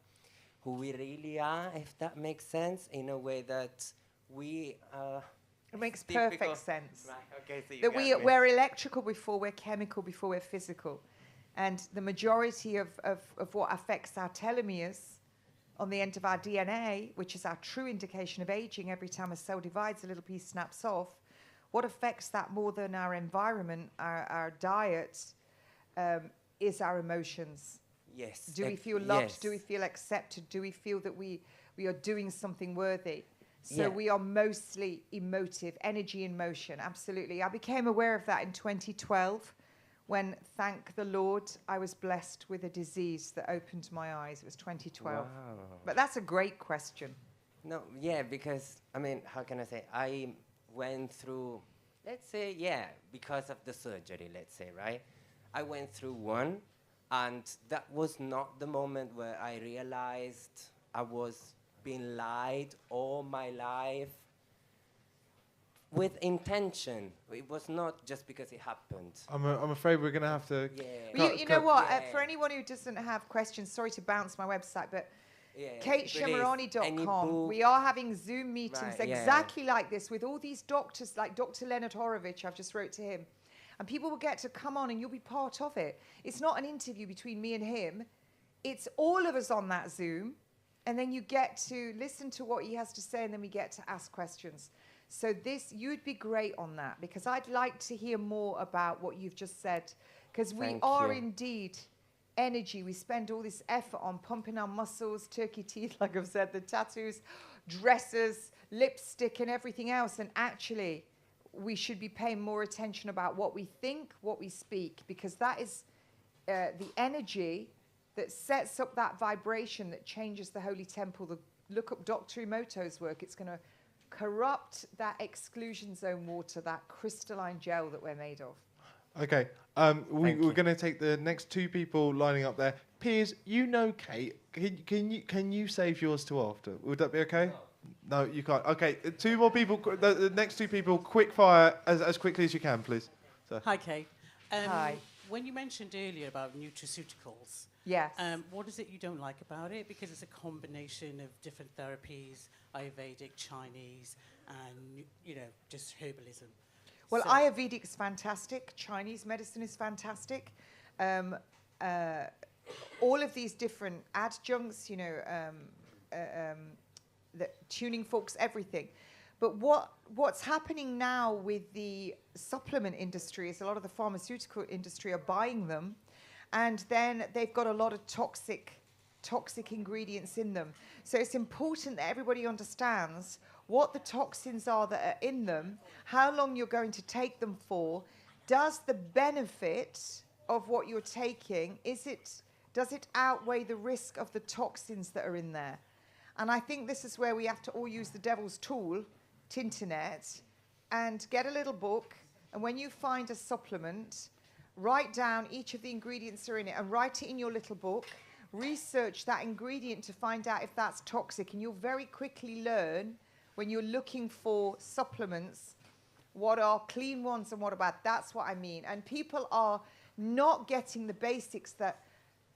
who we really are, if that makes sense, in a way that we... It makes perfect sense. Right, okay, so you That got me. we're electrical before we're chemical, before we're physical. And the majority of what affects our telomeres on the end of our DNA, which is our true indication of aging, every time a cell divides, a little piece snaps off. What affects that more than our environment, our diet, is our emotions. Yes. Do we feel loved? Yes. Do we feel accepted? Do we feel that we are doing something worthy? So Yeah. we are mostly emotive, energy in motion, absolutely. I became aware of that in 2012 when, thank the Lord, I was blessed with a disease that opened my eyes. It was 2012. Wow. But that's a great question. No, yeah, because, I mean, how can I say? I went through, let's say, yeah, because of the surgery, let's say, right? I went through one, and that was not the moment where I realized I was being lied all my life with intention. It was not just because it happened. I'm afraid we're going to have to... Yeah. Well, you know what? Yeah. For anyone who doesn't have questions, sorry to bounce my website, but Yeah, KateShemirani.com. We are having Zoom meetings Right, yeah. exactly like this with all these doctors, like Dr. Leonard Horowitz. I've just wrote to him. And people will get to come on and you'll be part of it. It's not an interview between me and him. It's all of us on that Zoom. And then you get to listen to what he has to say, and then we get to ask questions. So you'd be great on that, because I'd like to hear more about what you've just said, because we Thank are you. indeed energy. We spend all this effort on pumping our muscles, turkey teeth, like I've said, the tattoos, dresses, lipstick, and everything else. And actually, we should be paying more attention about what we think, what we speak, because that is the energy that sets up that vibration that changes the holy temple. Look up Dr. Emoto's work. It's going to corrupt that exclusion zone water, that crystalline gel that we're made of. Okay, we're going to take the next two people lining up there. Piers, you know Kate. Can you save yours to after? Would that be okay? No, you can't. Okay, two more people. The next two people, quick fire as quickly as you can, please. So. Hi, Kate. Hi. When you mentioned earlier about nutraceuticals, Yes. what is it you don't like about it? Because it's a combination of different therapies, Ayurvedic, Chinese, and just herbalism. Well, So- Ayurvedic is fantastic. Chinese medicine is fantastic. All of these different adjuncts, the tuning forks, everything. But what's happening now with the supplement industry is a lot of the pharmaceutical industry are buying them, and then they've got a lot of toxic ingredients in them. So it's important that everybody understands what the toxins are that are in them, how long you're going to take them for, does the benefit of what you're taking, does it outweigh the risk of the toxins that are in there? And I think this is where we have to all use the devil's tool, Tinternet, and get a little book, and when you find a supplement, write down each of the ingredients that are in it and write it in your little book. Research that ingredient to find out if that's toxic, and you'll very quickly learn when you're looking for supplements what are clean ones and what are bad. That's what I mean. And people are not getting the basics that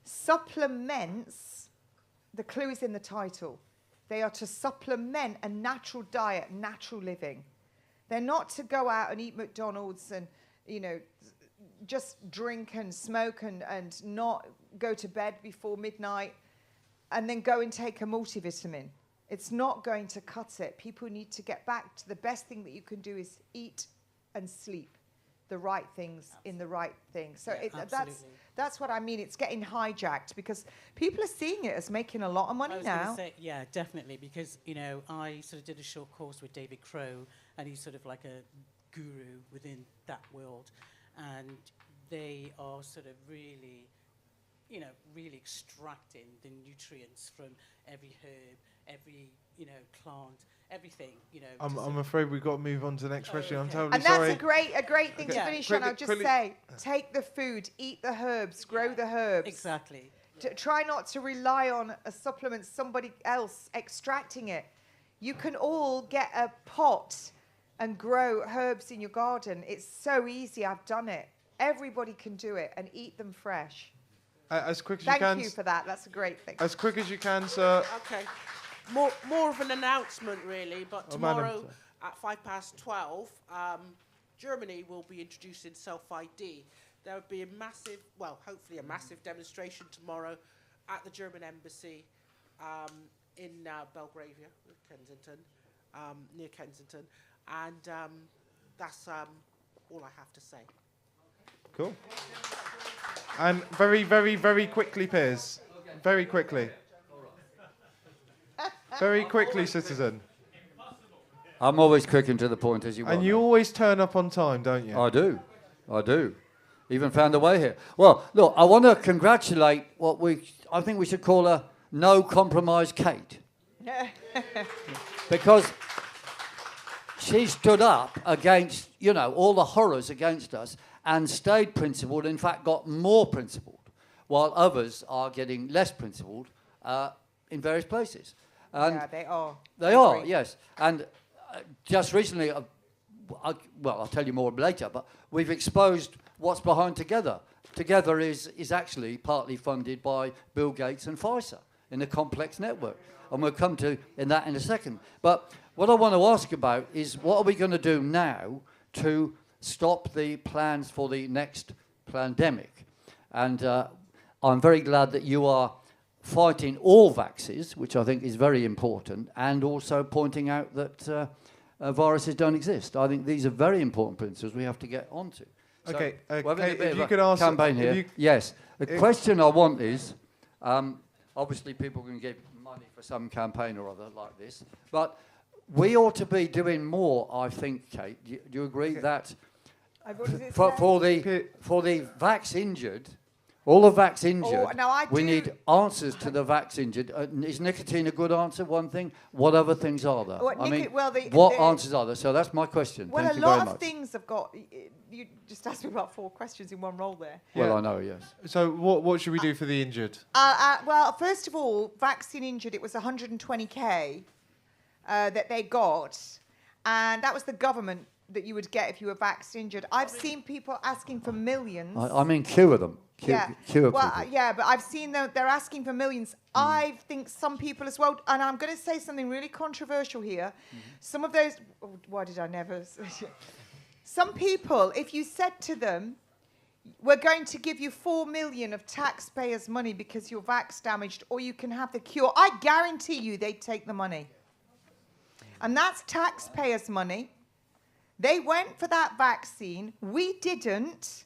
supplements, the clue is in the title. They are to supplement a natural diet, natural living. They're not to go out and eat McDonald's and, just drink and smoke and not go to bed before midnight and then go and take a multivitamin. It's not going to cut it. People need to get back to the best thing that you can do is eat and sleep the right things in the right things. So that's what I mean. It's getting hijacked because people are seeing it as making a lot of money now. I was going to say, yeah, definitely, because, I sort of did a short course with David Crow, and he's sort of like a guru within that world. And they are sort of really, really extracting the nutrients from every herb, every, plant, everything, I'm afraid we've got to move on to the next question. I'm okay. terribly And sorry. that's a great thing to Yeah. finish on. I'll just say, take the food, eat the herbs, grow the herbs. Exactly. Try not to rely on a supplement, somebody else extracting it. You can all get a pot and grow herbs in your garden. It's so easy. I've done it. Everybody can do it and eat them fresh. As quick as you can. Thank you for that. That's a great thing. As quick as you can, sir. Okay. More of an announcement, really, but tomorrow madam. at 12:05, Germany will be introducing self-ID. There will be a massive, hopefully a massive demonstration tomorrow at the German embassy in Belgravia, Kensington, near Kensington. And that's all I have to say. Cool. And very, very, very quickly, Piers. Very quickly. Very quickly, citizen. I'm always quick and to the point, as you well And you know. always turn up on time, don't you? I do. even found a way here. Well, look, I want to congratulate I think we should call her No Compromise Kate. Because she stood up against, all the horrors against us and stayed principled, in fact got more principled, while others are getting less principled in various places. And yeah, they are. They are, yes. And just recently, I'll tell you more later, but we've exposed what's behind Together. Together is actually partly funded by Bill Gates and Pfizer in a complex network. And we'll come to that in a second. But what I want to ask about is what are we going to do now to stop the plans for the next pandemic? And I'm very glad that you are fighting all vaxes, which I think is very important, and also pointing out that viruses don't exist. I think these are very important principles we have to get onto. So Okay, we're having a Kate, bit if of you a could answer... campaign here. Yes. The question I want is, obviously people can give money for some campaign or other like this, but we ought to be doing more, I think, Kate. Do you agree that for the vax injured, all the vax injured, we need answers to the vax injured. Is nicotine a good answer, one thing? What other things are there? What answers are there? So that's my question. Well, Thank you a lot very of much. things have got... You just asked me about 4 questions in one roll there. Well, I know, yes. So what should we do for the injured? Well, first of all, vaccine injured, it was 120k that they got. And that was the government that you would get if you were vaccine injured. I've seen people asking for millions. I mean, cure them. Cure people. Yeah, but I've seen they're asking for millions. I think some people as well, and I'm going to say something really controversial here. Some of those, why did I never? Some people, if you said to them, we're going to give you 4 million of taxpayers' money because you're vax damaged, or you can have the cure, I guarantee you they'd take the money. And that's taxpayers' money. They went for that vaccine. We didn't.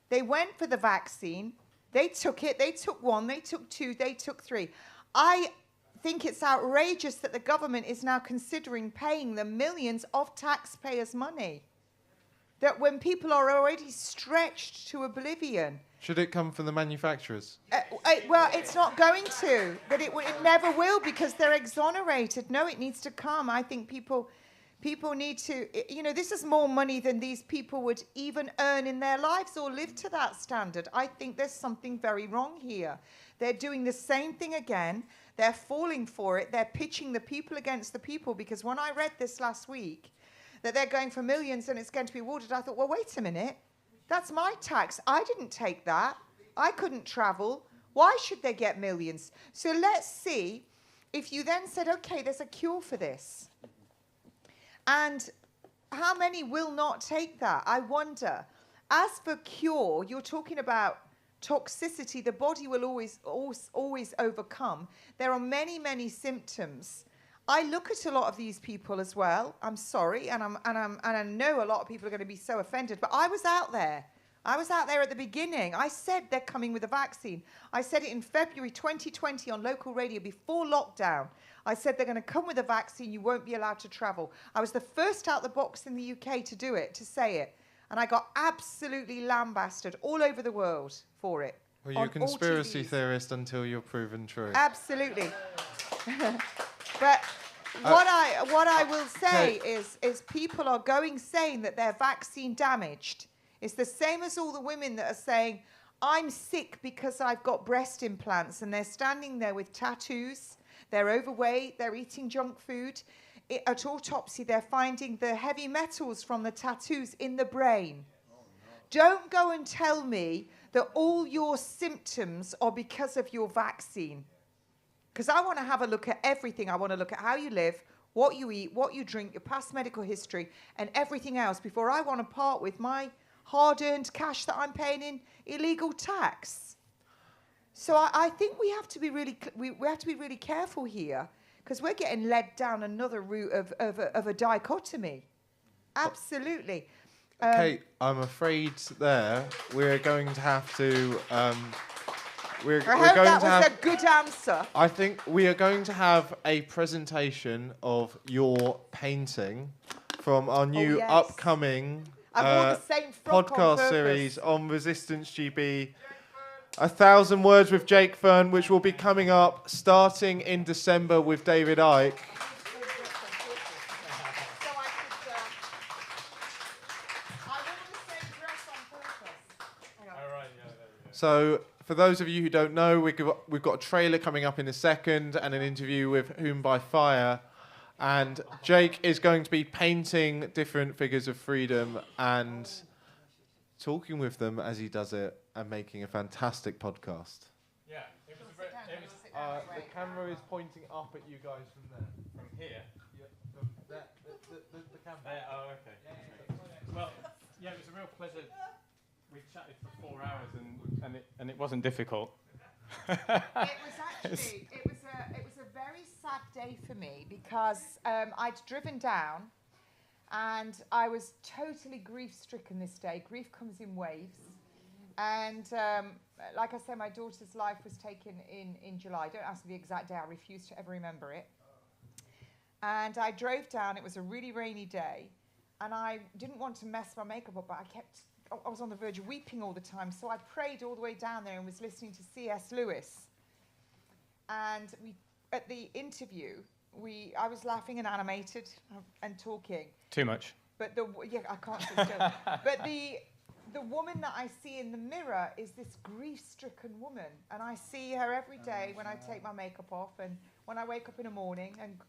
They went for the vaccine. They took it. They took 1. They took 2. They took 3. I think it's outrageous that the government is now considering paying them millions of taxpayers' money. That when people are already stretched to oblivion. Should it come from the manufacturers? Well, it's not going to. But it never will because they're exonerated. No, it needs to come. I think people need to, this is more money than these people would even earn in their lives or live to that standard. I think there's something very wrong here. They're doing the same thing again. They're falling for it. They're pitching the people against the people because when I read this last week, that they're going for millions and it's going to be awarded, I thought, well, wait a minute. That's my tax. I didn't take that. I couldn't travel. Why should they get millions? So let's see if you then said, okay, there's a cure for this. And how many will not take that? I wonder. As for cure, you're talking about toxicity. The body will always overcome. There are many, many symptoms. I look at a lot of these people as well. I'm sorry, and I know a lot of people are going to be so offended. But I was out there. I was out there at the beginning. I said they're coming with a vaccine. I said it in February 2020 on local radio before lockdown. I said they're going to come with a vaccine. You won't be allowed to travel. I was the first out the box in the UK to do it, to say it. And I got absolutely lambasted all over the world for it. Well, you're a conspiracy theorist until you're proven true. Absolutely. But what I will say is people are saying that they're vaccine damaged. It's the same as all the women that are saying, I'm sick because I've got breast implants, and they're standing there with tattoos, they're overweight, they're eating junk food. At autopsy, they're finding the heavy metals from the tattoos in the brain. Don't go and tell me that all your symptoms are because of your vaccine. Because I want to have a look at everything. I want to look at how you live, what you eat, what you drink, your past medical history, and everything else before I want to part with my hard-earned cash that I'm paying in illegal tax. So I think we have to be really careful here because we're getting led down another route of a dichotomy. Absolutely. Kate, I'm afraid we're going to have to. We're I hope going that to was have, a good answer. I think we are going to have a presentation of your painting from our new upcoming I wore the same frock on podcast purpose. series on Resistance GB. 1,000 Words with Jake Fern, which will be coming up starting in December with David Icke. So, for those of you who don't know, we've got a trailer coming up in a second and an interview with Whom by Fire. And Jake is going to be painting different figures of freedom and talking with them as he does it and making a fantastic podcast. Yeah, the camera is pointing up at you guys from there. From here? Yeah, from the camera. There, oh, okay. Well, yeah, it was a real pleasure. We chatted for 4 hours and it wasn't difficult. It was a very sad day for me because I'd driven down and I was totally grief-stricken this day. Grief comes in waves. And like I said, my daughter's life was taken in July. Don't ask me the exact day. I refuse to ever remember it. And I drove down. It was a really rainy day. And I didn't want to mess my makeup up, but I was on the verge of weeping all the time. So I prayed all the way down there and was listening to C.S. Lewis. And at the interview, I was laughing and animated and talking. Too much. But I can't sit still. But the woman that I see in the mirror is this grief-stricken woman, and I see her every day when I take my makeup off and when I wake up in the morning, and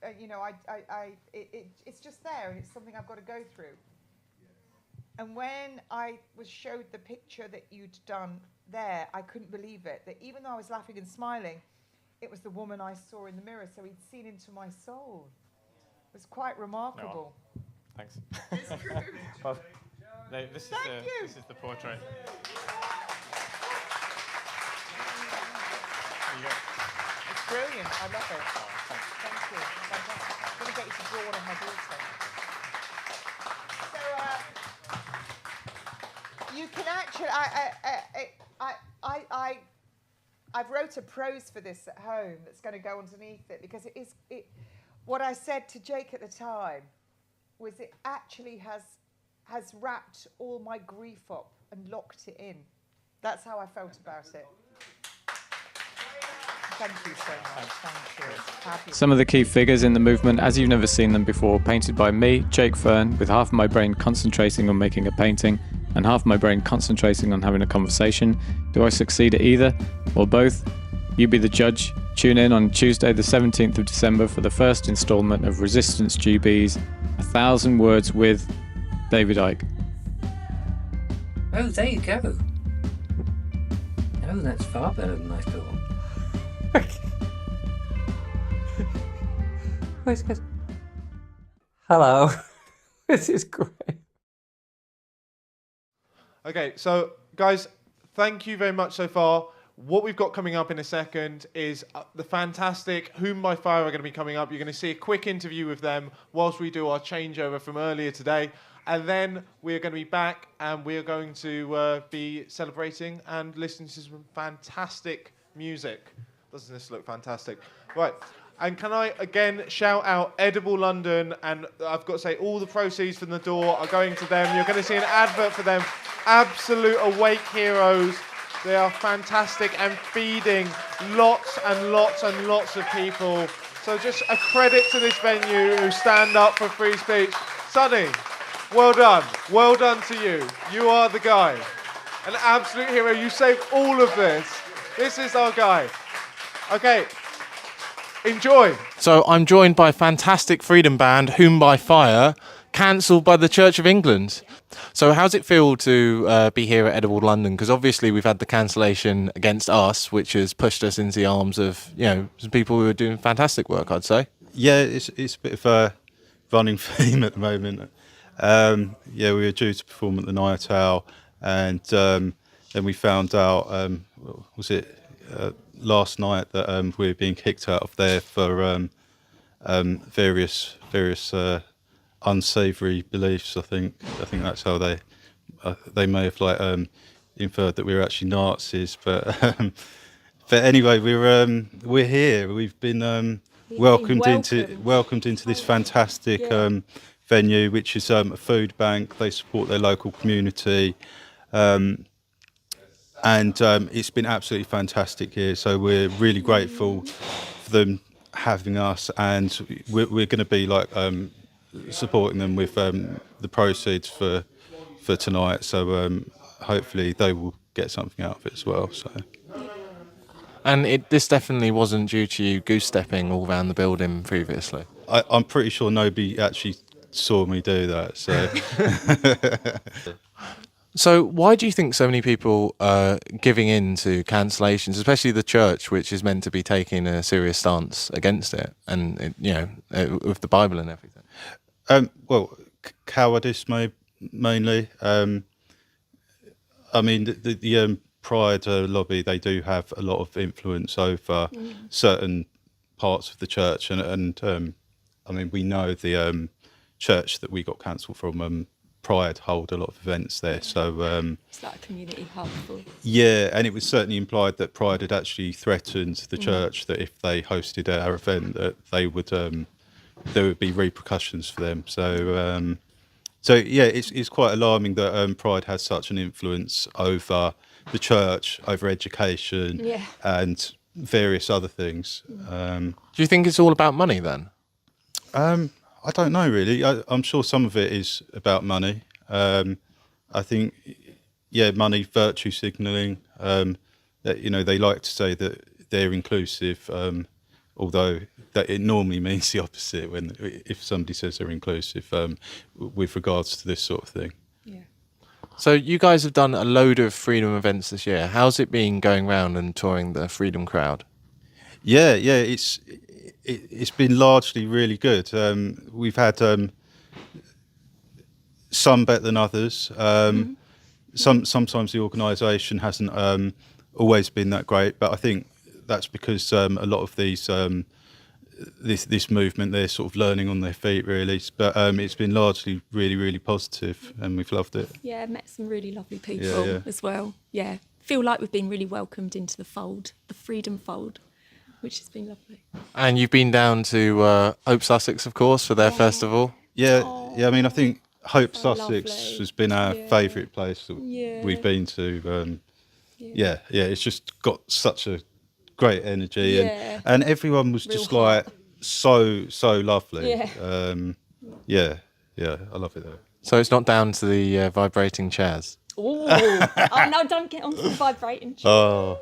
it's just there, and it's something I've got to go through. And when I was showed the picture that you'd done there, I couldn't believe it. That even though I was laughing and smiling, it was the woman I saw in the mirror. So he'd seen into my soul. It was quite remarkable. Oh, thanks. Well, no, this is the portrait. It's brilliant. I love it. Oh, Thank you. Fantastic. I'm going to get you to draw one of my daughter. So you can actually. I've wrote a prose for this at home that's going to go underneath it because it is. What I said to Jake at the time was it actually has wrapped all my grief up and locked it in. That's how I felt about it. Thank you so much. Thank you. Fabulous. Some of the key figures in the movement, as you've never seen them before, painted by me, Jake Fern, with half of my brain concentrating on making a painting and half my brain concentrating on having a conversation. Do I succeed at either or both? You be the judge. Tune in on Tuesday the 17th of December for the first instalment of Resistance GB's 1,000 Words with David Icke. Oh, there you go. Oh, that's far better than I thought. Hello. This is great. Okay, so guys, thank you very much so far. What we've got coming up in a second is the fantastic Whom by Fire are going to be coming up. You're going to see a quick interview with them whilst we do our changeover from earlier today. And then we're going to be back and we're going to be celebrating and listening to some fantastic music. Doesn't this look fantastic? Right. And can I again shout out Edible London, and I've got to say all the proceeds from the door are going to them. You're going to see an advert for them. Absolute awake heroes. They are fantastic and feeding lots and lots and lots of people. So just a credit to this venue who stand up for free speech. Sonny, well done. Well done to you. You are the guy. An absolute hero. You saved all of this. This is our guy. Okay. Enjoy. So I'm joined by a fantastic freedom band, Whom by Fire, cancelled by the Church of England. So how's it feel to be here at Edible London? Because obviously we've had the cancellation against us, which has pushed us into the arms of, some people who are doing fantastic work, I'd say. Yeah, it's a bit of a running theme at the moment. We were due to perform at the Night Owl, and then we found out, last night that we were being kicked out of there for various unsavoury beliefs. I think that's how they may have inferred that we were actually Nazis. But anyway, we're here. We've been welcomed into this fantastic venue, which is a food bank. They support their local community, and it's been absolutely fantastic here. So we're really grateful for them having us, and we're going to be like supporting them with the proceeds for tonight. So hopefully they will get something out of it as well. So. And this definitely wasn't due to you goose stepping all around the building previously. I'm pretty sure nobody actually saw me do that. So. So why do you think so many people are giving in to cancellations, especially the church, which is meant to be taking a serious stance against it, and with the Bible and everything? Well, cowardice mainly. I mean, the Pride lobby, they do have a lot of influence over certain parts of the church, and I mean, we know the church that we got cancelled from. Pride hold a lot of events there, so it's like a community hub. Yeah, and it was certainly implied that Pride had actually threatened the church that if they hosted our event, that they would there would be repercussions for them. So yeah, it's quite alarming that Pride has such an influence over the church, over education, and various other things. Do you think it's all about money then? I don't know really. I'm sure some of it is about money. I think, money, virtue signalling. That they like to say that they're inclusive, although that it normally means the opposite if somebody says they're inclusive with regards to this sort of thing. Yeah. So you guys have done a load of freedom events this year. How's it been going around and touring the freedom crowd? Yeah, it's been largely really good. We've had some better than others. Sometimes the organisation hasn't always been that great, but I think that's because a lot of these this movement, they're sort of learning on their feet really. But it's been largely really, really positive, and we've loved it. Yeah, met some really lovely people as well. Yeah, feel like we've been really welcomed into the fold, the freedom fold, which has been lovely. And you've been down to Hope Sussex, of course, for their festival. Yeah. I mean, I think Hope Sussex has been our favourite place that we've been to. It's just got such a great energy, and everyone was just like so lovely. I love it there. So it's not down to the vibrating chairs. Oh no! Don't get on the vibrating chairs. Oh.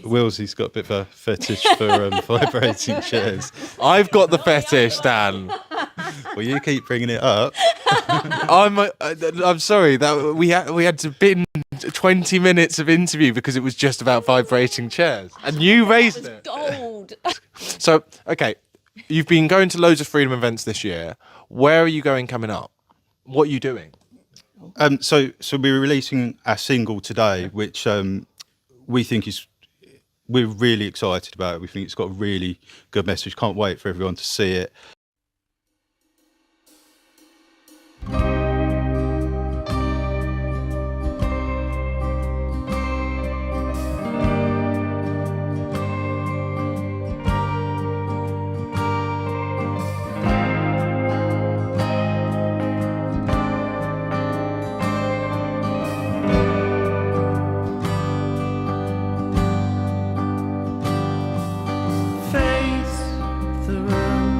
Willsy's got a bit of a fetish for vibrating chairs. I've got the fetish, Dan. Well, you keep bringing it up. I'm sorry that we had to bin 20 minutes of interview because it was just about vibrating chairs, and you raised it. Gold. So, okay, you've been going to loads of freedom events this year. Where are you going coming up? What are you doing? So we're releasing our single today, which we think we're really excited about it. We think it's got a really good message. Can't wait for everyone to see it. Face the room.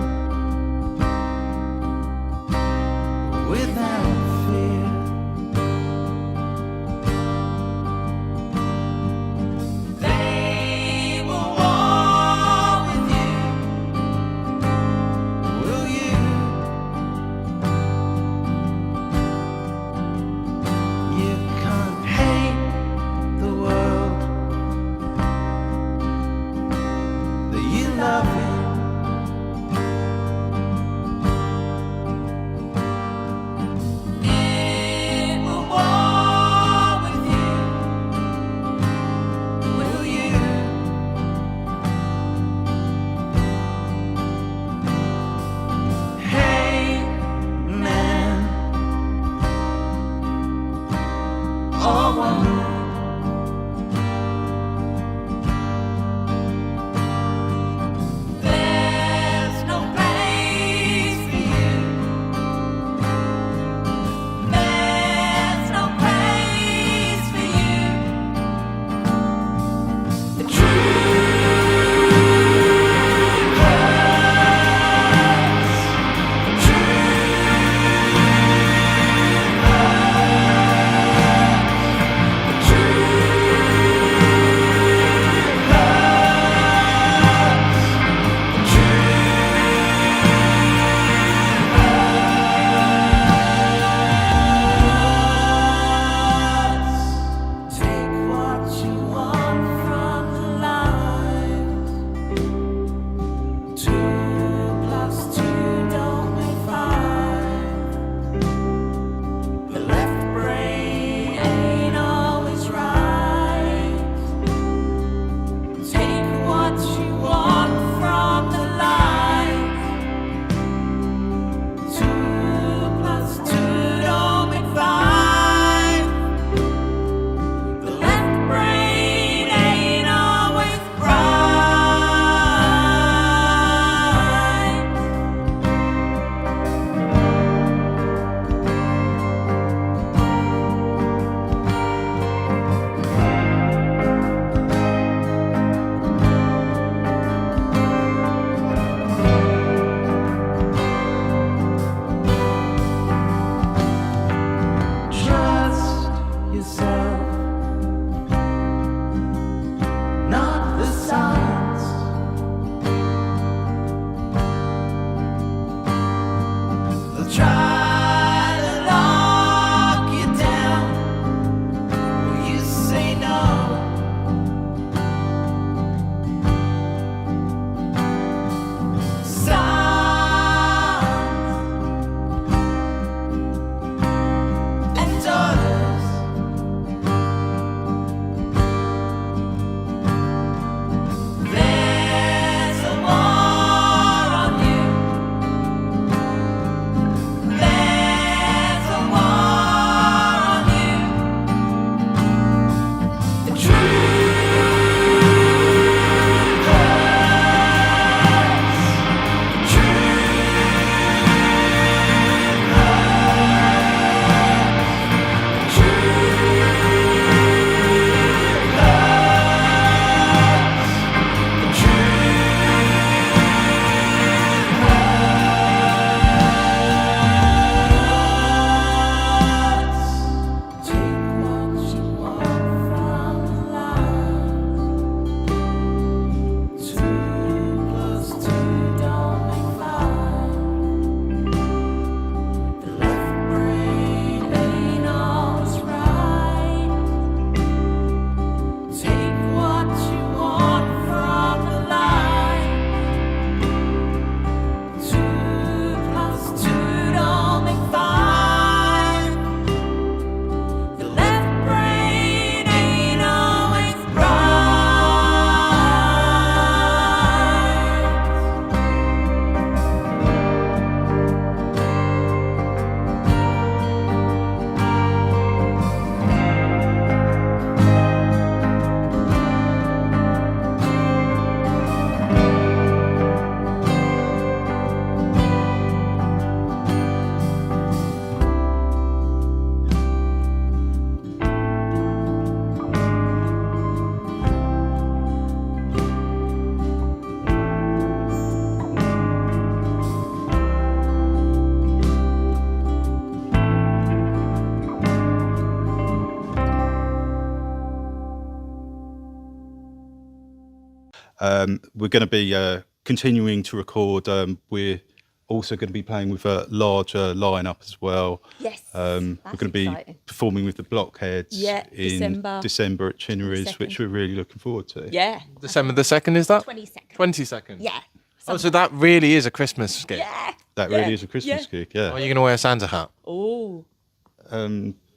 We're going to be continuing to record. We're also going to be playing with a larger lineup as well. Yes, we're going to be performing with the Blockheads in December at Chinnery's, which we're really looking forward to. Yeah. December the 2nd, is that? 22nd. 22nd. Yeah. Oh, so that really is a Christmas gig. Yeah. That really is a Christmas gig, yeah. Are you going to wear a Santa hat? Oh.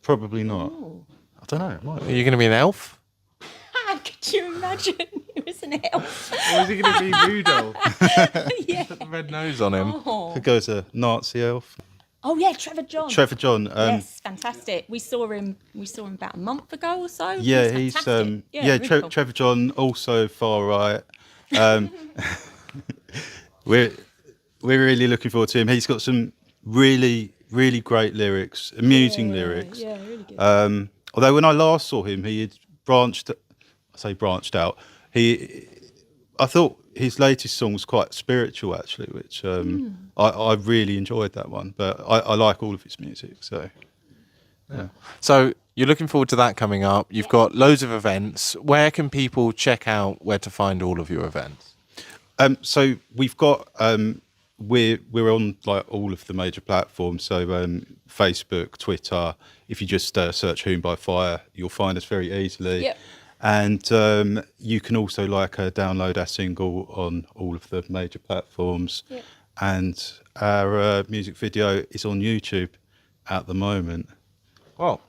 Probably not. I don't know. Are you going to be an elf? Could you imagine? He was an elf. Or is he going to be Rudolph? Yeah. Put the red nose on him. Oh. Could go as a Nazi elf. Oh yeah, Trevor John. Trevor John. Yes, fantastic. We saw him about a month ago or so. Yeah, he's he's fantastic. Really cool. Trevor John, also far right. We're really looking forward to him. He's got some really great lyrics, amusing lyrics. Yeah, really good. Although when I last saw him, he had branched out. I thought his latest song was quite spiritual, actually, which I really enjoyed that one. But I like all of his music, so yeah. So you're looking forward to that coming up. You've got loads of events. Where can people check out where to find all of your events? So we've got we're on like all of the major platforms. So Facebook, Twitter. If you just search Whom by Fire, you'll find us very easily. Yep. And you can also download our single on all of the major platforms. Yep. And our music video is on YouTube at the moment. Well,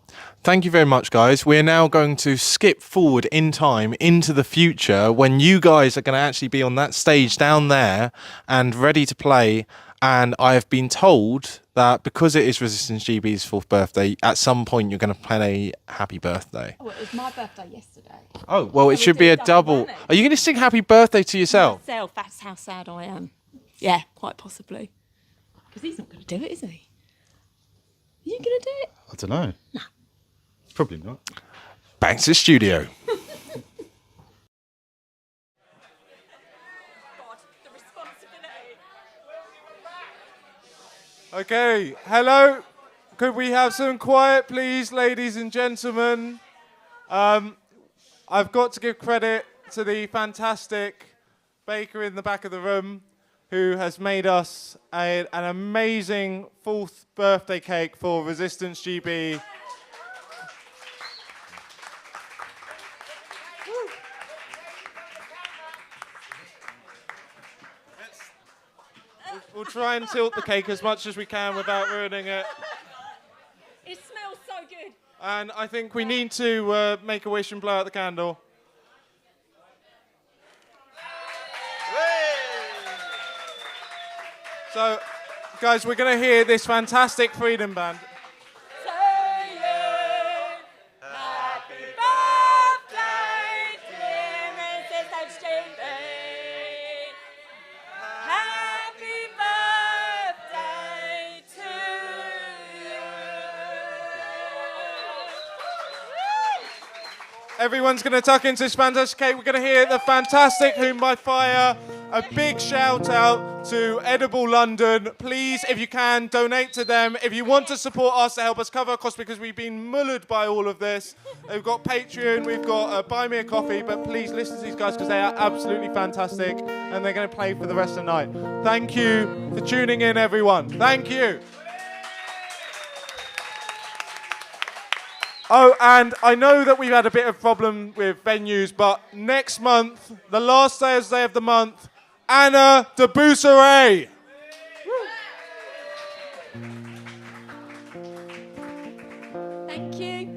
thank you very much, guys. We're now going to skip forward in time into the future when you guys are going to actually be on that stage down there and ready to play. And I have been told that because it is Resistance GB's 4th birthday, at some point you're going to play Happy Birthday. Oh, it was my birthday yesterday. Oh, well, it should be a double. Are you going to sing Happy Birthday to yourself? Myself, that's how sad I am. Yeah, quite possibly. Because he's not going to do it, is he? Are you going to do it? I don't know. No. Probably not. Back to the studio. Okay, hello. Could we have some quiet, please, ladies and gentlemen? I've got to give credit to the fantastic baker in the back of the room who has made us an amazing 4th birthday cake for Resistance GB. We'll try and tilt the cake as much as we can without ruining it. It smells so good. And I think we need to make a wish and blow out the candle. So, guys, we're going to hear this fantastic Freedom Band. Everyone's going to tuck into this fantastic cake. We're going to hear the fantastic Whom by Fire. A big shout out to Edible London. Please, if you can, donate to them. If you want to support us to help us cover our costs, because we've been mullered by all of this. We've got Patreon, we've got Buy Me a Coffee, but please listen to these guys because they are absolutely fantastic and they're going to play for the rest of the night. Thank you for tuning in, everyone. Thank you. Oh, and I know that we've had a bit of problem with venues, but next month, the last Thursday of the month, Anna de Boussaret. Thank you.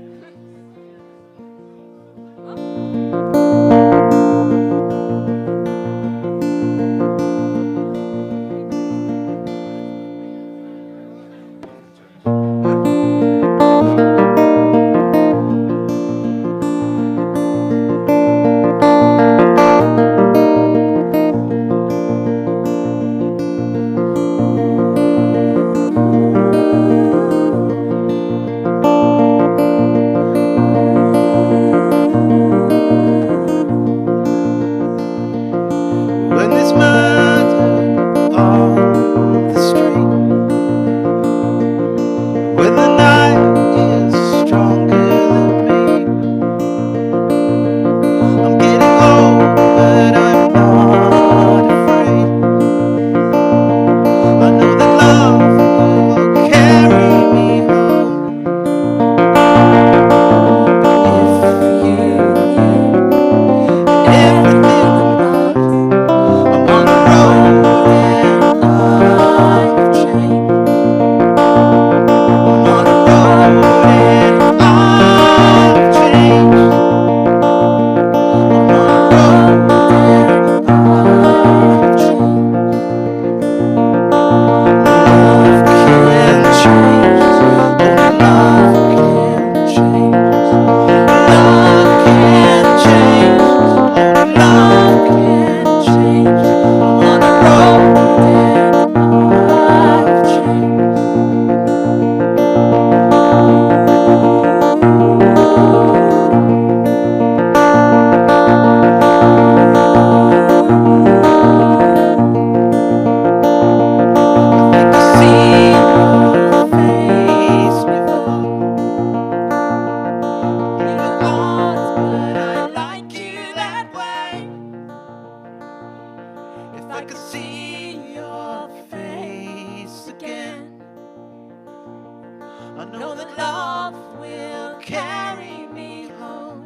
I know that love will carry me home.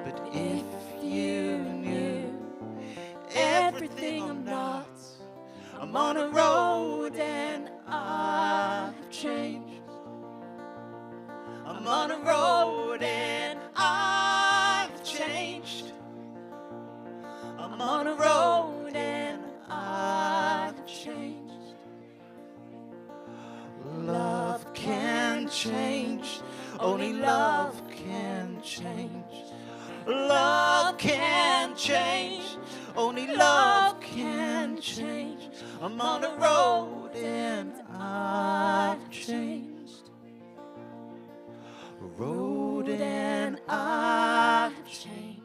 But if you knew everything I'm not, I'm on a road and I've changed. I'm on a road and I've changed. I'm on a road and I've changed. Love can change, only love can change. Love can change, only love can change. I'm on a road and I've changed. Road and I've changed.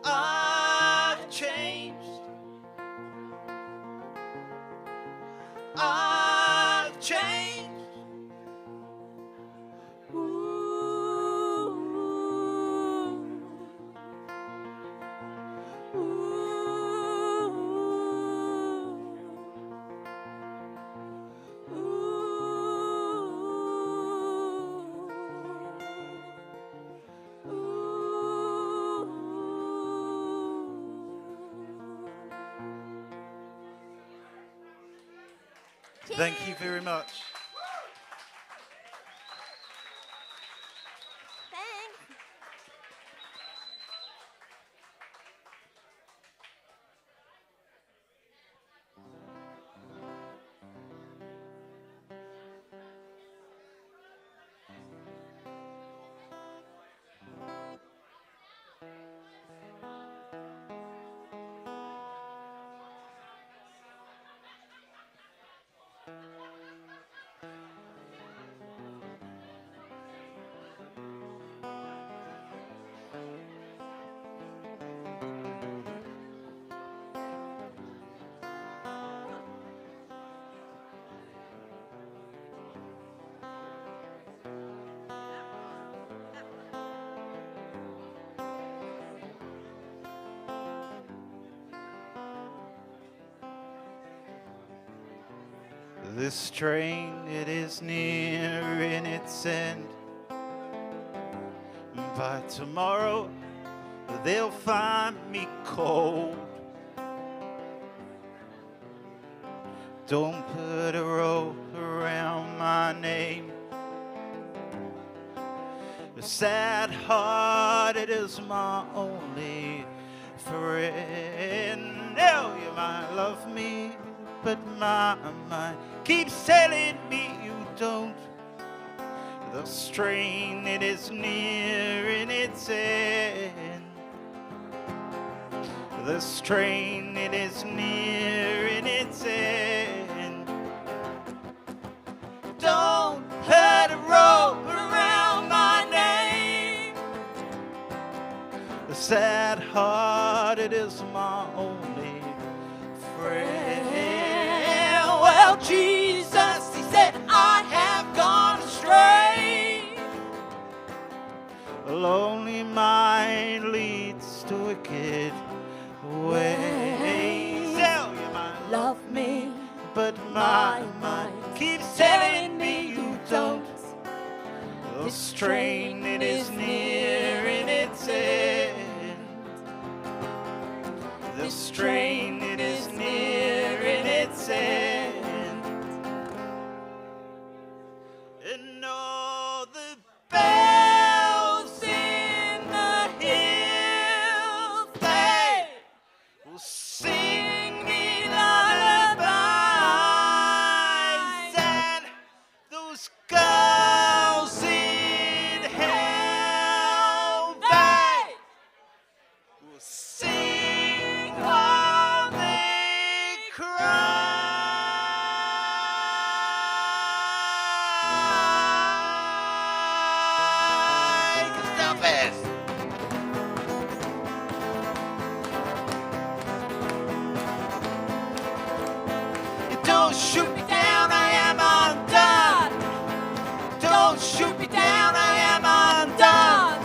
I've changed. I've changed. Thank you very much. This train, it is nearing its end. By tomorrow, they'll find me cold. Don't put a rope around my name. A sad heart, it is my only friend. Now you might love me, but my mind keeps telling me you don't. The strain, it is nearing its end. The strain, it is nearing its end. Don't put a rope around my name. The sad heart, it is my only friend. Well, Jesus, he said, I have gone astray. A lonely mind leads to wicked ways. Tell you might love me, but my mind keeps telling me you don't. The strain, it is nearing its end. The strain, it is nearing its end. And all the bells in the hills, they will sing me lullabies. And those girls in hell, they will sing while they cry. Don't shoot me down, I am undone. Don't shoot me down, I am undone.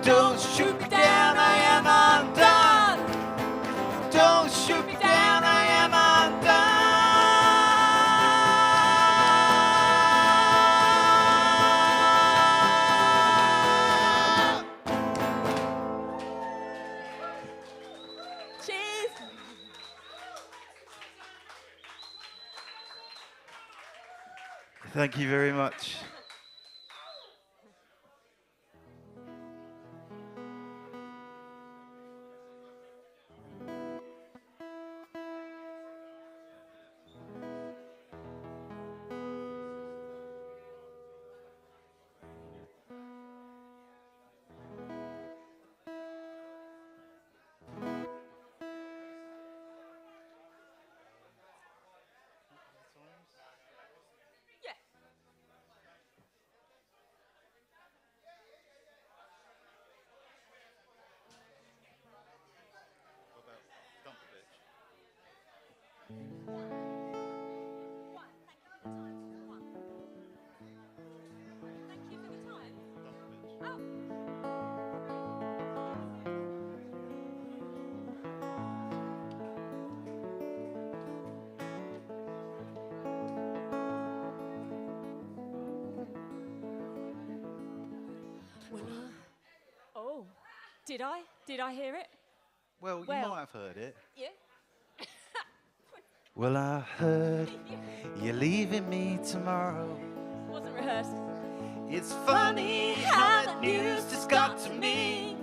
Don't shoot me down, I am undone. Don't shoot me down, I am undone. Thank you very much. Oh, did I? Did I hear it? Well, you might have heard it. Yeah. Well, I heard you're leaving me tomorrow. Wasn't rehearsed. It's funny how that news just got to me.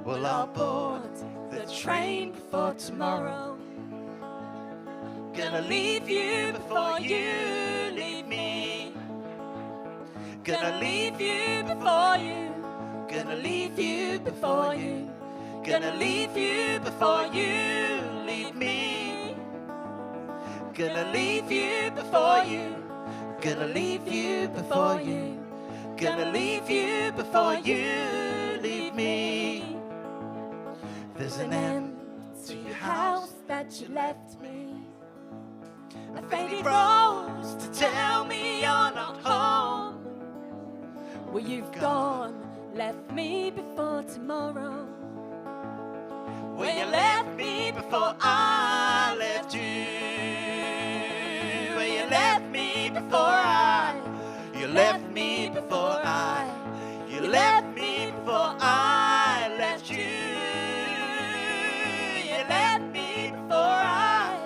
Well, I'll board the train before tomorrow. Gonna leave you before you leave me. Gonna leave you before you. Gonna leave you before you. Gonna leave you before you leave me. Gonna leave you before you. Gonna leave you before you. Gonna leave you before you leave me. There's an empty house that you left me. A faded rose to tell me you're not home. Well, you've gone, left me before tomorrow. Well, you left me before I left you. Well, you left me before I. You left me before I. You left me before I left you. You left me before I.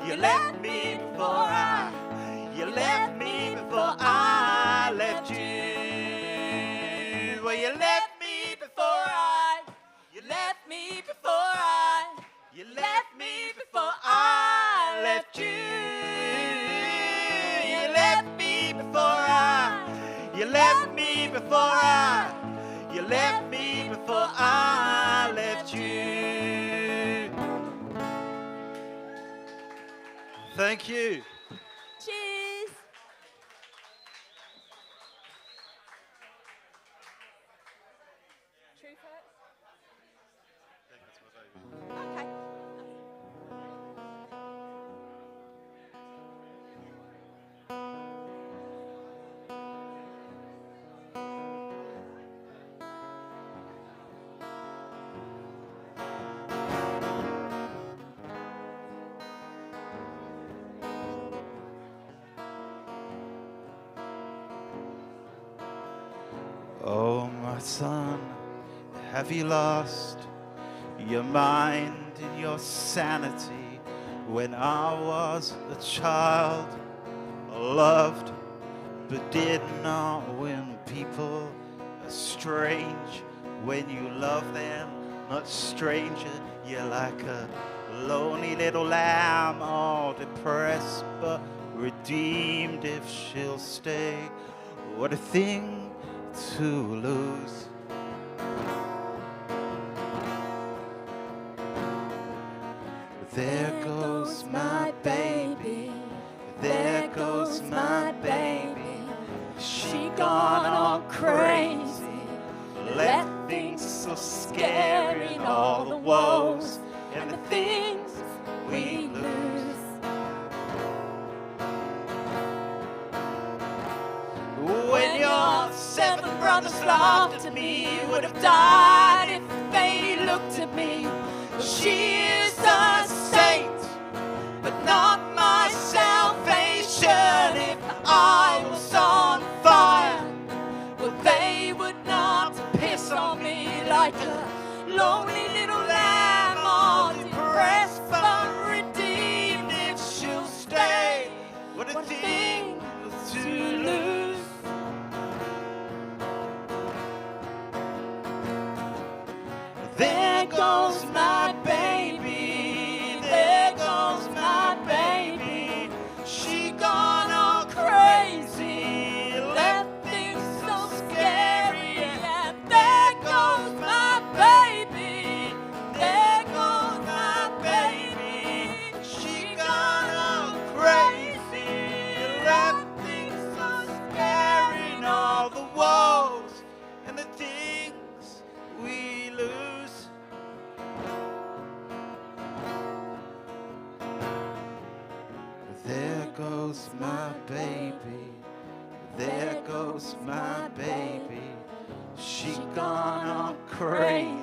You left me before I. You left me before I left you. Well, you left me before I. You left me before I. You left me before I left you. You left me before I. You left me before I. You left me before I left you. Thank you. Cheers. Truth hurts. Okay. Oh, my son, have you lost your mind and your sanity? When I was a child, loved but did not win people are strange. When you love them, much stranger, you're like a lonely little lamb, all depressed but redeemed if she'll stay. What a thing to lose. There goes my baby. There goes my baby. She gone all crazy. Left things so scary and all the woes and the things we lose. When your 7 brothers laughed at me, would have died if they looked at me. She is a saint, but not my salvation. If I was on fire, well, they would not piss on me like a lonely little lamb, all depressed but redeemed if she'll stay. What a thing goes my baby. There goes my baby. She gone all crazy.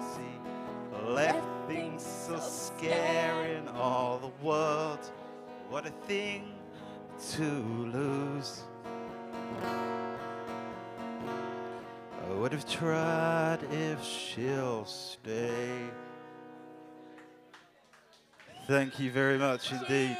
Left things so scary in all the world. What a thing to lose. I would have tried if she'll stay. Thank you very much indeed.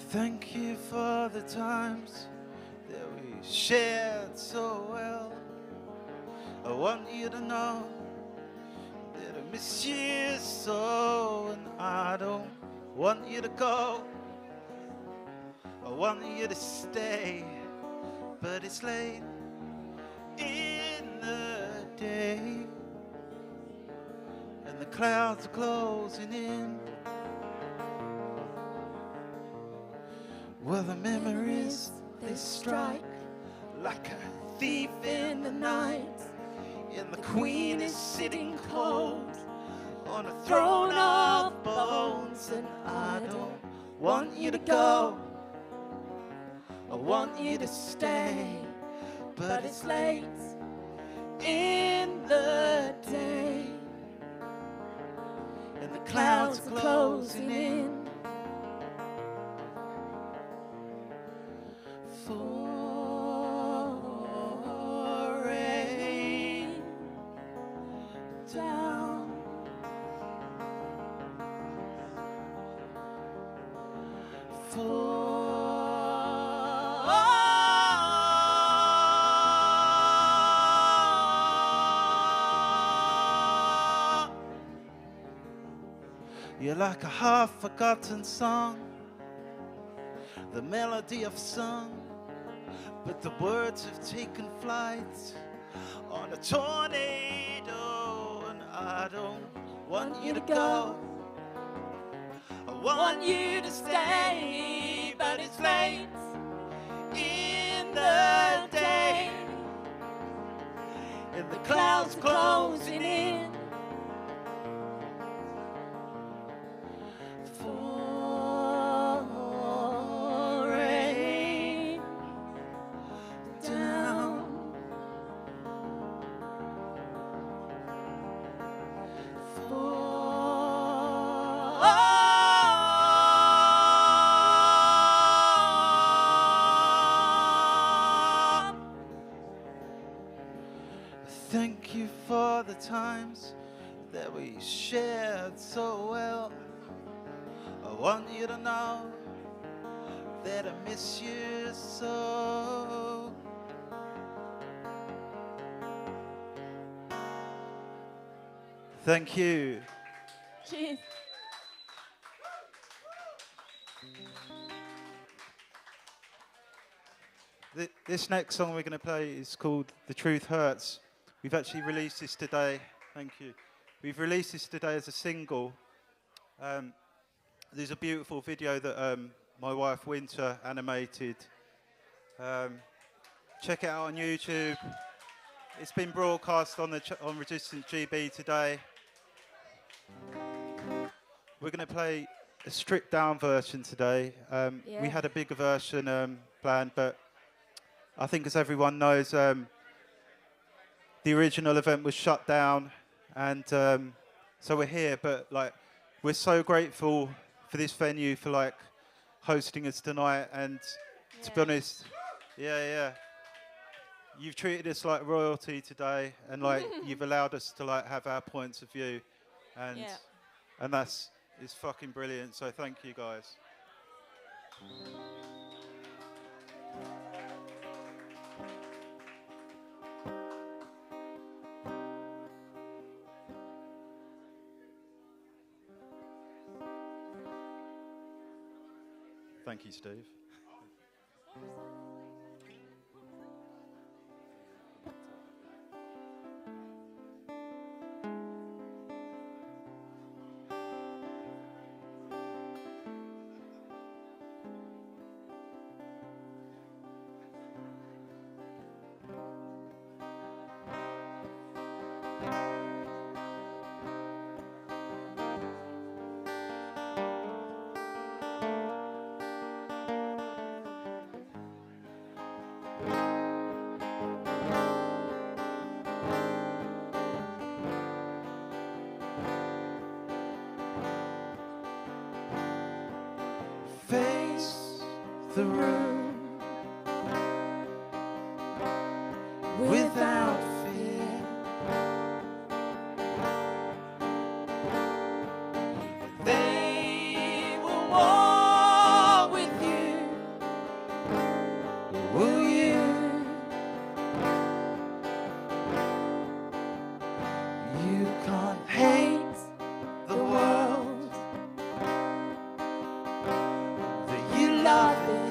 Thank you for the times that we shared so well. I want you to know that I miss you so, and I don't want you to go. I want you to stay, but it's late in the day, and the clouds are closing in. Well, the memories, they strike like a thief in the night, and the queen is sitting cold on a throne of bones, and I don't want you to go. I want you to stay, but it's late in the day, and the clouds are closing in. For rain down, you're like a half-forgotten song, the melody I've sung, but the words have taken flight on a tornado, and I don't want you to go. I want you to stay, but it's late in the day, and the clouds closing in. For rain down, thank you for the times that we shared so well. I want you to know that I miss you so. Thank you. Cheers. This next song we're going to play is called The Truth Hurts. We've actually released this today. Thank you. We've released this today as a single. There's a beautiful video that my wife Winter animated. Check it out on YouTube. It's been broadcast on on Resistance GB today. We're going to play a stripped down version today. We had a bigger version planned, but I think as everyone knows, the original event was shut down, and so we're here. But like, we're so grateful for this venue for like hosting us tonight. And to be honest, you've treated us like royalty today, and like you've allowed us to like have our points of view, and it's fucking brilliant. So thank you guys. Thank you, Steve. Face the room without fear. They will walk with you. Will you? You can't hate the world that you love in.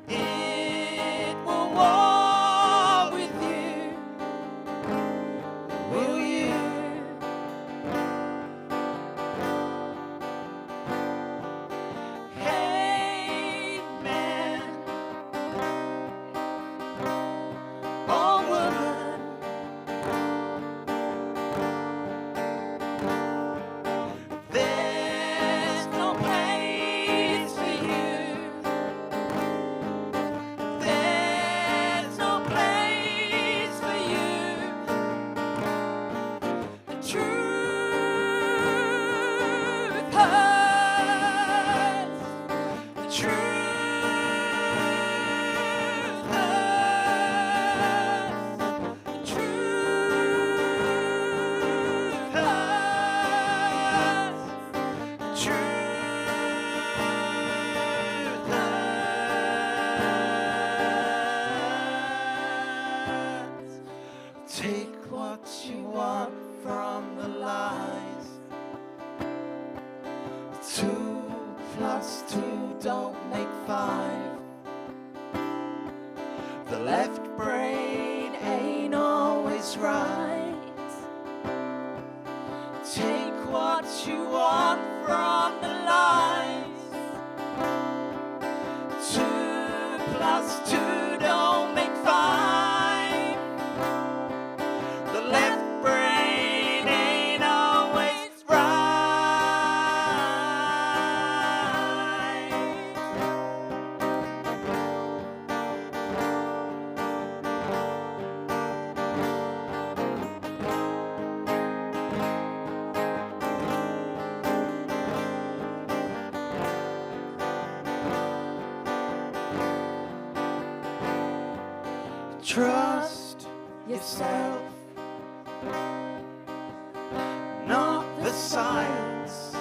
It will walk with you. Will you? Hate man or woman. There's no place for you. There's no place for you. The truth hurts. The truth hurts. The truth hurts. The truth hurts. Take what you want from the lies. 2 plus 2 don't make 5. The left brain ain't always right. Take what you want from the lies. 2 plus 2 don't make 5. The left brain ain't always right. Trust yourself, not the science.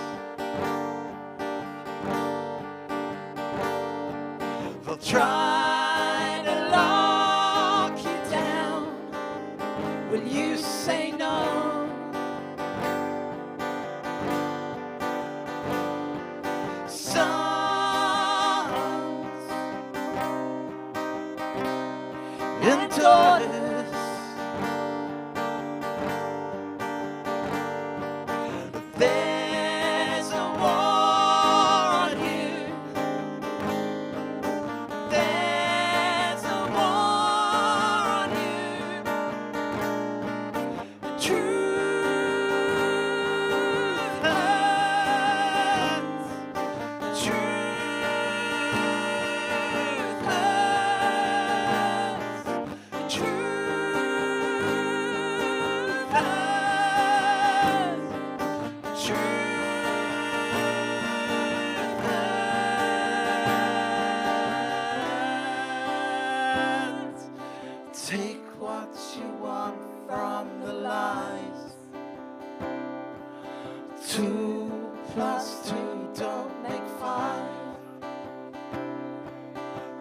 They'll try to lock you down. Will you say no? Sons and daughters, there's a war on you. There's a war on you. The truth hurts. The truth hurts. The truth hurts. The truth hurts. Take what you want from the lies. 2 plus 2 don't make 5.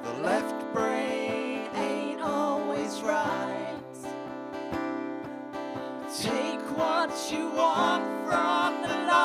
The left brain ain't always right. Take what you want from the lies.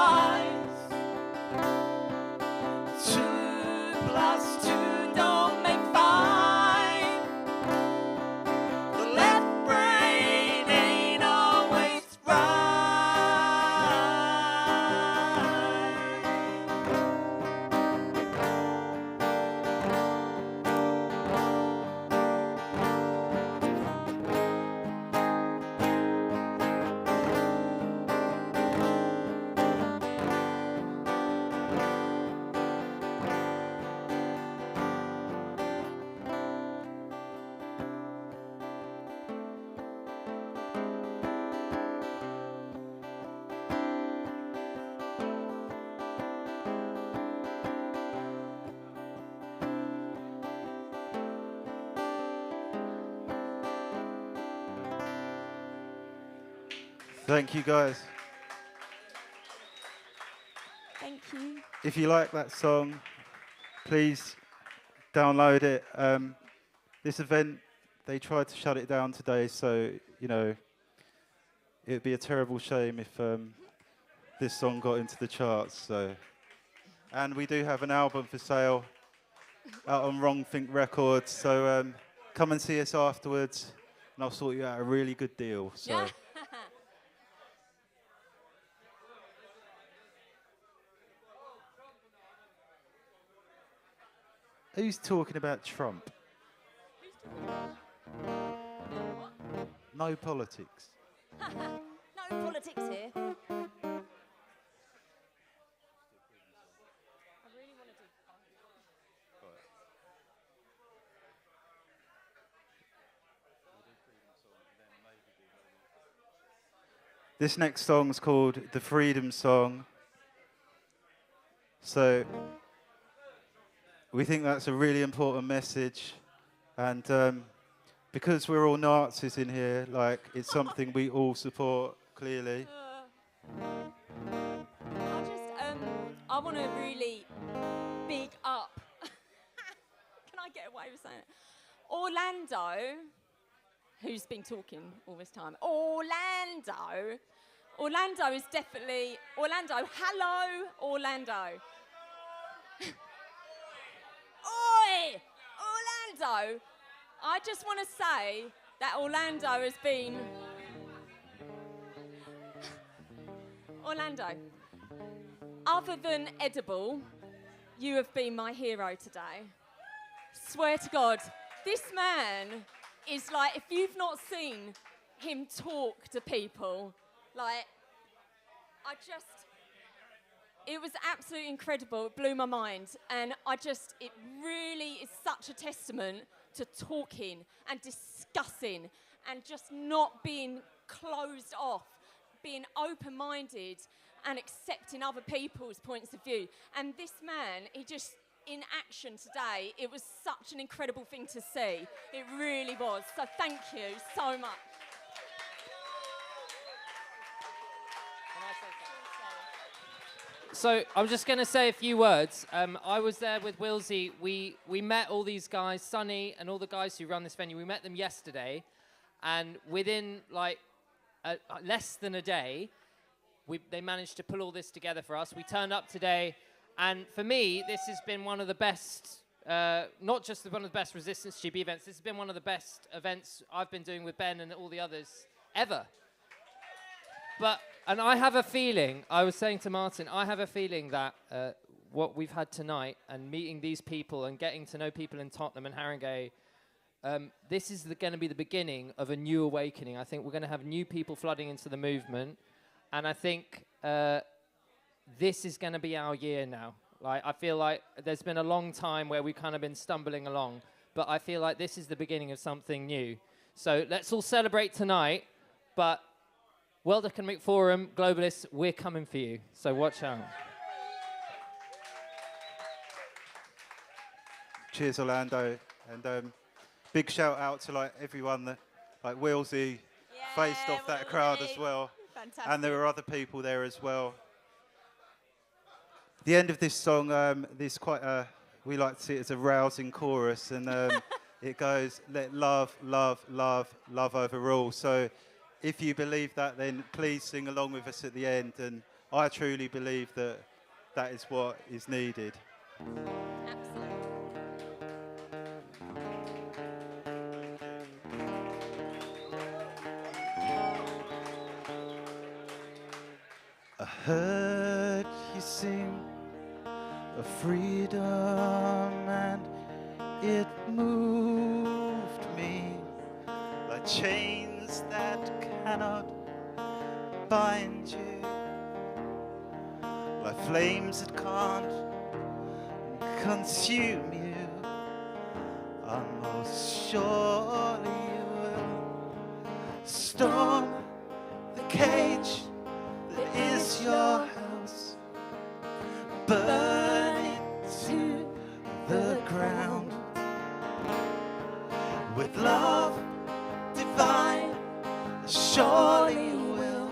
Thank you, guys. Thank you. If you like that song, please download it. This event, they tried to shut it down today, so, you know, it'd be a terrible shame if this song got into the charts. So, and we do have an album for sale out on Wrong Think Records, so come and see us afterwards, and I'll sort you out a really good deal. So. Yeah. Who's talking about Trump? No politics. No politics here. This next song's called The Freedom Song. So we think that's a really important message, and because we're all Nazis in here, like, it's something we all support, clearly. I want to really big up. Can I get away with saying it? Orlando, who's been talking all this time. Orlando is definitely Orlando. Hello, Orlando. Oi, Orlando. I just want to say that Orlando has been... Orlando, other than edible, you have been my hero today. Swear to God, this man is like, if you've not seen him talk to people, like, it was absolutely incredible. It blew my mind. And it really is such a testament to talking and discussing and just not being closed off, being open-minded and accepting other people's points of view. And this man, he just, in action today, it was such an incredible thing to see. It really was. So thank you so much. So I'm just going to say a few words. I was there with Wilsey. We met all these guys, Sonny and all the guys who run this venue. We met them yesterday, and within like less than a day, they managed to pull all this together for us. We turned up today, and for me, this has been one of the best, not just one of the best Resistance GB events, this has been one of the best events I've been doing with Ben and all the others ever. And I have a feeling, I was saying to Martin, I have a feeling that what we've had tonight and meeting these people and getting to know people in Tottenham and Haringey, this is going to be the beginning of a new awakening. I think we're going to have new people flooding into the movement. And I think this is going to be our year now. Like, I feel like there's been a long time where we've kind of been stumbling along. But I feel like this is the beginning of something new. So let's all celebrate tonight. But World Economic Forum, globalists, we're coming for you. So watch out. Cheers, Orlando. And big shout out to like everyone that, like Wilsey, faced off that crowd as well. Fantastic. And there were other people there as well. The end of this song, there's quite a, we like to see it as a rousing chorus, and it goes, let love, love, love, love overrule. So if you believe that, then please sing along with us at the end. And I truly believe that that is what is needed. I heard you sing of freedom, and it moved me like chains that cannot bind you, like flames that can't consume you. I most surely will storm the cage that is your house, burn it to the ground with love divine. Surely will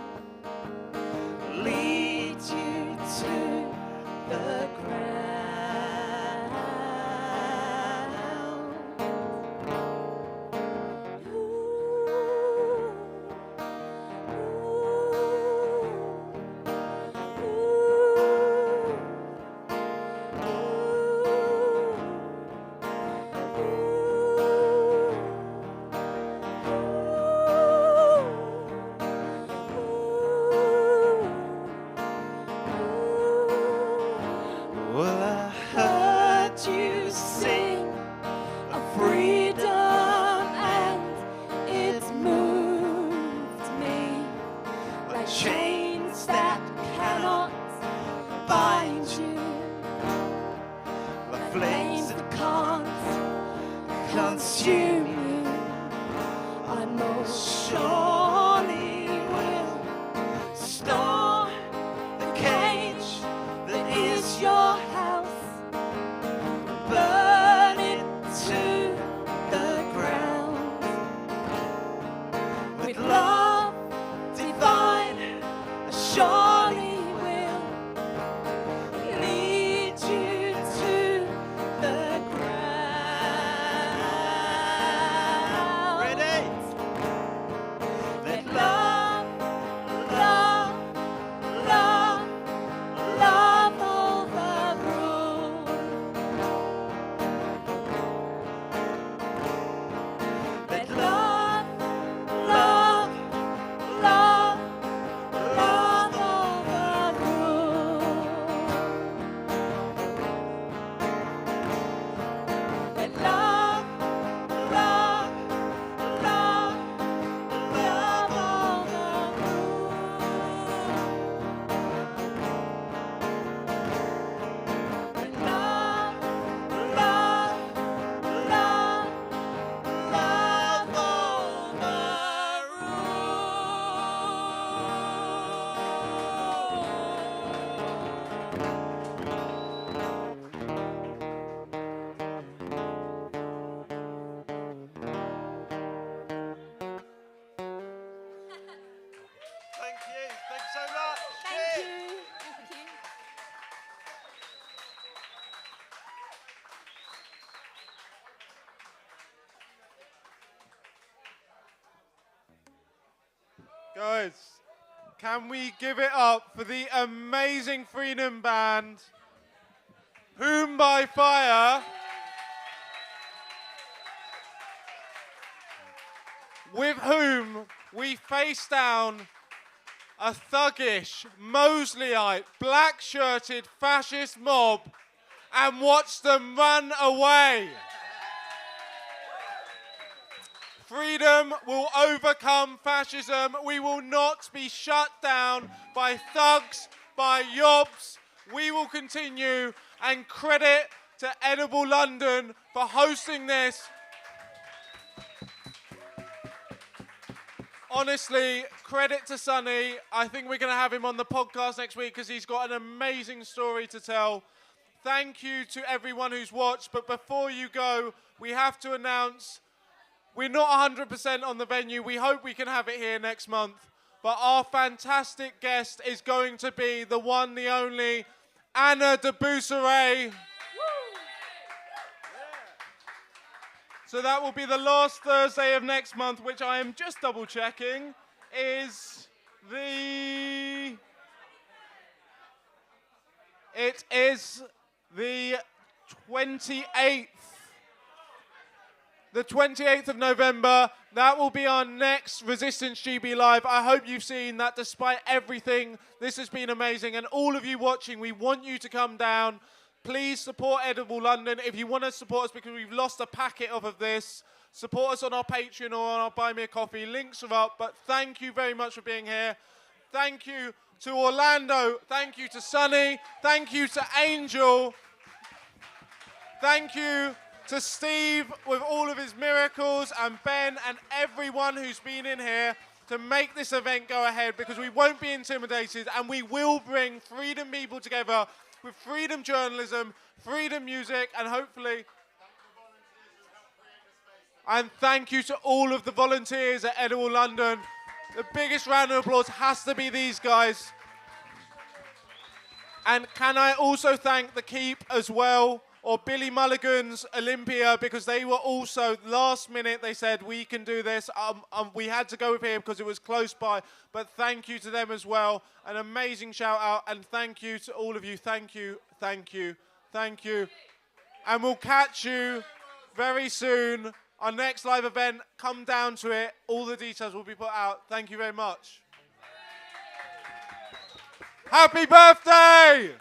Thank you. Thank you so much. Thank you. Thank you. Guys, can we give it up for the amazing Freedom Band, Whom by Fire, with whom we face down a thuggish, Mosleyite, black-shirted fascist mob and watch them run away. Freedom will overcome fascism. We will not be shut down by thugs, by yobs. We will continue, and credit to Edible London for hosting this. Honestly, credit to Sonny. I think we're going to have him on the podcast next week because he's got an amazing story to tell. Thank you to everyone who's watched. But before you go, we have to announce we're not 100% on the venue. We hope we can have it here next month. But our fantastic guest is going to be the one, the only, Anna de Busseret. So that will be the last Thursday of next month, which I am just double checking, is the... It is the 28th. The 28th of November. That will be our next Resistance GB Live. I hope you've seen that despite everything, this has been amazing. And all of you watching, we want you to come down. Please support Edible London. If you want to support us because we've lost a packet of this, support us on our Patreon or on our Buy Me a Coffee. Links are up. But thank you very much for being here. Thank you to Orlando. Thank you to Sonny. Thank you to Angel. Thank you to Steve with all of his miracles, and Ben and everyone who's been in here to make this event go ahead, because we won't be intimidated and we will bring freedom people together with freedom journalism, freedom music, and hopefully... And thank you to all of the volunteers at Edible London. The biggest round of applause has to be these guys. And can I also thank the Keep as well, or Billy Mulligan's Olympia, because they were also, last minute, they said, we can do this. We had to go with here because it was close by, but thank you to them as well. An amazing shout out, and thank you to all of you. Thank you, thank you, thank you. And we'll catch you very soon. Our next live event, come down to it. All the details will be put out. Thank you very much. Happy birthday!